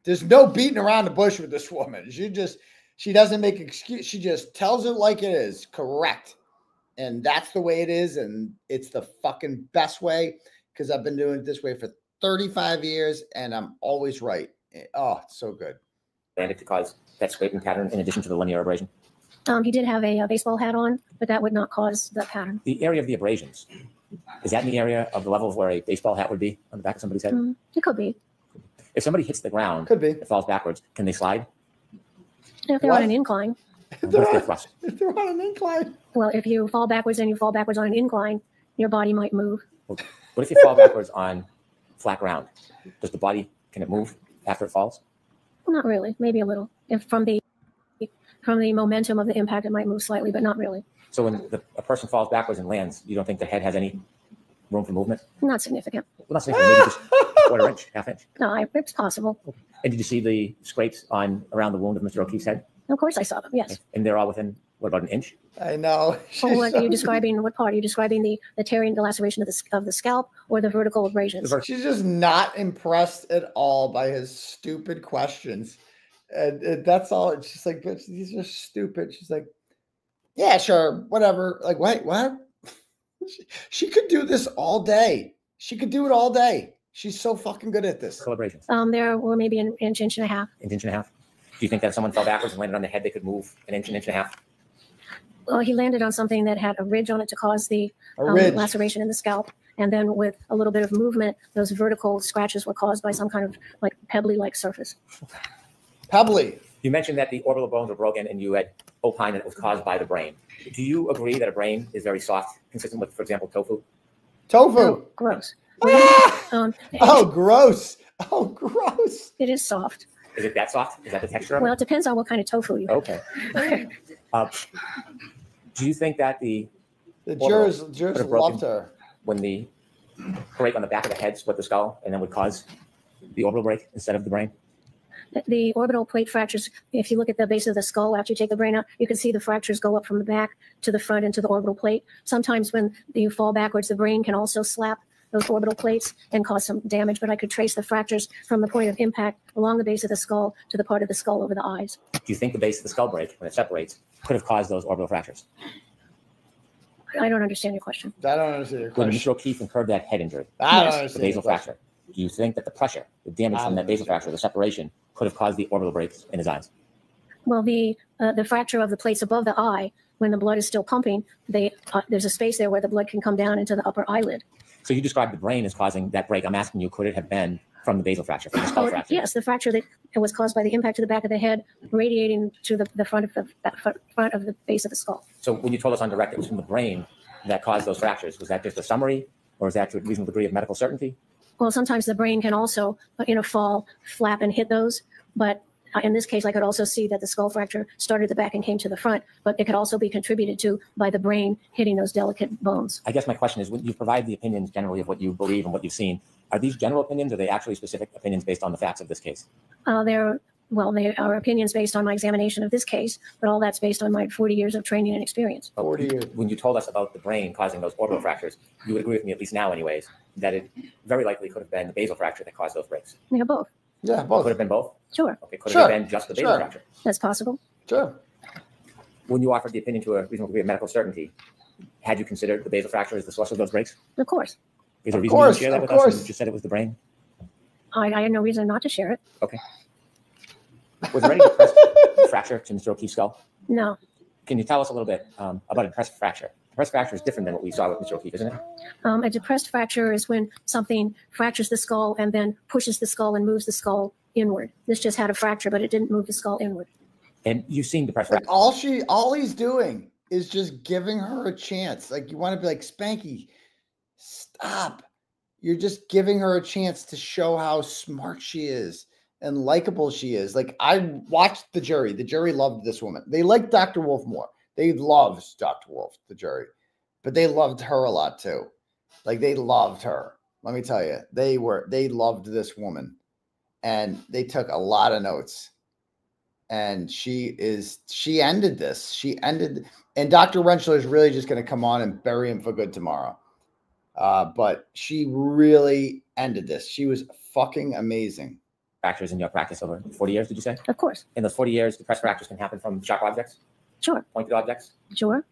There's no beating around the bush with this woman. She doesn't make excuse. She just tells it like it is. Correct. And that's the way it is. And it's the fucking best way because I've been doing it this way for 35 years and I'm always right. Oh, it's so good. And to cause that scraping pattern in addition to the linear abrasion? He did have a baseball hat on, but that would not cause that pattern. The area of the abrasions, is that in the area of the level of where a baseball hat would be on the back of somebody's head? It could be. If somebody hits the ground, could be. It falls backwards, can they slide? If they're on an incline. If they're on an incline. Well, if you fall backwards and you fall backwards on an incline, your body might move. What if you fall backwards on flat ground? Does the body, can it move after it falls? Well, not really. Maybe a little. If from the momentum of the impact, it might move slightly, but not really. So when a person falls backwards and lands, you don't think the head has any room for movement? Not significant. Well, not significant, maybe just quarter inch, half inch. No, it's possible. And did you see the scrapes around the wound of Mr. O'Keefe's head? Of course I saw them, yes. And they're all within What about an inch? I know. Well, what are you describing? What part are you describing? The tearing, the laceration of the scalp, or the vertical abrasions? She's just not impressed at all by his stupid questions, and that's all. It's just like, these are stupid. She's like, yeah, sure, whatever. Like, wait, what? She could do this all day. She could do it all day. She's so fucking good at this. Celebrations. There were maybe an inch and a half. An inch and a half. Do you think that if someone fell backwards and landed on the head, they could move an inch and a half? Well, he landed on something that had a ridge on it to cause the laceration in the scalp. And then with a little bit of movement, those vertical scratches were caused by some kind of like pebbly-like surface. Pebbly. You mentioned that the orbital bones were broken and you had opined that it was caused by the brain. Do you agree that a brain is very soft, consistent with, for example, tofu? Tofu. Oh, gross. Oh, gross. Oh, gross. It is soft. Is it that soft? Is that the texture of it? Well, it depends on what kind of tofu you have. Okay. Do you think that the jurors loved her when the break on the back of the head split the skull and then would cause the orbital break instead of the brain? The orbital plate fractures, if you look at the base of the skull after you take the brain out, you can see the fractures go up from the back to the front into the orbital plate. Sometimes when you fall backwards, the brain can also slap those orbital plates and cause some damage, but I could trace the fractures from the point of impact along the base of the skull to the part of the skull over the eyes. Do you think the base of the skull break, when it separates, could have caused those orbital fractures? I don't understand your question. I don't understand your question. When Mr. O'Keefe incurred that head injury, the basal fracture, do you think that the pressure, the damage from that basal fracture, the separation, could have caused the orbital breaks in his eyes? Well, the fracture of the plates above the eye, when the blood is still pumping, there's a space there where the blood can come down into the upper eyelid. So you described the brain as causing that break. I'm asking you, could it have been from the basal fracture, from the skull fracture? Yes, the fracture that was caused by the impact to the back of the head, radiating to the front of the base of the skull. So when you told us on direct it was from the brain that caused those fractures, was that just a summary, or is that to a reasonable degree of medical certainty? Well, sometimes the brain can also, in a fall, flap and hit those. But in this case, I could also see that the skull fracture started at the back and came to the front, but it could also be contributed to by the brain hitting those delicate bones. I guess my question is, when you provide the opinions generally of what you believe and what you've seen, are these general opinions, or are they actually specific opinions based on the facts of this case? They are opinions based on my examination of this case, but all that's based on my 40 years of training and experience. 40 years. When you told us about the brain causing those orbital fractures, you would agree with me, at least now anyways, that it very likely could have been the basal fracture that caused those breaks. Yeah, both. Yeah, both. Could have been both? Sure. Okay, could have been just the basal fracture? That's possible. Sure. When you offered the opinion to a reasonable degree of medical certainty, had you considered the basal fracture as the source of those breaks? Of course. Is there a reason you share that with us? You just said it was the brain? I had no reason not to share it. Okay. Was there any depressed fracture to Mr. O'Keefe's skull? No. Can you tell us a little bit about a depressed fracture? Depressed fracture is different than what we saw with Mr. O'Keefe, isn't it? A depressed fracture is when something fractures the skull and then pushes the skull and moves the skull inward. This just had a fracture, but it didn't move the skull inward. And you've seen depressed fracture. All he's doing is just giving her a chance. Like, you want to be like, Spanky, stop. You're just giving her a chance to show how smart she is and likable she is. Like, I watched the jury. The jury loved this woman. They liked Dr. Wolf more. They loved Dr. Wolf, the jury, but they loved her a lot too. Like, they loved her. Let me tell you, they loved this woman, and they took a lot of notes. And she ended this. And Dr. Rentschler is really just going to come on and bury him for good tomorrow. But she really ended this. She was fucking amazing. Fractures in your practice over 40 years, did you say? Of course. In those 40 years, depressed fractures can happen from sharp objects? Sure. Pointed objects? Sure.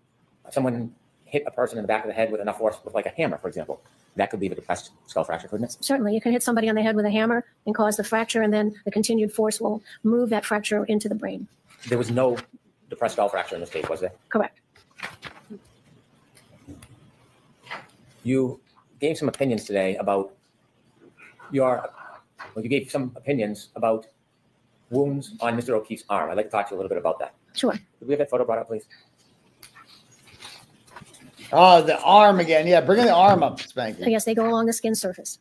If someone hit a person in the back of the head with enough force, with like a hammer, for example, that could leave a depressed skull fracture, couldn't it? Certainly. You can hit somebody on the head with a hammer and cause the fracture, and then the continued force will move that fracture into the brain. There was no depressed skull fracture in this case, was there? Correct. You gave some opinions today about you gave some opinions about wounds on Mr. O'Keefe's arm. I'd like to talk to you a little bit about that. Sure. Could we have that photo brought up, please? Oh, the arm again. Yeah, bring the arm up, Spanky. Yes, they go along the skin surface.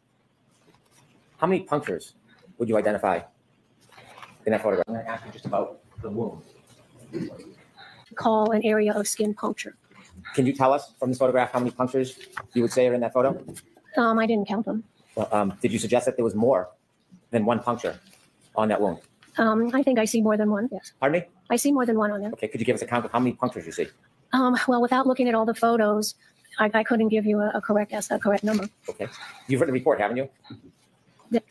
How many punctures would you identify in that photograph? I'm going to ask you just about the wound. Call an area of skin puncture. Can you tell us from this photograph how many punctures you would say are in that photo? I didn't count them. Well, did you suggest that there was more than one puncture on that wound? I think I see more than one, yes. Pardon me? I see more than one on there. Okay, could you give us a count of how many punctures you see? Well, without looking at all the photos, I couldn't give you a correct number. Okay. You've written a report, haven't you?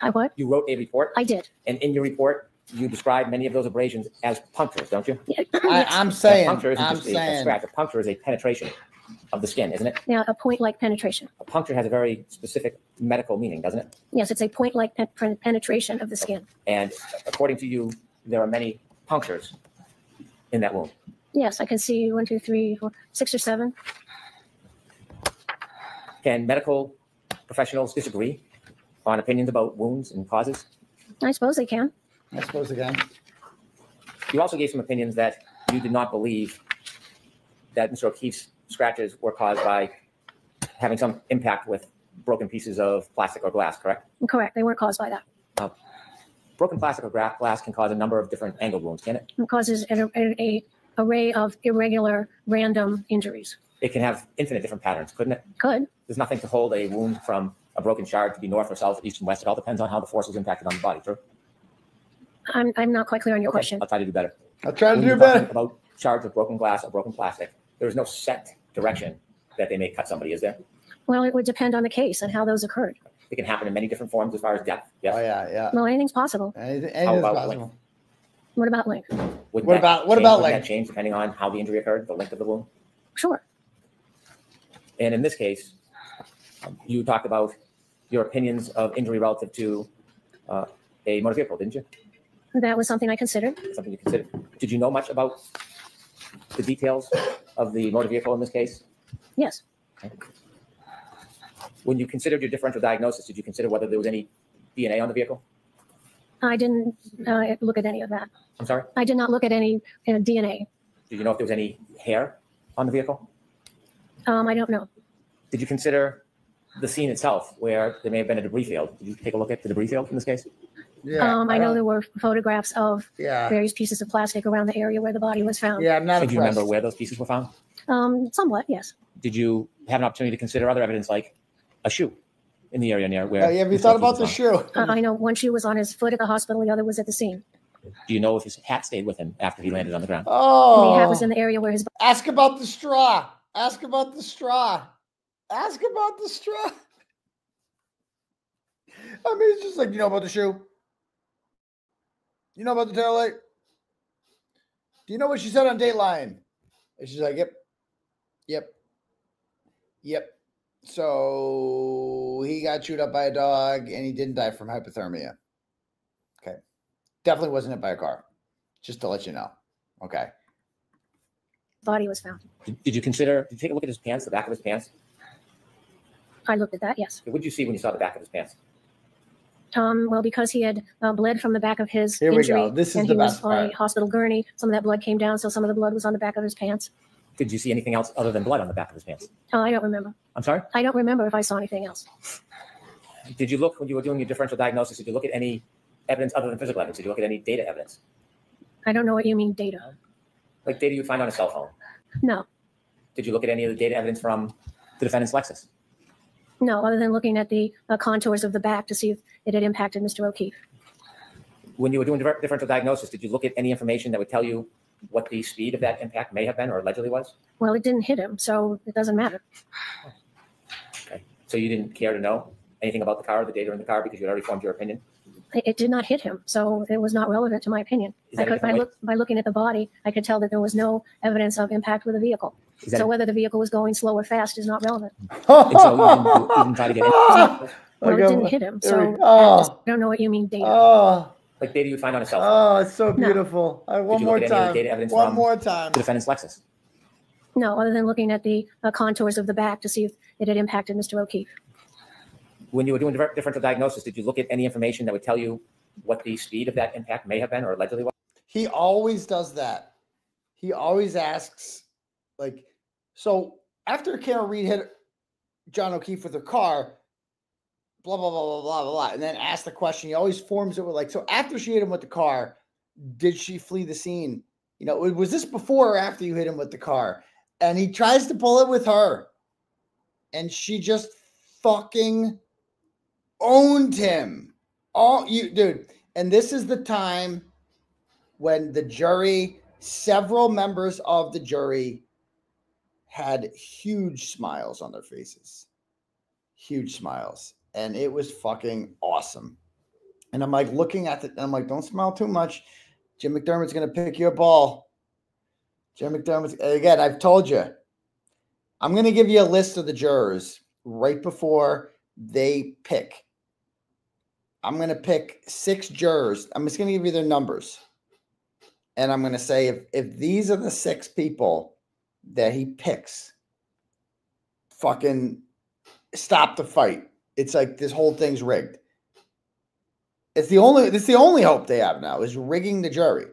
I what? You wrote a report? I did. And in your report, you describe many of those abrasions as punctures, don't you? I'm saying. A puncture isn't I'm just a saying. scratch. A puncture is a penetration of the skin, isn't it? Yeah, a point-like penetration. A puncture has a very specific medical meaning, doesn't it? Yes, it's a point-like penetration of the skin. And according to you, there are many punctures in that wound. Yes, I can see 1, 2, 3, 4, 6 or 7. Can medical professionals disagree on opinions about wounds and causes? I suppose they can. I suppose they can. You also gave some opinions that you did not believe that Mr. O'Keefe's scratches were caused by having some impact with broken pieces of plastic or glass, correct? Correct. They weren't caused by that. Broken plastic or glass can cause a number of different angled wounds, can it? It causes an array of irregular, random injuries. It can have infinite different patterns, couldn't it? Could. There's nothing to hold a wound from a broken shard to be north or south, east and west. It all depends on how the force is impacted on the body, true? I'm not quite clear on your question. I'll try to do better. I'll try to When do you're better. talking about shards of broken glass or broken plastic, there is no set direction that they may cut somebody, is there? Well, it would depend on the case and how those occurred. It can happen in many different forms as far as depth. Yes? Oh, yeah. Well, anything's possible. Anything's How about possible. length? What about length? Would What that about change- would length? that change depending on how the injury occurred, the length of the wound? Sure. And in this case, you talked about your opinions of injury relative to a motor vehicle, didn't you? That was something I considered. Something you considered. Did you know much about the details of the motor vehicle in this case? Yes. Okay. When you considered your differential diagnosis, did you consider whether there was any DNA on the vehicle? I didn't look at any of that. I'm sorry? I did not look at any DNA. Did you know if there was any hair on the vehicle? I don't know. Did you consider the scene itself where there may have been a debris field? Did you take a look at the debris field in this case? Yeah. I know there were photographs of Yeah. various pieces of plastic around the area where the body was found. Yeah, I'm not Do you remember impressed. where those pieces were found? Somewhat, yes. Did you have an opportunity to consider other evidence like a shoe in the area near where? Oh, yeah, have you Mr. thought O'Keefe about the was found? shoe? I know one shoe was on his foot at the hospital, the other was at the scene. Do you know if his hat stayed with him after he landed on the ground? Oh. The hat was in the area where his. Ask about the straw. Ask about the straw. Ask about the straw. I mean, it's just like, you know about the shoe? You know about the tail light? Do you know what she said on Dateline? And she's like, yep. So he got chewed up by a dog and he didn't die from hypothermia. Okay. Definitely wasn't hit by a car. Just to let you know. Okay. Body was found. Did you consider, did you take a look at his pants, the back of his pants? I looked at that, yes. What did you see when you saw the back of his pants? Well, because he had bled from the back of his Here we injury, go. This is and the he was best on a part. hospital gurney, some of that blood came down, so some of the blood was on the back of his pants. Did you see anything else other than blood on the back of his pants? Oh, I don't remember. I'm sorry? I don't remember if I saw anything else. Did you look, when you were doing your differential diagnosis, did you look at any evidence other than physical evidence? Did you look at any data evidence? I don't know what you mean, data. Like data you'd find on a cell phone? No, Did you look at any of the data evidence from the defendant's Lexus? no, other than looking at the contours of the back to see if it had impacted Mr. O'Keefe. When you were doing differential diagnosis, did you look at any information that would tell you what the speed of that impact may have been or allegedly was? Well, it didn't hit him, so it doesn't matter. Okay. So you didn't care to know anything about the car or the data in the car because you had already formed your opinion? It did not hit him, so it was not relevant to my opinion. Is that a different way? By looking at the body, I could tell that there was no evidence of impact with the vehicle. Is that So a- whether the vehicle was going slow or fast is not relevant. And so you didn't try to get any, Well, Okay, it didn't hit him, here we so go. Oh. I don't know what you mean, data. Oh, like data you'd find on a cell phone? oh, it's so No. beautiful. All right, one you more look at any of the time. data evidence One from- more time. The defendant's Lexus? No, other than looking at the contours of the back to see if it had impacted Mr. O'Keefe. When you were doing differential diagnosis, did you look at any information that would tell you what the speed of that impact may have been or allegedly was? He always does that. He always asks, like, so after Karen Reed hit John O'Keefe with her car, blah, blah, blah, blah, blah, blah, blah, and then asks the question, he always forms it with, like, so after she hit him with the car, did she flee the scene? You know, was this before or after you hit him with the car? And he tries to pull it with her. And she just fucking owned him. Dude. And this is the time when the jury, several members of the jury had huge smiles on their faces. Huge smiles. And it was fucking awesome. And I'm like looking at it, and I'm like, don't smile too much. Jim McDermott's going to pick your ball. Jim McDermott's, again, I've told you, I'm going to give you a list of the jurors right before they pick. I'm going to pick 6 jurors. I'm just going to give you their numbers. And I'm going to say, if these are the 6 people that he picks, fucking stop the fight. It's like this whole thing's rigged. It's the only hope they have now is rigging the jury,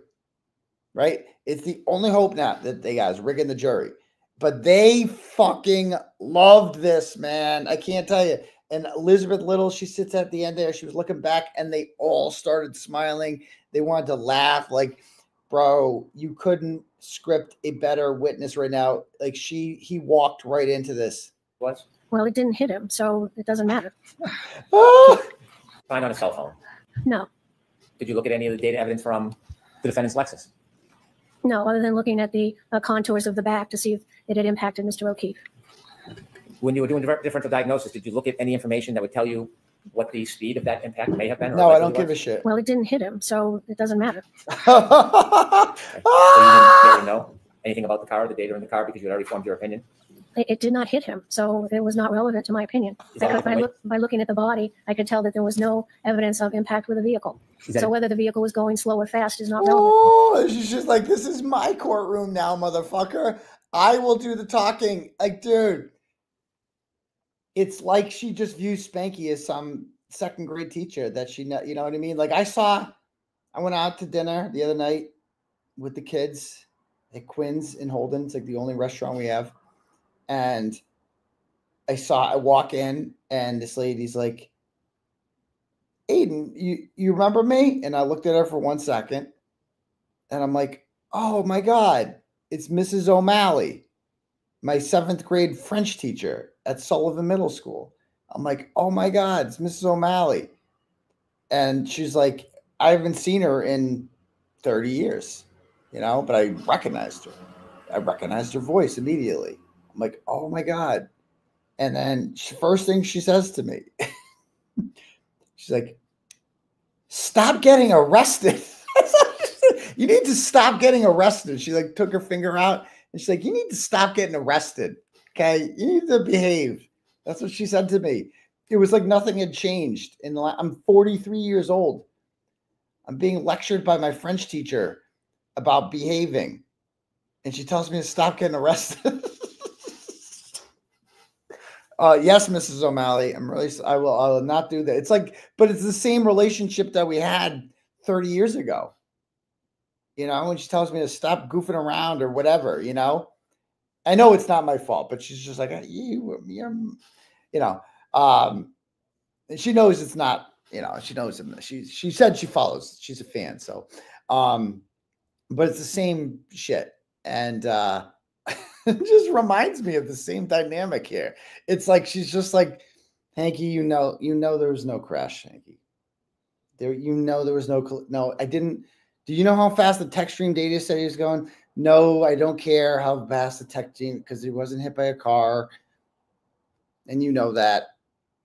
right? It's the only hope now that they got is rigging the jury. But they fucking loved this, man. I can't tell you. And Elizabeth Little, she sits at the end there. She was looking back, and they all started smiling. They wanted to laugh. Like, bro, you couldn't script a better witness right now. Like, he walked right into this. What? Well, it didn't hit him, so it doesn't matter. Find on a cell phone. No. Did you look at any of the data evidence from the defendant's Lexus? No, other than looking at the contours of the back to see if it had impacted Mr. O'Keefe. When you were doing differential diagnosis, did you look at any information that would tell you what the speed of that impact may have been? No, I don't give a shit. Well, it didn't hit him, so it doesn't matter. Okay. So you didn't care to know anything about the car, the data in the car, because you had already formed your opinion? It did not hit him, so it was not relevant to my opinion. By looking at the body, I could tell that there was no evidence of impact with a vehicle. So whether the vehicle was going slow or fast is not relevant. Oh, she's just like, this is my courtroom now, motherfucker. I will do the talking. Like, dude, it's like she just views Spanky as some second grade teacher that she, you know what I mean? Like I went out to dinner the other night with the kids at Quinn's in Holden. It's like the only restaurant we have. And I walk in, and this lady's like, Aidan, you remember me? And I looked at her for 1 second, and I'm like, oh my God, it's Mrs. O'Malley, my 7th grade French teacher at Sullivan Middle School. I'm like, oh my God, it's Mrs. O'Malley. And she's like, I haven't seen her in 30 years, you know, but I recognized her. I recognized her voice immediately. I'm like, oh my God. And then first thing she says to me, she's like, stop getting arrested. You need to stop getting arrested. She like took her finger out, and she's like, you need to stop getting arrested. Okay. You need to behave. That's what she said to me. It was like nothing had changed. I'm 43 years old. I'm being lectured by my French teacher about behaving. And she tells me to stop getting arrested. Yes, Mrs. O'Malley. I will not do that. It's like, but it's the same relationship that we had 30 years ago. You know, when she tells me to stop goofing around or whatever, you know, I know it's not my fault, but she's just like, you know, and she knows it's not, you know, she knows she said she follows, she's a fan. So, but it's the same shit. And, it just reminds me of the same dynamic here. It's like, she's just like, Hanky, you know, there was no crash, Hanky. There was no, I didn't. Do you know how fast the tech stream data study is going? No, I don't care how fast the tech stream, because he wasn't hit by a car. And you know that.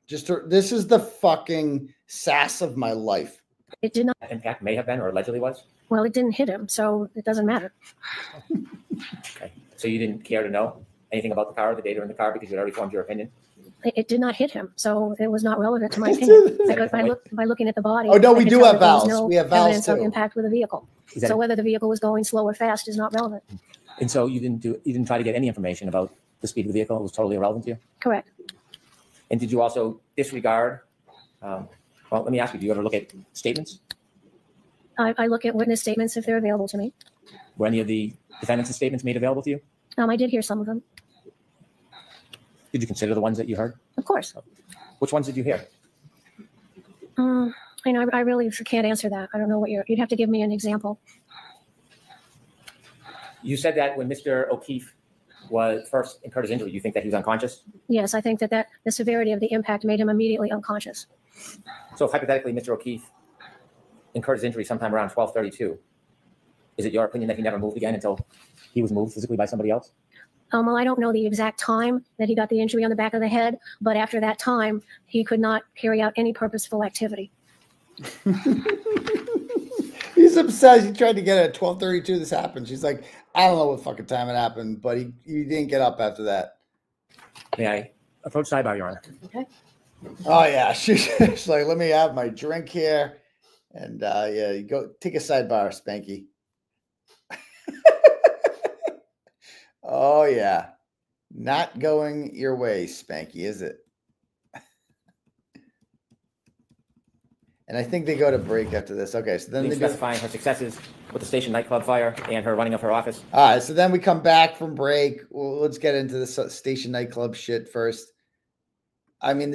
This is the fucking sass of my life. It did not. Impact may have been, or allegedly was? Well, it didn't hit him, so it doesn't matter. Okay. So you didn't care to know anything about the car, the data in the car, because you had already formed your opinion? It did not hit him, so it was not relevant to my opinion. By looking at the body. Oh no, we do have vowels. We have vowels too. Of impact with a vehicle. So whether the vehicle was going slow or fast is not relevant. And so you didn't try to get any information about the speed of the vehicle? It was totally irrelevant to you? Correct. And did you also disregard? Well, let me ask you: do you ever look at statements? I look at witness statements if they're available to me. Were any of the defendants' statements made available to you? I did hear some of them. Did you consider the ones that you heard? Of course. Which ones did you hear? I really can't answer that. I don't know what you'd have to give me an example. You said that when Mr. O'Keefe was first incurred his injury, you think that he was unconscious? Yes, I think that the severity of the impact made him immediately unconscious. So if hypothetically Mr. O'Keefe incurred his injury sometime around 12:32, Is it your opinion that he never moved again until he was moved physically by somebody else? Well, I don't know the exact time that he got the injury on the back of the head, but after that time, he could not carry out any purposeful activity. He's obsessed. He tried to get it at 12:32. This happened. She's like, I don't know what fucking time it happened, but he didn't get up after that. May I approach sidebar, Your Honor? Okay. Oh yeah, she's like, let me have my drink here, and yeah, you go take a sidebar, Spanky. Oh yeah, not going your way, Spanky, is it? And I think they go to break after this. Okay, so then they specifying her successes with the station nightclub fire and her running of her office. All right, so then we come back from break. Well, let's get into the station nightclub shit first. I mean,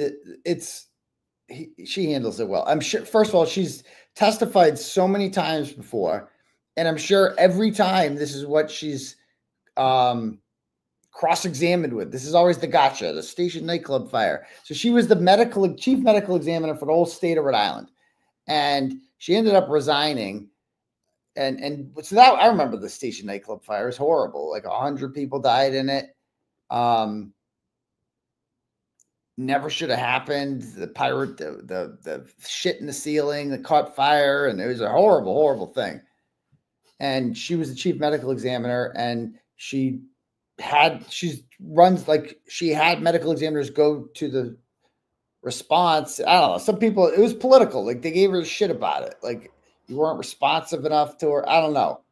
she handles it well. I'm sure. First of all, she's testified so many times before, and I'm sure every time this is what she's cross-examined with. This is always the gotcha, the station nightclub fire. So she was the chief medical examiner for the whole state of Rhode Island. And she ended up resigning. And so that, I remember the station nightclub fire. It was horrible. Like 100 people died in it. Never should have happened. The shit in the ceiling that caught fire. And it was a horrible, horrible thing. And she was the chief medical examiner, and she had medical examiners go to the response. I don't know. Some people, it was political. Like they gave her shit about it. Like you weren't responsive enough to her. I don't know.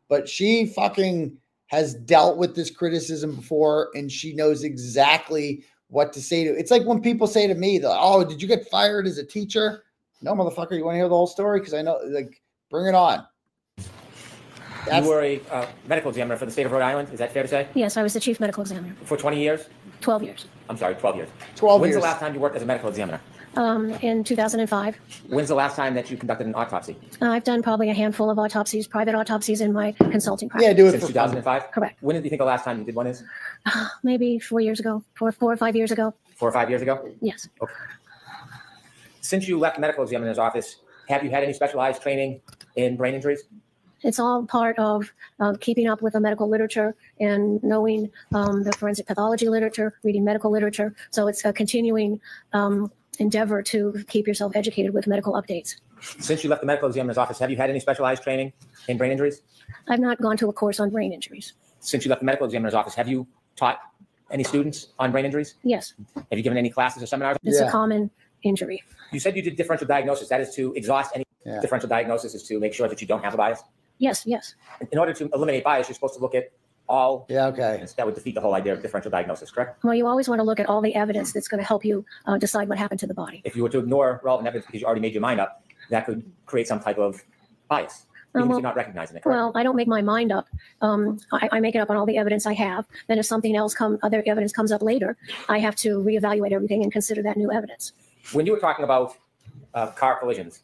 But she fucking has dealt with this criticism before, and she knows exactly what to say to. It's like when people say to me, "Oh, did you get fired as a teacher?" No, motherfucker. You want to hear the whole story? Because I know, like, bring it on. You were a medical examiner for the state of Rhode Island. Is that fair to say? Yes, I was the chief medical examiner. For 20 years? 12 years. I'm sorry, 12 years. 12 When's years. the last time you worked as a medical examiner? In 2005. When's the last time that you conducted an autopsy? I've done probably a handful of autopsies, private autopsies in my consulting practice. Yeah, do it Since for 2005? Correct. When did you think the last time you did one is? Maybe 4 years ago, 4 or 5 years ago. 4 or 5 years ago? Yes. Okay. Since you left the medical examiner's office, have you had any specialized training in brain injuries? It's all part of keeping up with the medical literature and knowing the forensic pathology literature, reading medical literature. So it's a continuing endeavor to keep yourself educated with medical updates. Since you left the medical examiner's office, have you had any specialized training in brain injuries? I've not gone to a course on brain injuries. Since you left the medical examiner's office, have you taught any students on brain injuries? Yes. Have you given any classes or seminars? It's a common injury. You said you did differential diagnosis. That is to exhaust any differential diagnosis, is to make sure that you don't have a bias? Yes, yes. In order to eliminate bias, you're supposed to look at all. Yeah, okay. That would defeat the whole idea of differential diagnosis, correct? Well, you always want to look at all the evidence that's going to help you decide what happened to the body. If you were to ignore relevant evidence because you already made your mind up, that could create some type of bias, even if you're not recognizing it, correct? Well, I don't make my mind up. I make it up on all the evidence I have. Then if something else other evidence comes up later, I have to reevaluate everything and consider that new evidence. When you were talking about car collisions,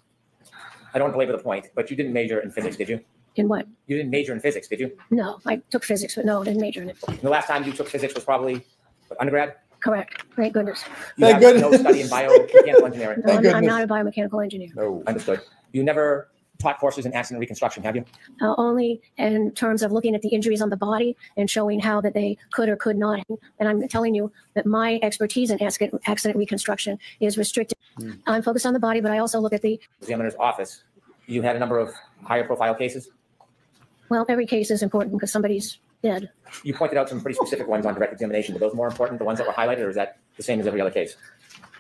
I don't want to belabor the point, but you didn't major in physics, did you? In what? You didn't major in physics, did you? No, I took physics, but no, I didn't major in it. And the last time you took physics was probably undergrad? Correct. Thank goodness. You have no study in biomechanical engineering? No, I'm not a biomechanical engineer. No. Understood. You never taught courses in accident reconstruction, have you? Only in terms of looking at the injuries on the body and showing how that they could or could not. And I'm telling you that my expertise in accident reconstruction is restricted. I'm focused on the body, but I also look at the examiner's office. You had a number of higher profile cases? Well, every case is important because somebody's dead. You pointed out some pretty specific ones on direct examination. Were those more important, the ones that were highlighted, or is that the same as every other case?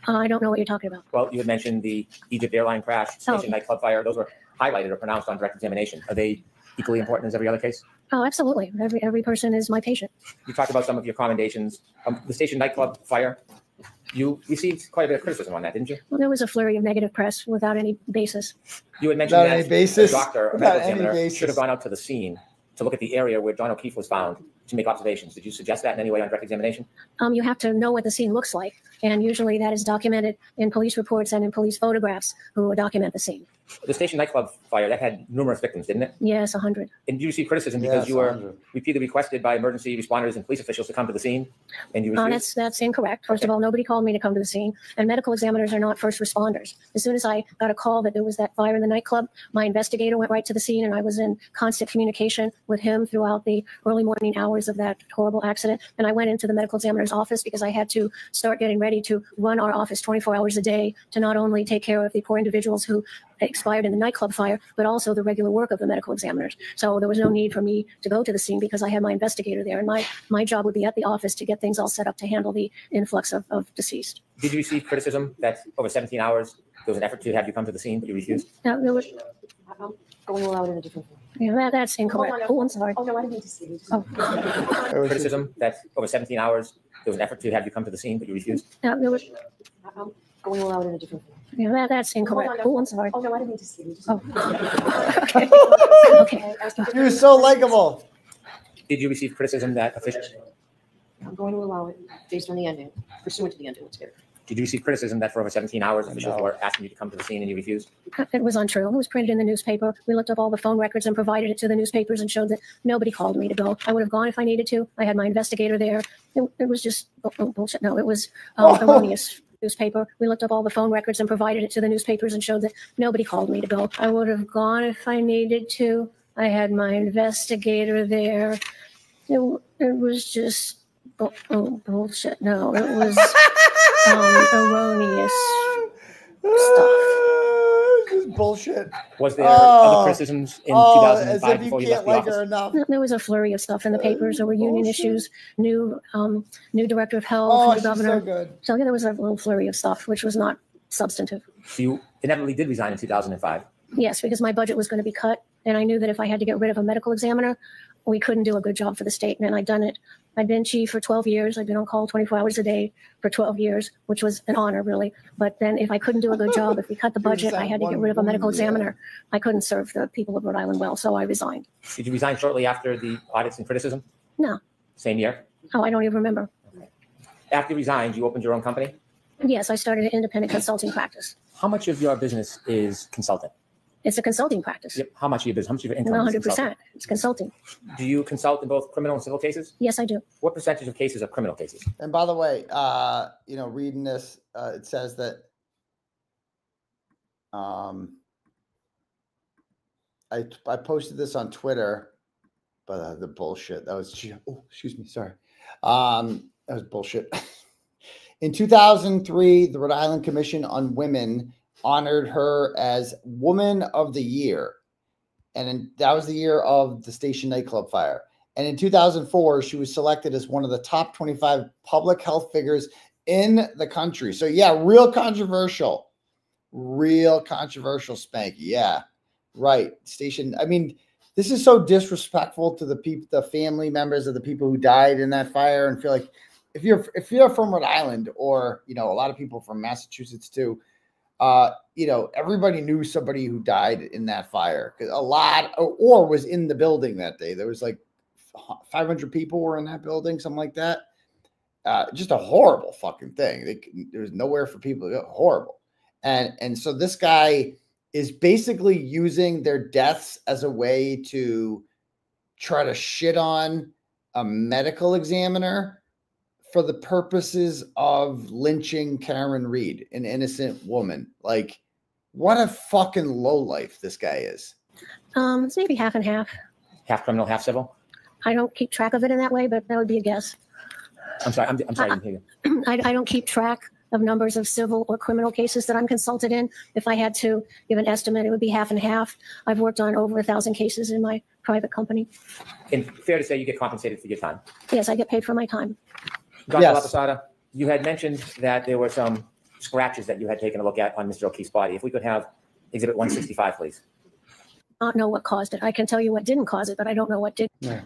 I don't know what you're talking about. Well, you had mentioned the Egypt airline crash, station nightclub fire. Those were highlighted or pronounced on direct examination. Are they equally important as every other case? Oh, absolutely. Every person is my patient. You talked about some of your commendations. The station nightclub fire, you received quite a bit of criticism on that, didn't you? Well, there was a flurry of negative press without any basis. You had mentioned that the doctor or medical examiner should have gone out to the scene to look at the area where John O'Keefe was found to make observations. Did you suggest that in any way on direct examination? You have to know what the scene looks like, and usually that is documented in police reports and in police photographs who document the scene. The Station nightclub fire, that had numerous victims, didn't it? Yes, 100. And you received criticism because you were repeatedly requested by emergency responders and police officials to come to the scene, and you refused? That's incorrect. First of all, nobody called me to come to the scene, and medical examiners are not first responders. As soon as I got a call that there was that fire in the nightclub, my investigator went right to the scene, and I was in constant communication with him throughout the early morning hours of that horrible accident. And I went into the medical examiner's office because I had to start getting ready to run our office 24 hours a day to not only take care of the poor individuals who expired in the nightclub fire, but also the regular work of the medical examiners. So there was no need for me to go to the scene because I had my investigator there, and my job would be at the office to get things all set up to handle the influx of deceased. Did you receive criticism that over 17 hours there was an effort to have you come to the scene, but you refused? No, there was, I'm going aloud in a different way. yeah, that's incorrect. Oh, I'm sorry. Oh, no, I didn't mean to see you. Criticism that over 17 hours there was an effort to have you come to the scene, but you refused? No, there was, I'm going aloud in a different way. yeah, that's incorrect. Oh, I'm sorry. Oh, no, I didn't mean to see you. Okay. Okay. You're so likable. Did you receive criticism that officials? I'm going to allow it based on the ending, pursuant to the ending. Let's get it. Did you receive criticism that for over 17 hours officials were asking you to come to the scene and you refused? It was untrue. It was printed in the newspaper. We looked up all the phone records and provided it to the newspapers and showed that nobody called me to go. I would have gone if I needed to. I had my investigator there. It was just bullshit. No, it was erroneous. Newspaper. We looked up all the phone records and provided it to the newspapers and showed that nobody called me to go. I would have gone if I needed to. I had my investigator there. It was just bullshit. No, it was erroneous stuff. This is bullshit. Was there other criticisms in 2005 before you left the office? Enough. There was a flurry of stuff in the papers. There were union issues, new director of health, new governor. So good. So yeah, there was a little flurry of stuff, which was not substantive. So you inevitably did resign in 2005. Yes, because my budget was going to be cut, and I knew that if I had to get rid of a medical examiner, we couldn't do a good job for the state. And I'd done it. I'd been chief for 12 years. I'd been on call 24 hours a day for 12 years, which was an honor, really. But then if I couldn't do a good job, if we cut the budget, I had to get rid of a medical examiner. I couldn't serve the people of Rhode Island well, so I resigned. Did you resign shortly after the audits and criticism? No. Same year? Oh, I don't even remember. After you resigned, you opened your own company? Yes, I started an independent consulting practice. How much of your business is consulting? It's a consulting practice. Yep. How much of your business? How much of your income is 100%. It's consulting. Do you consult in both criminal and civil cases? Yes, I do. What percentage of cases are criminal cases? And by the way, reading this, it says that I posted this on Twitter, but the bullshit that was excuse me, sorry, that was bullshit. In 2003, the Rhode Island Commission on Women honored her as Woman of the Year. And that was the year of the Station nightclub fire. And in 2004, she was selected as one of the top 25 public health figures in the country. So yeah, real controversial, Spanky. Yeah, right. Station. I mean, this is so disrespectful to the people, the family members of the people who died in that fire, and feel like if you're from Rhode Island, or, a lot of people from Massachusetts too, everybody knew somebody who died in that fire, because a lot or was in the building that day. There was like 500 people were in that building, something like that. Just a horrible fucking thing. There was nowhere for people to go. Horrible. And so this guy is basically using their deaths as a way to try to shit on a medical examiner for the purposes of lynching Karen Reed, an innocent woman. Like, what a fucking lowlife this guy is. It's maybe half and half. Half criminal, half civil? I don't keep track of it in that way, but that would be a guess. I'm sorry, I didn't hear you. I don't keep track of numbers of civil or criminal cases that I'm consulted in. If I had to give an estimate, it would be half and half. I've worked on over 1,000 cases in my private company. And fair to say you get compensated for your time? Yes, I get paid for my time. Dr. Loposata, you had mentioned that there were some scratches that you had taken a look at on Mr. 𝗀𝗄𝗄𝗃's body. If we could have Exhibit 165, please. I don't know what caused it. I can tell you what didn't cause it, but I don't know what did. Yeah.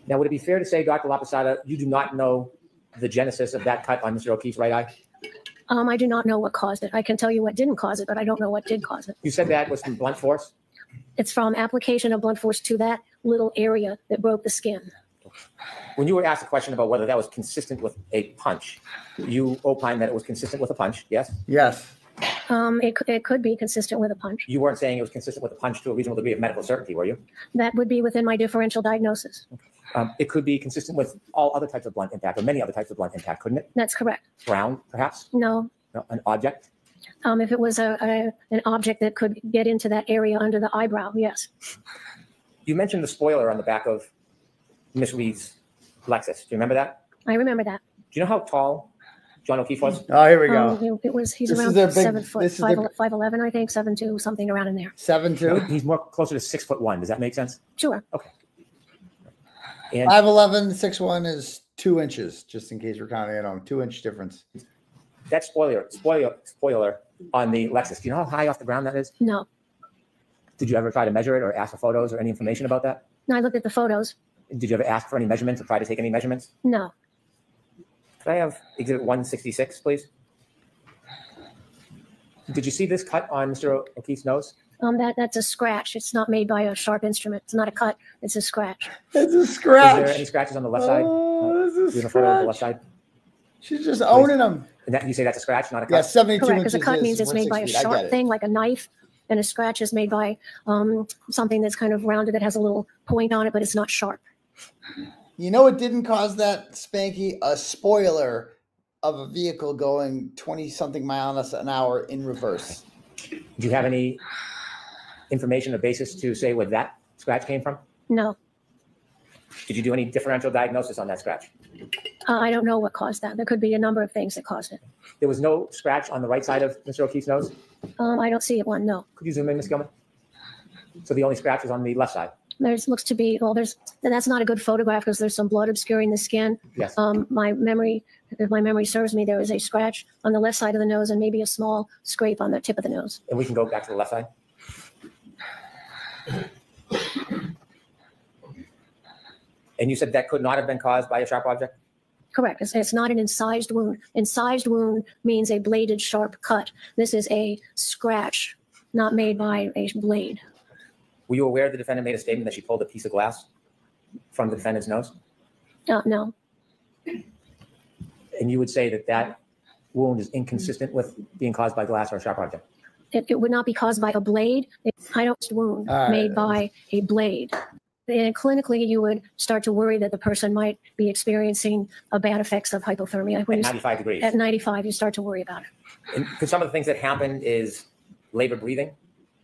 Now, would it be fair to say, Dr. Loposata, you do not know the genesis of that cut on Mr. 𝗀𝗄𝗃's right eye? I do not know what caused it. I can tell you what didn't cause it, but I don't know what did cause it. You said that was from blunt force? It's from application of blunt force to that little area that broke the skin. When you were asked a question about whether that was consistent with a punch, you opined that it was consistent with a punch, yes? Yes. It could be consistent with a punch. You weren't saying it was consistent with a punch to a reasonable degree of medical certainty, were you? That would be within my differential diagnosis. It could be consistent with all other types of blunt impact or many other types of blunt impact, couldn't it? That's correct. Round, perhaps? No. No, an object? If it was an object that could get into that area under the eyebrow, yes. You mentioned the spoiler on the back of Miss Reed's Lexus. Do you remember that? I remember that. Do you know how tall John O'Keefe was? Oh, here we go. He's This around is their big- 7 foot, this is their- 5'11", I think, 7'2", something around in there. 7'2". He's more closer to 6'1". Does that make sense? Sure. Okay. And 5'11", 6'1" is 2 inches, just in case we're counting it on 2-inch difference. that spoiler on the Lexus, do you know how high off the ground that is? No. Did you ever try to measure it or ask for photos or any information about that? No, I looked at the photos. Did you ever ask for any measurements or try to take any measurements? No. Could I have exhibit 166, please? Did you see this cut on Mr. O'Keefe's nose? That's a scratch. It's not made by a sharp instrument. It's not a cut. It's a scratch. It's a scratch. Is there any scratches on the left side? This is You have a photo of the left side? She's just owning them. And that, you say that's a scratch, not a cut? Yeah, 72 Correct, because inches. a cut is means it's made by a 160. I sharp get it. thing, like a knife, and a scratch is made by something that's kind of rounded that has a little point on it, but it's not sharp. You know what didn't cause that, Spanky? A spoiler of a vehicle going 20-something miles an hour in reverse. Do you have any information or basis to say where that scratch came from? No. Did you do any differential diagnosis on that scratch? I don't know what caused that. There could be a number of things that caused it. There was no scratch on the right side of Mr. O'Keefe's nose? I don't see it one, no. Could you zoom in, Ms. Gilman? So the only scratch was on the left side? There's looks to be, well, that's not a good photograph because there's some blood obscuring the skin. Yes. If my memory serves me, there was a scratch on the left side of the nose and maybe a small scrape on the tip of the nose. And we can go back to the left side? And you said that could not have been caused by a sharp object? Correct. It's not an incised wound. Incised wound means a bladed sharp cut. This is a scratch, not made by a blade. Were you aware the defendant made a statement that she pulled a piece of glass from the defendant's nose? No. And you would say that that wound is inconsistent with being caused by glass or a sharp object? It would not be caused by a blade. I don't wound made by a blade. And clinically, you would start to worry that the person might be experiencing bad effects of hypothermia. At 95 degrees. At 95, you start to worry about it. And because some of the things that happen is labored breathing.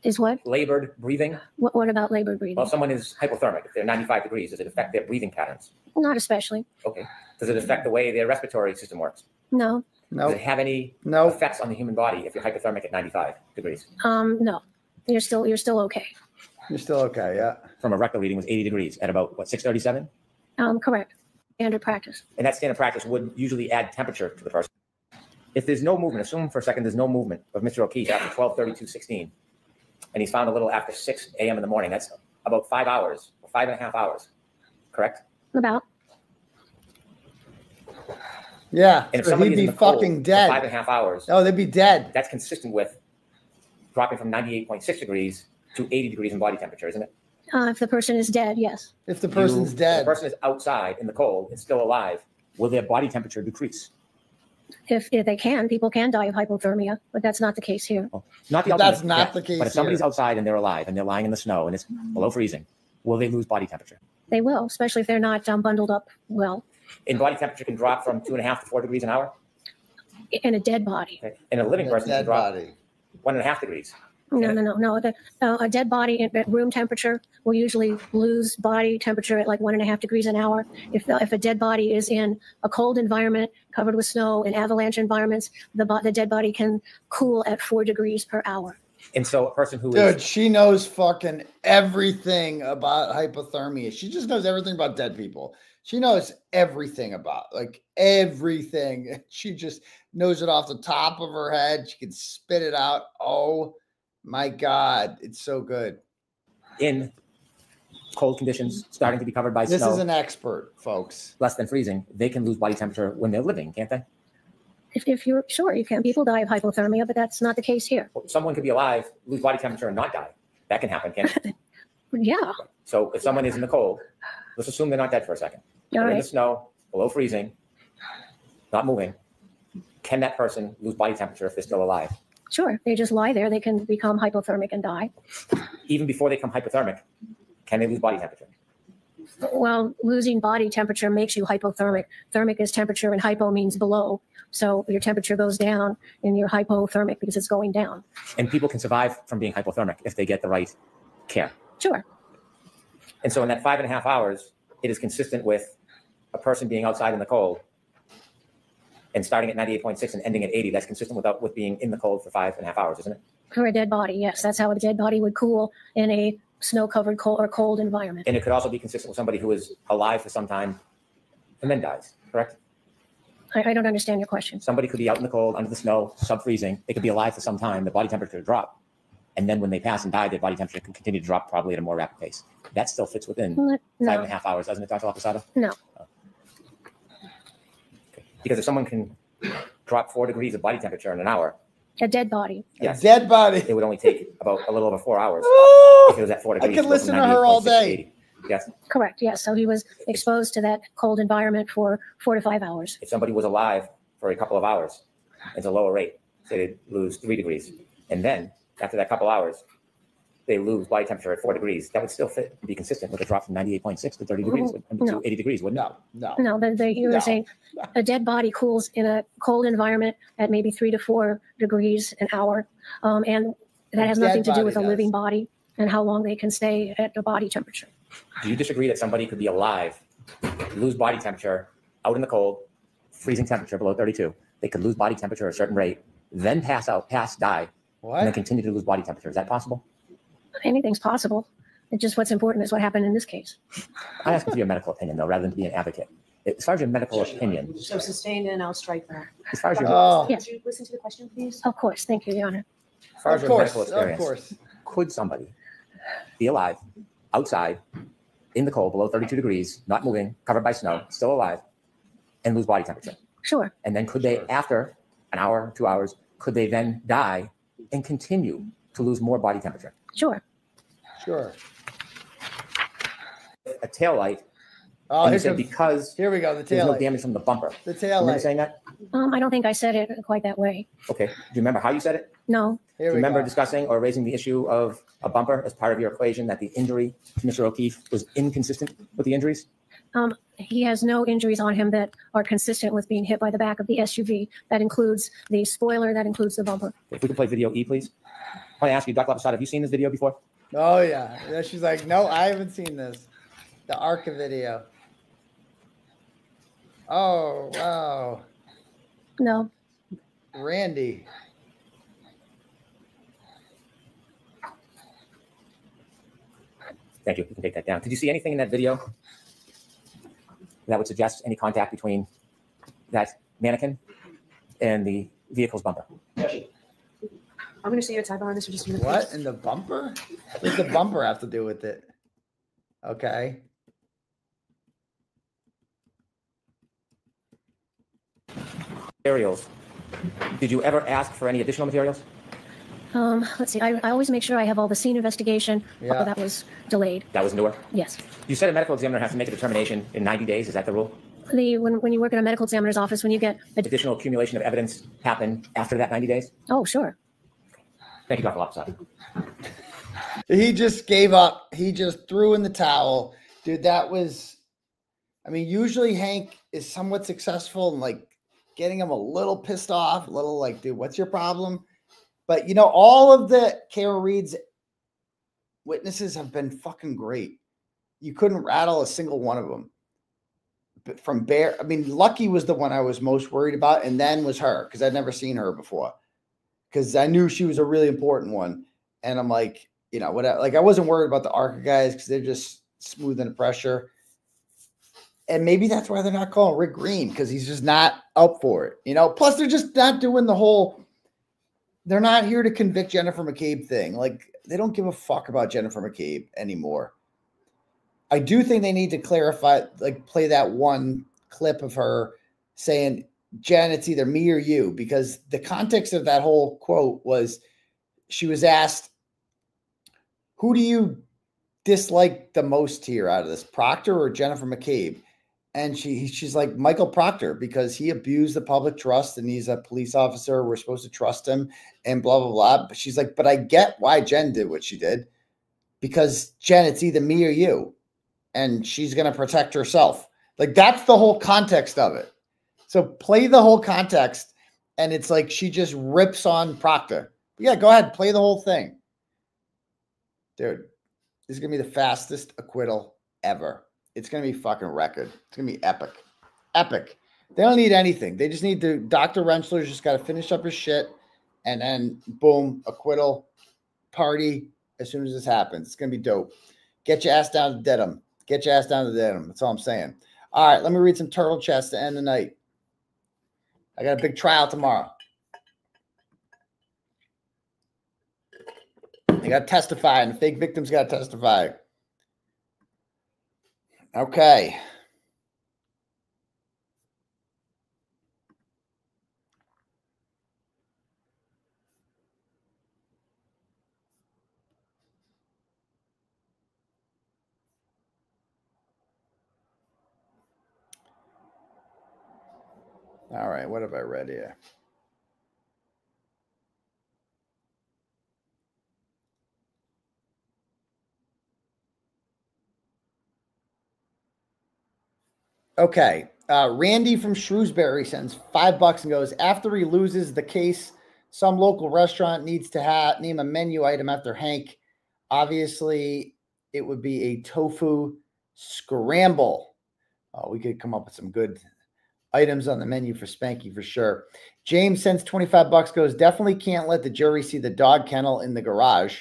Is what? Labored breathing. What about labored breathing? Well, if someone is hypothermic, if they're 95 degrees, does it affect their breathing patterns? Not especially. Okay. Does it affect the way their respiratory system works? No. Does it have any effects on the human body if you're hypothermic at 95 degrees? No. You're still okay. You're still okay, yeah. From a rectal reading was 80 degrees at about, what, 637? Correct. Standard practice. And that standard practice would usually add temperature to the person. If there's no movement, assume for a second there's no movement of Mr. O'Keefe after 12:32:16, and he's found a little after 6 a.m. in the morning. That's about 5 hours, or 5.5 hours, correct? About. Yeah, And if so somebody he'd is in be the cold fucking for dead. 5.5 hours. Oh, they'd be dead. That's consistent with dropping from 98.6 degrees to 80 degrees in body temperature, isn't it? If the person is dead, yes. If the person's dead. If the person is outside in the cold and still alive, will their body temperature decrease? If they can, people can die of hypothermia, but that's not the case here. Not the That's ultimate, not the case But if somebody's here. outside and they're alive and they're lying in the snow and it's below freezing, will they lose body temperature? They will, especially if they're not bundled up well. And body temperature can drop from 2.5 to 4 degrees an hour? In a dead body. Okay. In a living person, it can Dead drop body. 1.5 degrees. No. A dead body at room temperature will usually lose body temperature at like 1.5 degrees an hour. If a dead body is in a cold environment covered with snow and avalanche environments, the dead body can cool at 4 degrees per hour. And so a person who Dude, is... she knows fucking everything about hypothermia. She just knows everything about dead people. She knows everything about, like, everything. She just knows it off the top of her head. She can spit it out. Oh, my God. It's so good. in cold conditions, starting to be covered by snow. This is an expert, folks. Less than freezing, they can lose body temperature when they're living, can't they? If you're sure, you can. People die of hypothermia, but that's not the case here. Someone could be alive, lose body temperature, and not die. That can happen, can't it? Yeah. So if someone is in the cold, let's assume they're not dead for a second. They're in the snow, below freezing, not moving. Can that person lose body temperature if they're still alive? Sure. They just lie there. They can become hypothermic and die. Even before they become hypothermic, can they lose body temperature? Well, losing body temperature makes you hypothermic. Thermic is temperature and hypo means below. So your temperature goes down and you're hypothermic because it's going down. And people can survive from being hypothermic if they get the right care. Sure. And so in that 5.5 hours, it is consistent with a person being outside in the cold and starting at 98.6 and ending at 80. That's consistent with being in the cold for 5.5 hours, isn't it? For a dead body, yes. That's how a dead body would cool in a snow-covered cold environment. And it could also be consistent with somebody who is alive for some time and then dies, correct? I don't understand your question. Somebody could be out in the cold, under the snow, sub-freezing. They could be alive for some time. The body temperature could drop. And then when they pass and die, their body temperature can continue to drop probably at a more rapid pace. That still fits within 5.5 hours, doesn't it, Dr. Loposata? No. Okay. Because if someone can drop 4 degrees of body temperature in an hour. A dead body. Yes, a dead body. It would only take about a little over 4 hours. If it was at 4 degrees. I could listen to her all day. Yes. Correct. Yes. So he was exposed to that cold environment for 4 to 5 hours. If somebody was alive for a couple of hours, it's a lower rate. Say they lose 3 degrees. And then after that couple hours, they lose body temperature at 4 degrees. That would still fit and be consistent with a drop from 98.6 to 30 degrees, to 80 degrees, wouldn't it? No, you were saying a dead body cools in a cold environment at maybe 3 to 4 degrees an hour. And that has nothing to do with a living body and how long they can stay at the body temperature. Do you disagree that somebody could be alive, lose body temperature out in the cold, freezing temperature below 32? They could lose body temperature at a certain rate, then die, and then continue to lose body temperature. Is that possible? Anything's possible. It's just what's important is what happened in this case. I'm asking for your medical opinion, though, rather than to be an advocate. As far as your medical opinion. So sustained and I'll strike that. As far as your Yes. Could you listen to the question, please? Of course. Thank you, Your Honor. As far as your medical experience, could somebody be alive, outside, in the cold, below 32 degrees, not moving, covered by snow, still alive, and lose body temperature? Sure. And then could they, after an hour, 2 hours, could they then die and continue to lose more body temperature? Sure. Sure. A tail light. Oh, and you said because here we go. The there's tail no light. damage from the bumper. The tail Remember light. saying that? I don't think I said it quite that way. Okay. Do you remember how you said it? No. Do you remember discussing or raising the issue of a bumper as part of your equation, that the injury to Mr. O'Keefe was inconsistent with the injuries? He has no injuries on him that are consistent with being hit by the back of the SUV. That includes the spoiler, that includes the bumper. If we could play video E, please. I want to ask you, Dr. Loposata, have you seen this video before? Oh, yeah. She's like, no, I haven't seen this. The ARCA video. Oh, wow. No. Randy. Thank you. You can take that down. Did you see anything in that video that would suggest any contact between that mannequin and the vehicle's bumper? I'm going to say your type on this for just a minute. What? In the bumper? What does the bumper have to do with it? Okay. Materials. Did you ever ask for any additional materials? Let's see. I always make sure I have all the scene investigation. Yeah. That was delayed. That was newer? Yes. You said a medical examiner has to make a determination in 90 days. Is that the rule? When you work in a medical examiner's office, when you get Additional accumulation of evidence happen after that 90 days? Oh, sure. Thank you, Dr. Loposata. He just gave up. He just threw in the towel. Dude, that was, I mean, usually Hank is somewhat successful in like getting him a little pissed off, a little like, dude, what's your problem? But, you know, all of the Kara Reed's witnesses have been fucking great. You couldn't rattle a single one of them. But from Bear, I mean, Lucky was the one I was most worried about, and then was her, because I'd never seen her before. Because I knew she was a really important one. And I'm like, you know, whatever. Like, I wasn't worried about the ARCA guys because they're just smoothing the pressure. And maybe that's why they're not calling Rick Green, because he's just not up for it. You know, plus they're just not doing the whole, they're not here to convict Jennifer McCabe thing. Like, they don't give a fuck about Jennifer McCabe anymore. I do think they need to clarify, like, play that one clip of her saying, Jen, it's either me or you, because the context of that whole quote was she was asked, who do you dislike the most here out of this, Proctor or Jennifer McCabe? And she's like Michael Proctor, because he abused the public trust and he's a police officer. We're supposed to trust him and blah, blah, blah. But she's like, but I get why Jen did what she did, because Jen, it's either me or you, and she's going to protect herself. Like, that's the whole context of it. So play the whole context. And it's like, she just rips on Proctor. But yeah, go ahead. Play the whole thing. Dude, this is going to be the fastest acquittal ever. It's going to be fucking record. It's going to be epic. Epic. They don't need anything. They just need to, Dr. Rentschler's just got to finish up his shit, and then boom, acquittal party as soon as this happens. It's going to be dope. Get your ass down to Dedham. Get your ass down to Dedham. That's all I'm saying. All right, let me read some turtle chats to end the night. I got a big trial tomorrow. They got to testify, and the fake victims got to testify. Okay. All right, what have I read here? Okay. Randy from Shrewsbury sends $5 and goes, after he loses the case, some local restaurant needs to name a menu item after Hank. Obviously, it would be a tofu scramble. Oh, we could come up with some good items on the menu for Spanky for sure. James sends $25, goes, definitely can't let the jury see the dog kennel in the garage.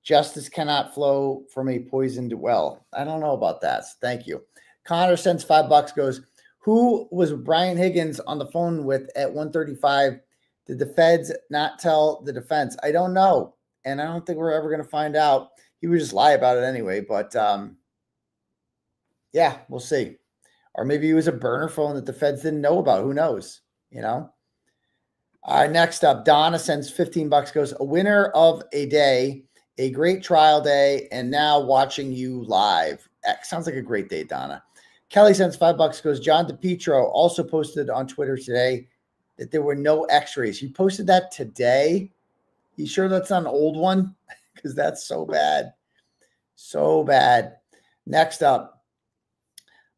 Justice cannot flow from a poisoned well. I don't know about that. So thank you. Connor sends $5, goes, who was Brian Higgins on the phone with at 1:35? Did the feds not tell the defense? I don't know. And I don't think we're ever going to find out. He would just lie about it anyway. But yeah, we'll see. Or maybe it was a burner phone that the feds didn't know about. Who knows? You know? All right, next up, Donna sends $15, goes, a winner of a day, a great trial day, and now watching you live. Sounds like a great day, Donna. Kelly sends $5, goes, John DePietro also posted on Twitter today that there were no x-rays. You posted that today? You sure that's not an old one? Because that's so bad. So bad. Next up,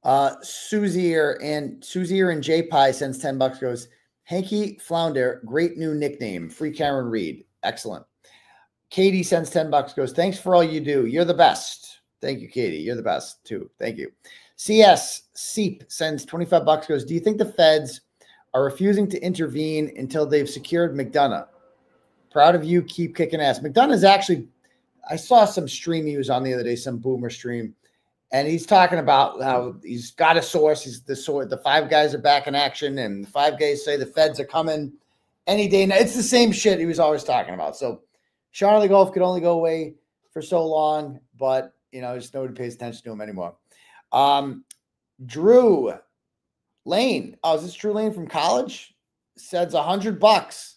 Suzier and 𝗀𝗃 sends $10, goes, Hanky Flounder, great new nickname. Free Karen Reed. Excellent. Katie sends $10, goes, thanks for all you do. You're the best. Thank you, Katie. You're the best, too. Thank you. CS Seep sends $25, goes, do you think the feds are refusing to intervene until they've secured McDonough? Proud of you. Keep kicking ass. McDonough's actually, I saw some stream he was on the other day, some boomer stream, and he's talking about how he's got a source. He's the source. The five guys are back in action, and the five guys say the feds are coming any day now. It's the same shit he was always talking about. So Charlie Golf could only go away for so long, but you know, just nobody pays attention to him anymore. Drew Lane. Oh, is this Drew Lane from college? Sends $100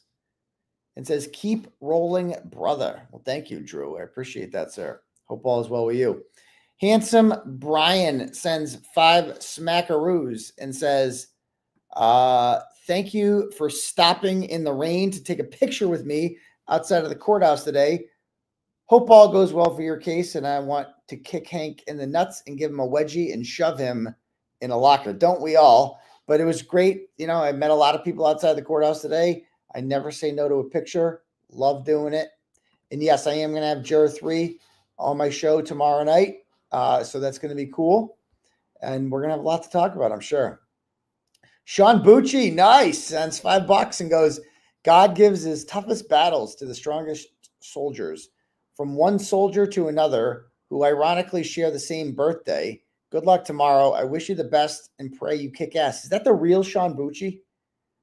and says, keep rolling, brother. Well, thank you, Drew. I appreciate that, sir. Hope all is well with you. Handsome Brian sends 5 smackaroos and says, thank you for stopping in the rain to take a picture with me outside of the courthouse today. Hope all goes well for your case, and I want to kick Hank in the nuts and give him a wedgie and shove him in a locker. Don't we all? But it was great. You know, I met a lot of people outside the courthouse today. I never say no to a picture. Love doing it. And yes, I am going to have Juror 3 on my show tomorrow night. So that's going to be cool. And we're going to have a lot to talk about, I'm sure. Sean Bucci, nice. Sends $5 and goes, God gives his toughest battles to the strongest soldiers. From one soldier to another, who ironically share the same birthday. Good luck tomorrow. I wish you the best and pray you kick ass. Is that the real Sean Bucci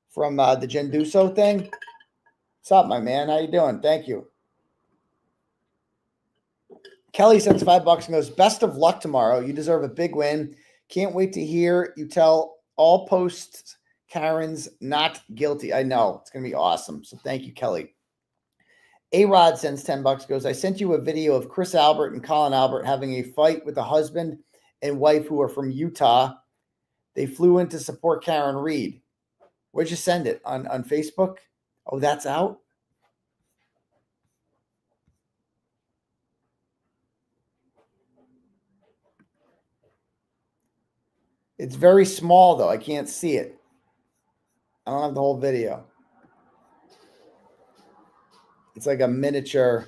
from the Genduso thing? What's up, my man? How you doing? Thank you. Kelly sends $5 and goes, best of luck tomorrow. You deserve a big win. Can't wait to hear you tell all posts Karen's not guilty. I know. It's going to be awesome. So thank you, Kelly. A-Rod sends $10, goes, I sent you a video of Chris Albert and Colin Albert having a fight with a husband and wife who are from Utah. They flew in to support Karen Reed. Where'd you send it? On Facebook? Oh, that's out? It's very small, though. I can't see it. I don't have the whole video. It's like a miniature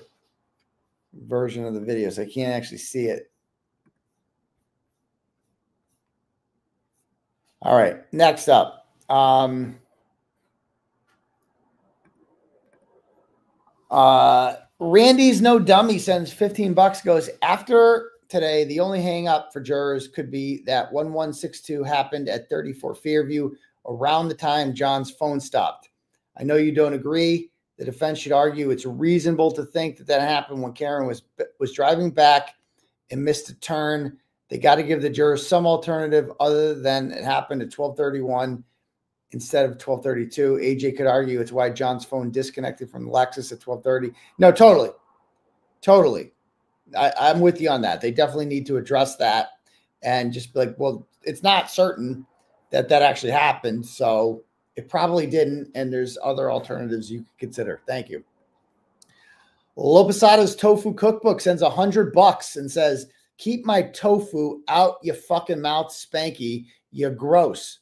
version of the video, so I can't actually see it. All right, next up. Randy's No Dummy sends 15 bucks, goes, after today, the only hang up for jurors could be that 1162 happened at 34 Fairview around the time John's phone stopped. I know you don't agree. The defense should argue it's reasonable to think that that happened when Karen was driving back and missed a turn. They got to give the jurors some alternative other than it happened at 1231 instead of 1232. AJ could argue it's why John's phone disconnected from the Lexus at 1230. No, totally. Totally. I'm with you on that. They definitely need to address that and just be like, well, it's not certain that that actually happened. So it probably didn't. And there's other alternatives you could consider. Thank you. Laposata's Tofu Cookbook sends 100 bucks and says, keep my tofu out your fucking mouth, Spanky. You're gross.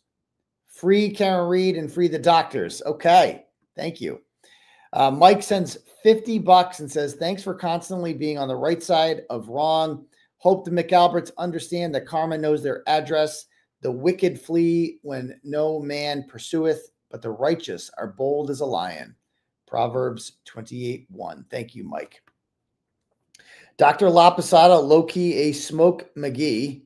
Free Karen Reed and free the doctors. Okay. Thank you. Mike sends 50 bucks and says, thanks for constantly being on the right side of wrong. Hope the McAlberts understand that karma knows their address. The wicked flee when no man pursueth, but the righteous are bold as a lion. Proverbs 28:1. Thank you, Mike. Dr. Loposata, 𝗀𝗄𝗄𝗃 McGee,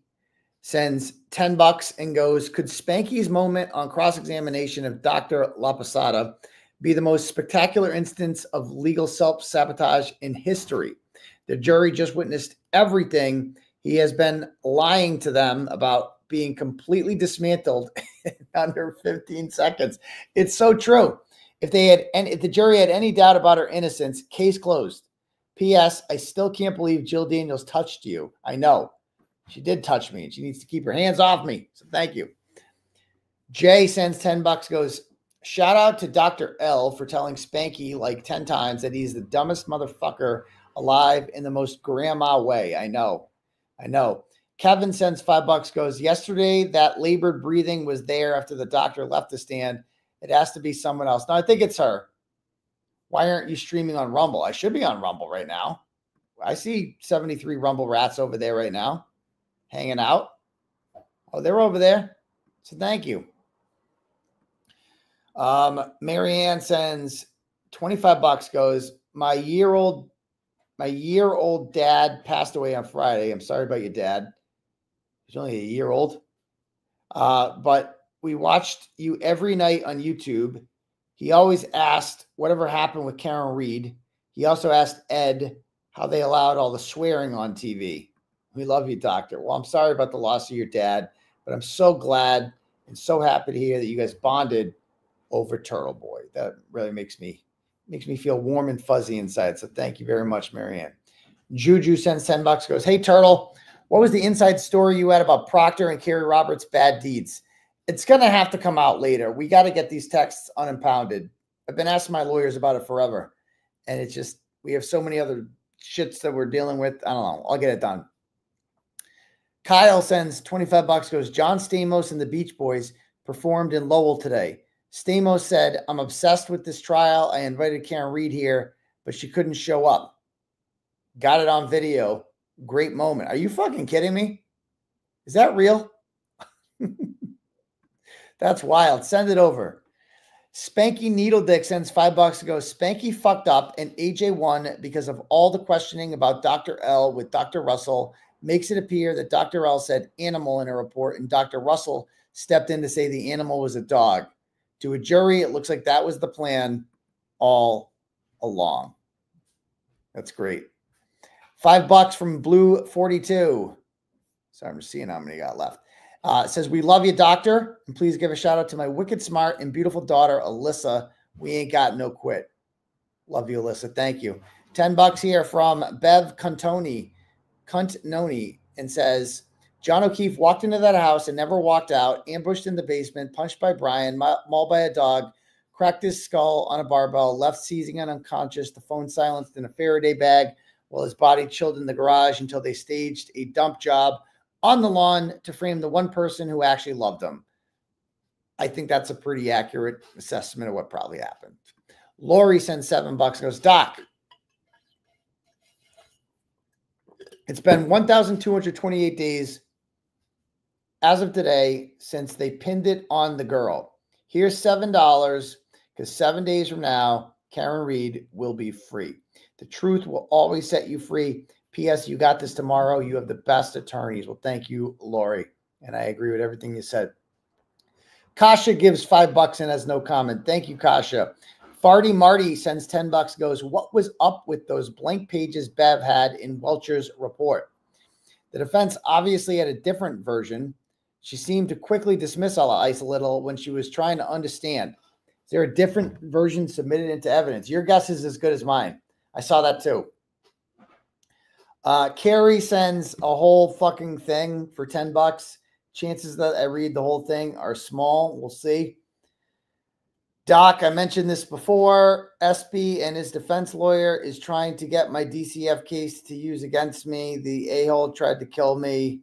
sends 10 bucks and goes, could Spanky's moment on cross-examination of Dr. Loposata be the most spectacular instance of legal self-sabotage in history? The jury just witnessed everything he has been lying to them about being completely dismantled in under 15 seconds. It's so true. If the jury had any doubt about her innocence, case closed. P.S. I still can't believe Jill Daniels touched you. I know. She did touch me, and she needs to keep her hands off me. So thank you. Jay sends 10 bucks, goes, shout out to Dr. L for telling Spanky like 10 times that he's the dumbest motherfucker alive in the most grandma way. I know. I know. Kevin sends 5 bucks, goes, yesterday that labored breathing was there after the doctor left the stand. It has to be someone else. No, I think it's her. Why aren't you streaming on Rumble? I should be on Rumble right now. I see 73 Rumble rats over there right now, hanging out. Oh, they're over there. So thank you. Marianne sends 25 bucks, goes, my year-old dad passed away on Friday. I'm sorry about your dad. He's only a year old. But we watched you every night on YouTube. He always asked whatever happened with Karen Reed. He also asked Ed how they allowed all the swearing on TV. We love you, doctor. Well, I'm sorry about the loss of your dad, but I'm so glad and so happy to hear that you guys bonded over Turtleboy. That really makes me feel warm and fuzzy inside. So thank you very much, Marianne. Juju sends 10 bucks, goes, hey, Turtle, what was the inside story you had about Proctor and Kerry Roberts' bad deeds? It's going to have to come out later. We got to get these texts unimpounded. I've been asking my lawyers about it forever. And it's just, we have so many other shits that we're dealing with. I don't know. I'll get it done. Kyle sends 25 bucks, goes, John Stamos and the Beach Boys performed in Lowell today. Stamos said, I'm obsessed with this trial. I invited Karen Reed here, but she couldn't show up. Got it on video. Great moment. Are you fucking kidding me? Is that real? That's wild. Send it over. Spanky Needle Dick sends 5 bucks to go. Spanky fucked up and AJ won because of all the questioning about Dr. L with Dr. Russell. Makes it appear that Dr. L said animal in a report and Dr. Russell stepped in to say the animal was a dog. To a jury, it looks like that was the plan all along. That's great. 5 bucks from Blue 42. Sorry, I'm just seeing how many got left. Says, we love you, doctor. And please give a shout out to my wicked smart and beautiful daughter, Alyssa. We ain't got no quit. Love you, Alyssa. Thank you. 10 bucks here from Bev Cuntoni and says, John O'Keefe walked into that house and never walked out, ambushed in the basement, punched by Brian, mauled by a dog, cracked his skull on a barbell, left seizing and unconscious, the phone silenced in a Faraday bag while his body chilled in the garage until they staged a dump job on the lawn to frame the one person who actually loved him. I think that's a pretty accurate assessment of what probably happened. Lori sends $7, goes, Doc, it's been 1,228 days as of today since they pinned it on the girl. Here's $7 because 7 days from now, Karen Reed will be free. The truth will always set you free. P.S. You got this tomorrow. You have the best attorneys. Well, thank you, Lori. And I agree with everything you said. Kasha gives $5 and has no comment. Thank you, Kasha. Farty Marty sends $10, goes, what was up with those blank pages Bev had in Welcher's report? The defense obviously had a different version. She seemed to quickly dismiss all ice a little when she was trying to understand. Is there a different version submitted into evidence? Your guess is as good as mine. I saw that too. Carrie sends a whole fucking thing for $10. Chances that I read the whole thing are small. We'll see. Doc, I mentioned this before. SB and his defense lawyer is trying to get my DCF case to use against me. The a-hole tried to kill me.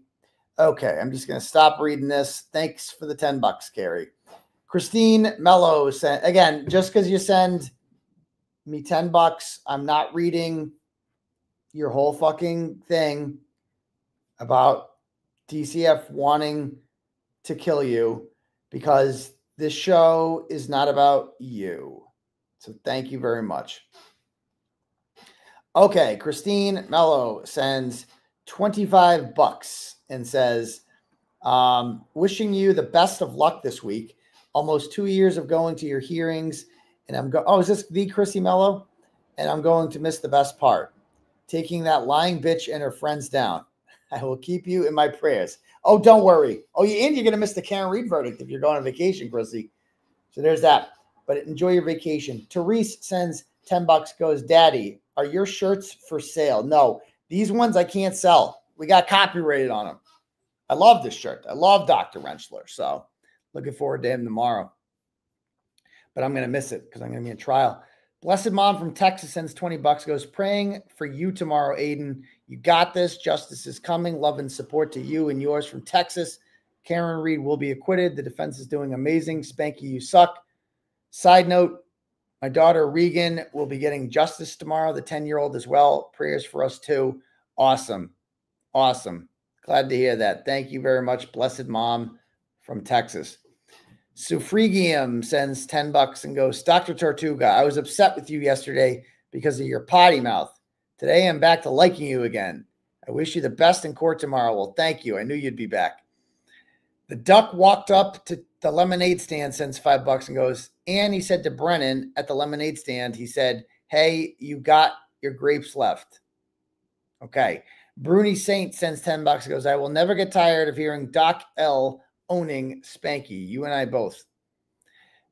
Okay, I'm just going to stop reading this. Thanks for the $10, Carrie. Christine Mello sent, again, just because you send me $10, I'm not reading your whole fucking thing about DCF wanting to kill you because this show is not about you. So thank you very much. Okay, Christine Mello sends $25 and says, wishing you the best of luck this week. Almost 2 years of going to your hearings. And I'm going, oh, is this the Chrissy Mello? And I'm going to miss the best part. Taking that lying bitch and her friends down. I will keep you in my prayers. Oh, don't worry. Oh, and you're going to miss the Karen Reed verdict if you're going on vacation, Chrissy. So there's that. But enjoy your vacation. Therese sends $10, goes, Daddy, are your shirts for sale? No, these ones I can't sell. We got copyrighted on them. I love this shirt. I love Dr. Rentschler. So looking forward to him tomorrow. But I'm going to miss it because I'm going to be in trial. Blessed Mom from Texas sends $20, goes, praying for you tomorrow, Aidan. You got this. Justice is coming. Love and support to you and yours from Texas. Karen Reed will be acquitted. The defense is doing amazing. Spanky, you suck. Side note, my daughter Regan will be getting justice tomorrow, the 10-year-old as well. Prayers for us too. Awesome. Awesome. Glad to hear that. Thank you very much, Blessed Mom from Texas. Sufrigium sends $10 and goes, Dr. Tortuga, I was upset with you yesterday because of your potty mouth. Today I'm back to liking you again. I wish you the best in court tomorrow. Well, thank you. I knew you'd be back. The duck walked up to the lemonade stand, sends $5 and goes, and he said to Brennan at the lemonade stand, he said, hey, you got your grapes left. Okay. Bruni Saint sends $10 and goes, I will never get tired of hearing Doc L owning Spanky. You and I both.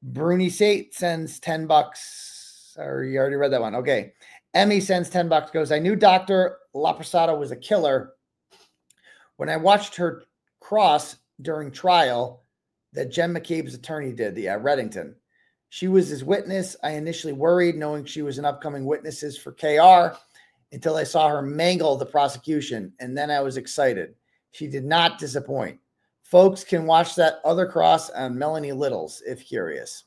Bruni Saint sends $10. Or you already read that one. Okay. Emmy sends $10, goes, I knew Dr. Loposata was a killer when I watched her cross during trial that Jen McCabe's attorney did, the Reddington. She was his witness. I initially worried knowing she was an upcoming witness for KR until I saw her mangle the prosecution, and then I was excited. She did not disappoint. Folks can watch that other cross on Melanie Little's if curious.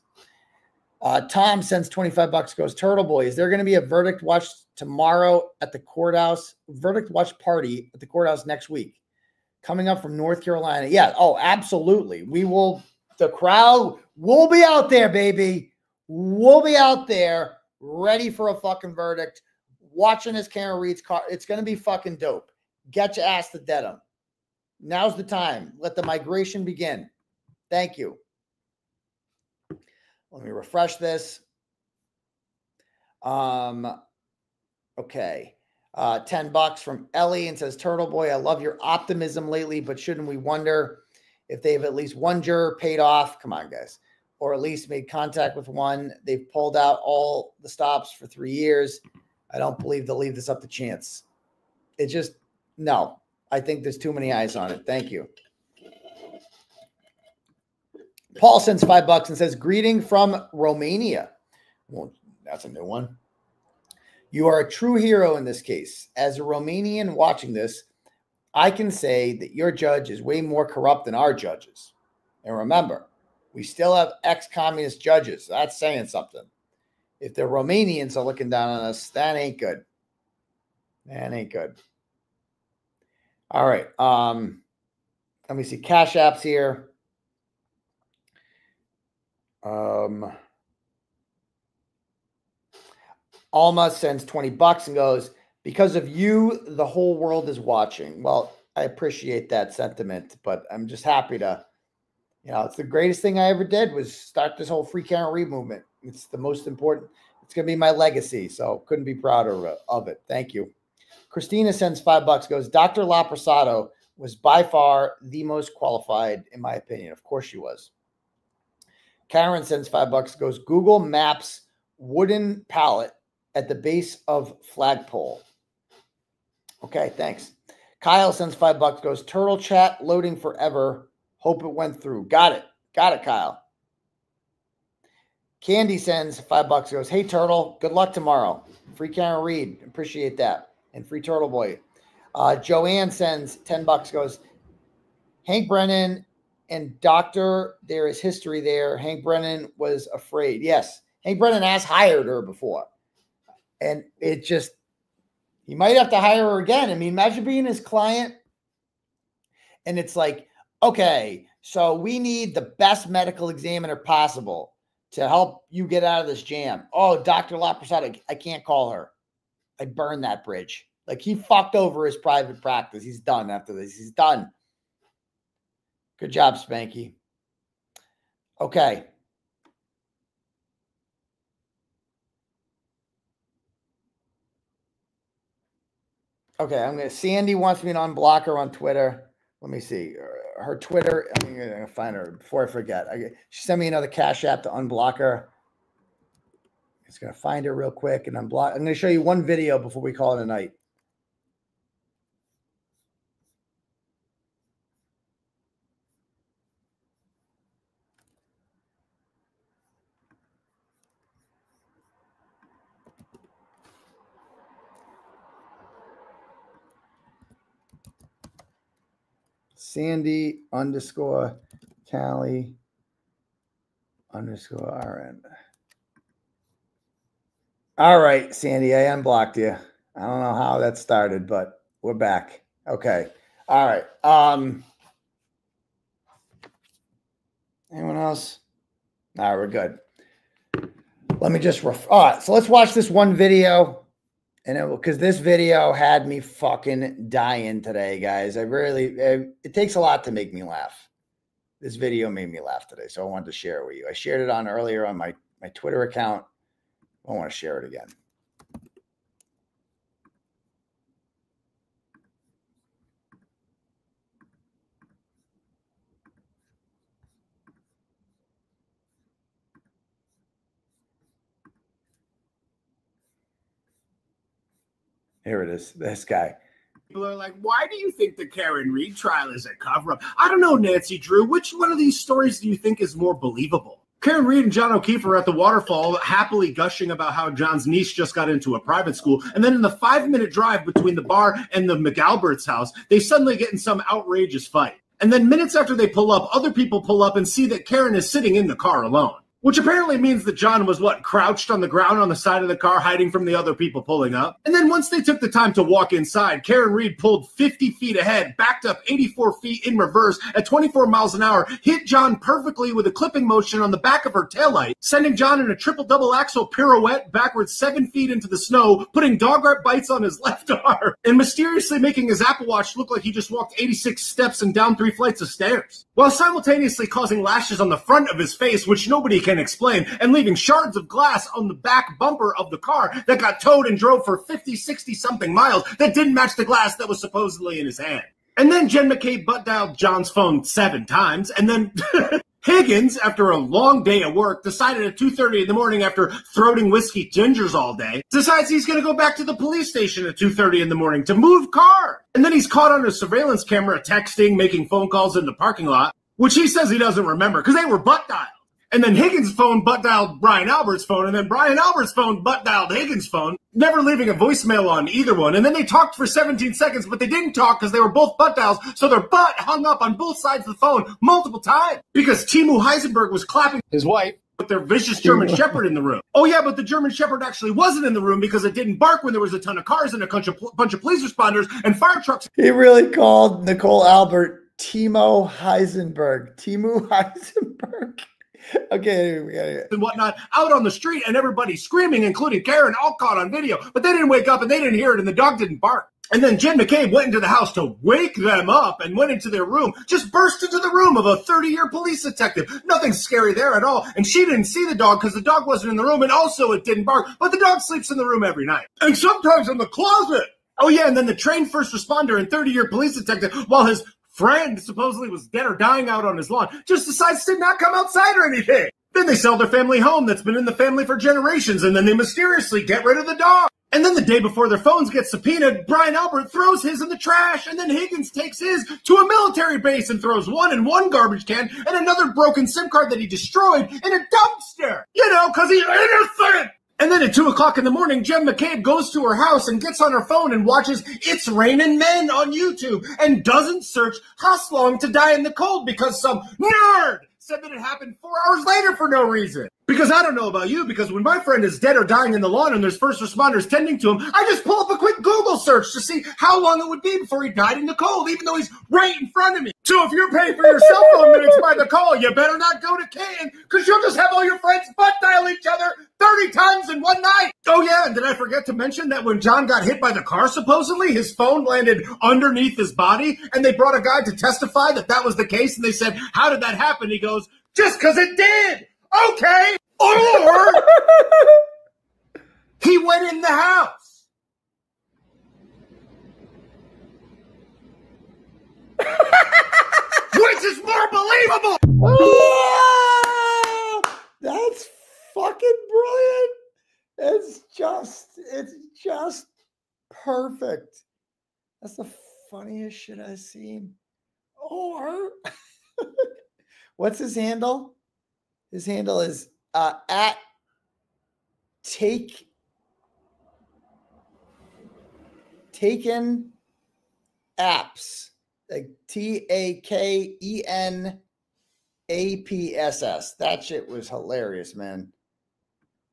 Tom sends $25, goes, Turtleboy, is there going to be a verdict watch tomorrow at the courthouse? Verdict watch party at the courthouse next week. Coming up from North Carolina. Yeah, oh, absolutely. We will, the crowd will be out there, baby. We'll be out there ready for a fucking verdict, watching this Karen Reed's car. It's going to be fucking dope. Get your ass to Dedham. Now's the time. Let the migration begin. Thank you. Let me refresh this. Okay. $10 from Ellie and says, Turtleboy, I love your optimism lately, but shouldn't we wonder if they've at least one juror paid off? Come on, guys. Or at least made contact with one. They've pulled out all the stops for 3 years. I don't believe they'll leave this up to chance. It just, no. I think there's too many eyes on it. Thank you. Paul sends $5 and says, greeting from Romania. Well, that's a new one. You are a true hero in this case. As a Romanian watching this, I can say that your judge is way more corrupt than our judges. And remember, we still have ex-communist judges. That's saying something. If the Romanians are looking down on us, that ain't good. That ain't good. All right. Let me see. Cash apps here. Alma sends $20 and goes, because of you, the whole world is watching. Well, I appreciate that sentiment, but I'm just happy to, you know, it's the greatest thing I ever did was start this whole free Karen Reed movement. It's the most important. It's going to be my legacy. So couldn't be prouder of it. Thank you. Christina sends $5, goes, Dr. Loposata was by far the most qualified, in my opinion. Of course she was. Karen sends $5, goes, Google Maps wooden pallet at the base of flagpole. Okay, thanks. Kyle sends $5, goes, turtle chat loading forever. Hope it went through. Got it. Got it, Kyle. Candy sends $5, goes, hey, Turtle, good luck tomorrow. Free Karen Reed. Appreciate that. And free Turtleboy. Joanne sends $10, goes, Hank Brennan and Doctor, there is history there. Hank Brennan was afraid. Yes, Hank Brennan has hired her before. And it just, he might have to hire her again. I mean, imagine being his client. And it's like, okay, so we need the best medical examiner possible to help you get out of this jam. Oh, Dr. Loposata, I can't call her. I burned that bridge. Like, he fucked over his private practice. He's done after this. He's done. Good job, Spanky. Okay. Okay, Sandy wants me to unblock her on Twitter. Let me see. Her Twitter, I'm going to find her before I forget. She sent me another Cash App to unblock her. I'm just going to find her real quick and unblock. I'm going to show you one video before we call it a night. Sandy _ Callie _RN. All right, Sandy, I unblocked you. I don't know how that started, but we're back. Okay. All right. Anyone else? All right, we're good. Let me just all right, so let's watch this one video. And because this video had me fucking dying today, guys. It takes a lot to make me laugh. This video made me laugh today, so I wanted to share it with you. I shared it earlier on my Twitter account. I want to share it again. Here it is. This guy. People are like, why do you think the Karen Reed trial is a cover-up? I don't know, Nancy Drew. Which one of these stories do you think is more believable? Karen Reed and John O'Keefe are at the waterfall happily gushing about how John's niece just got into a private school. And then in the 5-minute drive between the bar and the McAlbert's house, they suddenly get in some outrageous fight. And then minutes after they pull up, other people pull up and see that Karen is sitting in the car alone. Which apparently means that John was, crouched on the ground on the side of the car, hiding from the other people pulling up. And then once they took the time to walk inside, Karen Reed pulled 50 feet ahead, backed up 84 feet in reverse at 24 miles an hour, hit John perfectly with a clipping motion on the back of her taillight, sending John in a triple double axle pirouette backwards 7 feet into the snow, putting dog bites on his left arm, and mysteriously making his Apple Watch look like he just walked 86 steps and down 3 flights of stairs, while simultaneously causing lashes on the front of his face, which nobody can explain, and leaving shards of glass on the back bumper of the car that got towed and drove for 50, 60 something miles that didn't match the glass that was supposedly in his hand. And then Jen McCabe butt dialed John's phone 7 times, and then Higgins, after a long day at work, decided at 2:30 in the morning after throating whiskey gingers all day, decides he's going to go back to the police station at 2:30 in the morning to move car. And then he's caught on a surveillance camera texting, making phone calls in the parking lot, which he says he doesn't remember because they were butt dialed. And then Higgins' phone butt dialed Brian Albert's phone, and then Brian Albert's phone butt dialed Higgins' phone, never leaving a voicemail on either one. And then they talked for 17 seconds, but they didn't talk because they were both butt dials, so their butt hung up on both sides of the phone multiple times because 𝗵𝗄 𝗧𝗂𝗋 was clapping his wife with their vicious German Shepherd in the room. Oh yeah, but the German Shepherd actually wasn't in the room because it didn't bark when there was a ton of cars and a bunch of police responders and fire trucks. He really called Nicole Albert 𝗵𝗄 𝗧𝗂𝗋. 𝗵𝗄 𝗧𝗂𝗋. Okay, and whatnot out on the street, and everybody screaming, including Karen, all caught on video. But they didn't wake up and they didn't hear it, and the dog didn't bark. And then Jen McCabe went into the house to wake them up and went into their room, just burst into the room of a 30-year police detective. Nothing scary there at all. And she didn't see the dog because the dog wasn't in the room, and also it didn't bark. But the dog sleeps in the room every night, and sometimes in the closet. Oh yeah, and then the trained first responder and 30-year police detective, while his friend supposedly was dead or dying out on his lawn, just decides to not come outside or anything. Then they sell their family home that's been in the family for generations, and then they mysteriously get rid of the dog. And then the day before their phones get subpoenaed, Brian Albert throws his in the trash, and then Higgins takes his to a military base and throws one in one garbage can and another broken SIM card that he destroyed in a dumpster. You know, because he's innocent. And then at 2 o'clock in the morning, Jen McCabe goes to her house and gets on her phone and watches It's Raining Men on YouTube and doesn't search Hasslong to die in the cold because some nerd said that it happened 4 hours later for no reason. Because I don't know about you, because when my friend is dead or dying in the lawn and there's first responders tending to him, I just pull up a quick Google search to see how long it would be before he died in the cold, even though he's right in front of me. So if you're paying for your cell phone minutes by the call, you better not go to Canton, because you'll just have all your friends butt dial each other 30 times in one night. Oh yeah, and did I forget to mention that when John got hit by the car, supposedly, his phone landed underneath his body, and they brought a guy to testify that that was the case, and they said, how did that happen? He goes, just because it did. Okay. Or he went in the house. Which is more believable. Oh, that's fucking brilliant. It's just perfect. That's the funniest shit I've seen. Or what's his handle? His handle is at taken apps, like TAKENAPSS. That shit was hilarious, man.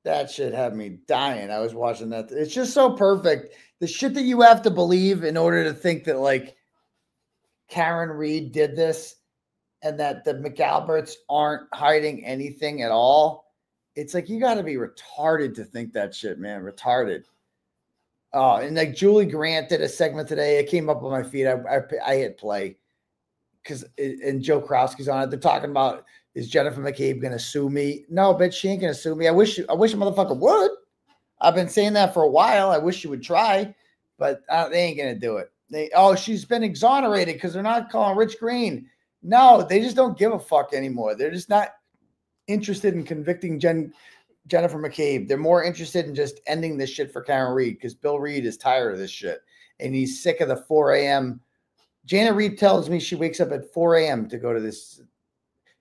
That shit had me dying. I was watching that. It's just so perfect. The shit that you have to believe in order to think that like Karen Reed did this and that the McAlberts aren't hiding anything at all. It's like, you got to be retarded to think that shit, man. Retarded. Oh, and like Julie Grant did a segment today. It came up on my feed. I hit play because and Joe Krowski's on it. They're talking about, is Jennifer McCabe going to sue me? No, bitch, she ain't going to sue me. I wish a motherfucker would. I've been saying that for a while. I wish she would try, but they ain't going to do it. She's been exonerated because they're not calling Rich Green. No, they just don't give a fuck anymore. They're just not interested in convicting Jennifer McCabe. They're more interested in just ending this shit for Karen Reed because Bill Reed is tired of this shit and he's sick of the 4 a.m. Janet Reed tells me she wakes up at 4 a.m. to go to this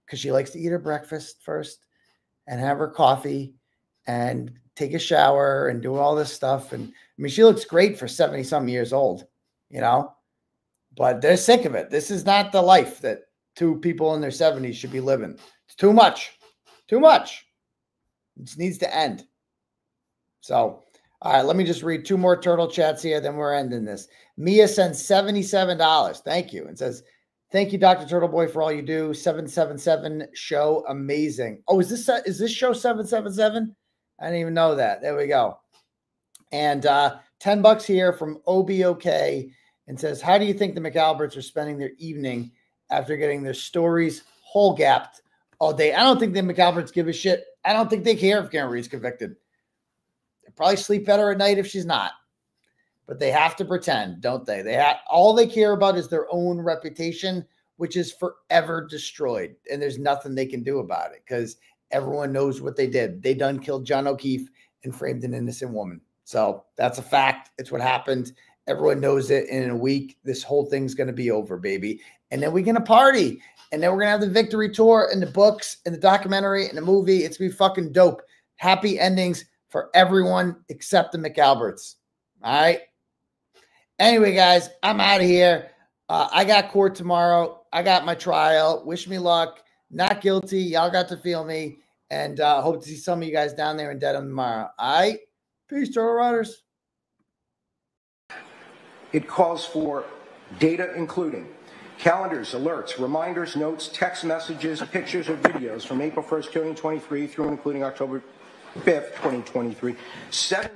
because she likes to eat her breakfast first and have her coffee and take a shower and do all this stuff. And I mean, she looks great for 70-something years old, you know, but they're sick of it. This is not the life that two people in their 70s should be living. It's too much. Too much. It needs to end. So, all right, let me just read 2 more turtle chats here, then we're ending this. Mia sends $77. Thank you. And says, thank you, Dr. Turtleboy, for all you do. 777 show, amazing. Oh, is this show 777? I didn't even know that. There we go. And $10 here from OBOK and says, how do you think the McAlberts are spending their evening after getting their stories hole-gapped all day? I don't think the McAlberts give a shit. I don't think they care if Karen Reed's convicted. They probably sleep better at night if she's not. But they have to pretend, don't they? All they care about is their own reputation, which is forever destroyed. And there's nothing they can do about it because everyone knows what they did. They done killed John O'Keefe and framed an innocent woman. So that's a fact. It's what happened. Everyone knows it. And in a week, this whole thing's going to be over, baby. And then we're going to party. And then we're going to have the victory tour and the books and the documentary and the movie. It's going to be fucking dope. Happy endings for everyone except the McAlberts. All right. Anyway, guys, I'm out of here. I got court tomorrow. I got my trial. Wish me luck. Not guilty. Y'all got to feel me. And hope to see some of you guys down there in Dedham tomorrow. All right. Peace, Turtle Riders. It calls for data including calendars, alerts, reminders, notes, text messages, pictures, or videos from April 1st, 2023 through and including October 5th, 2023. 7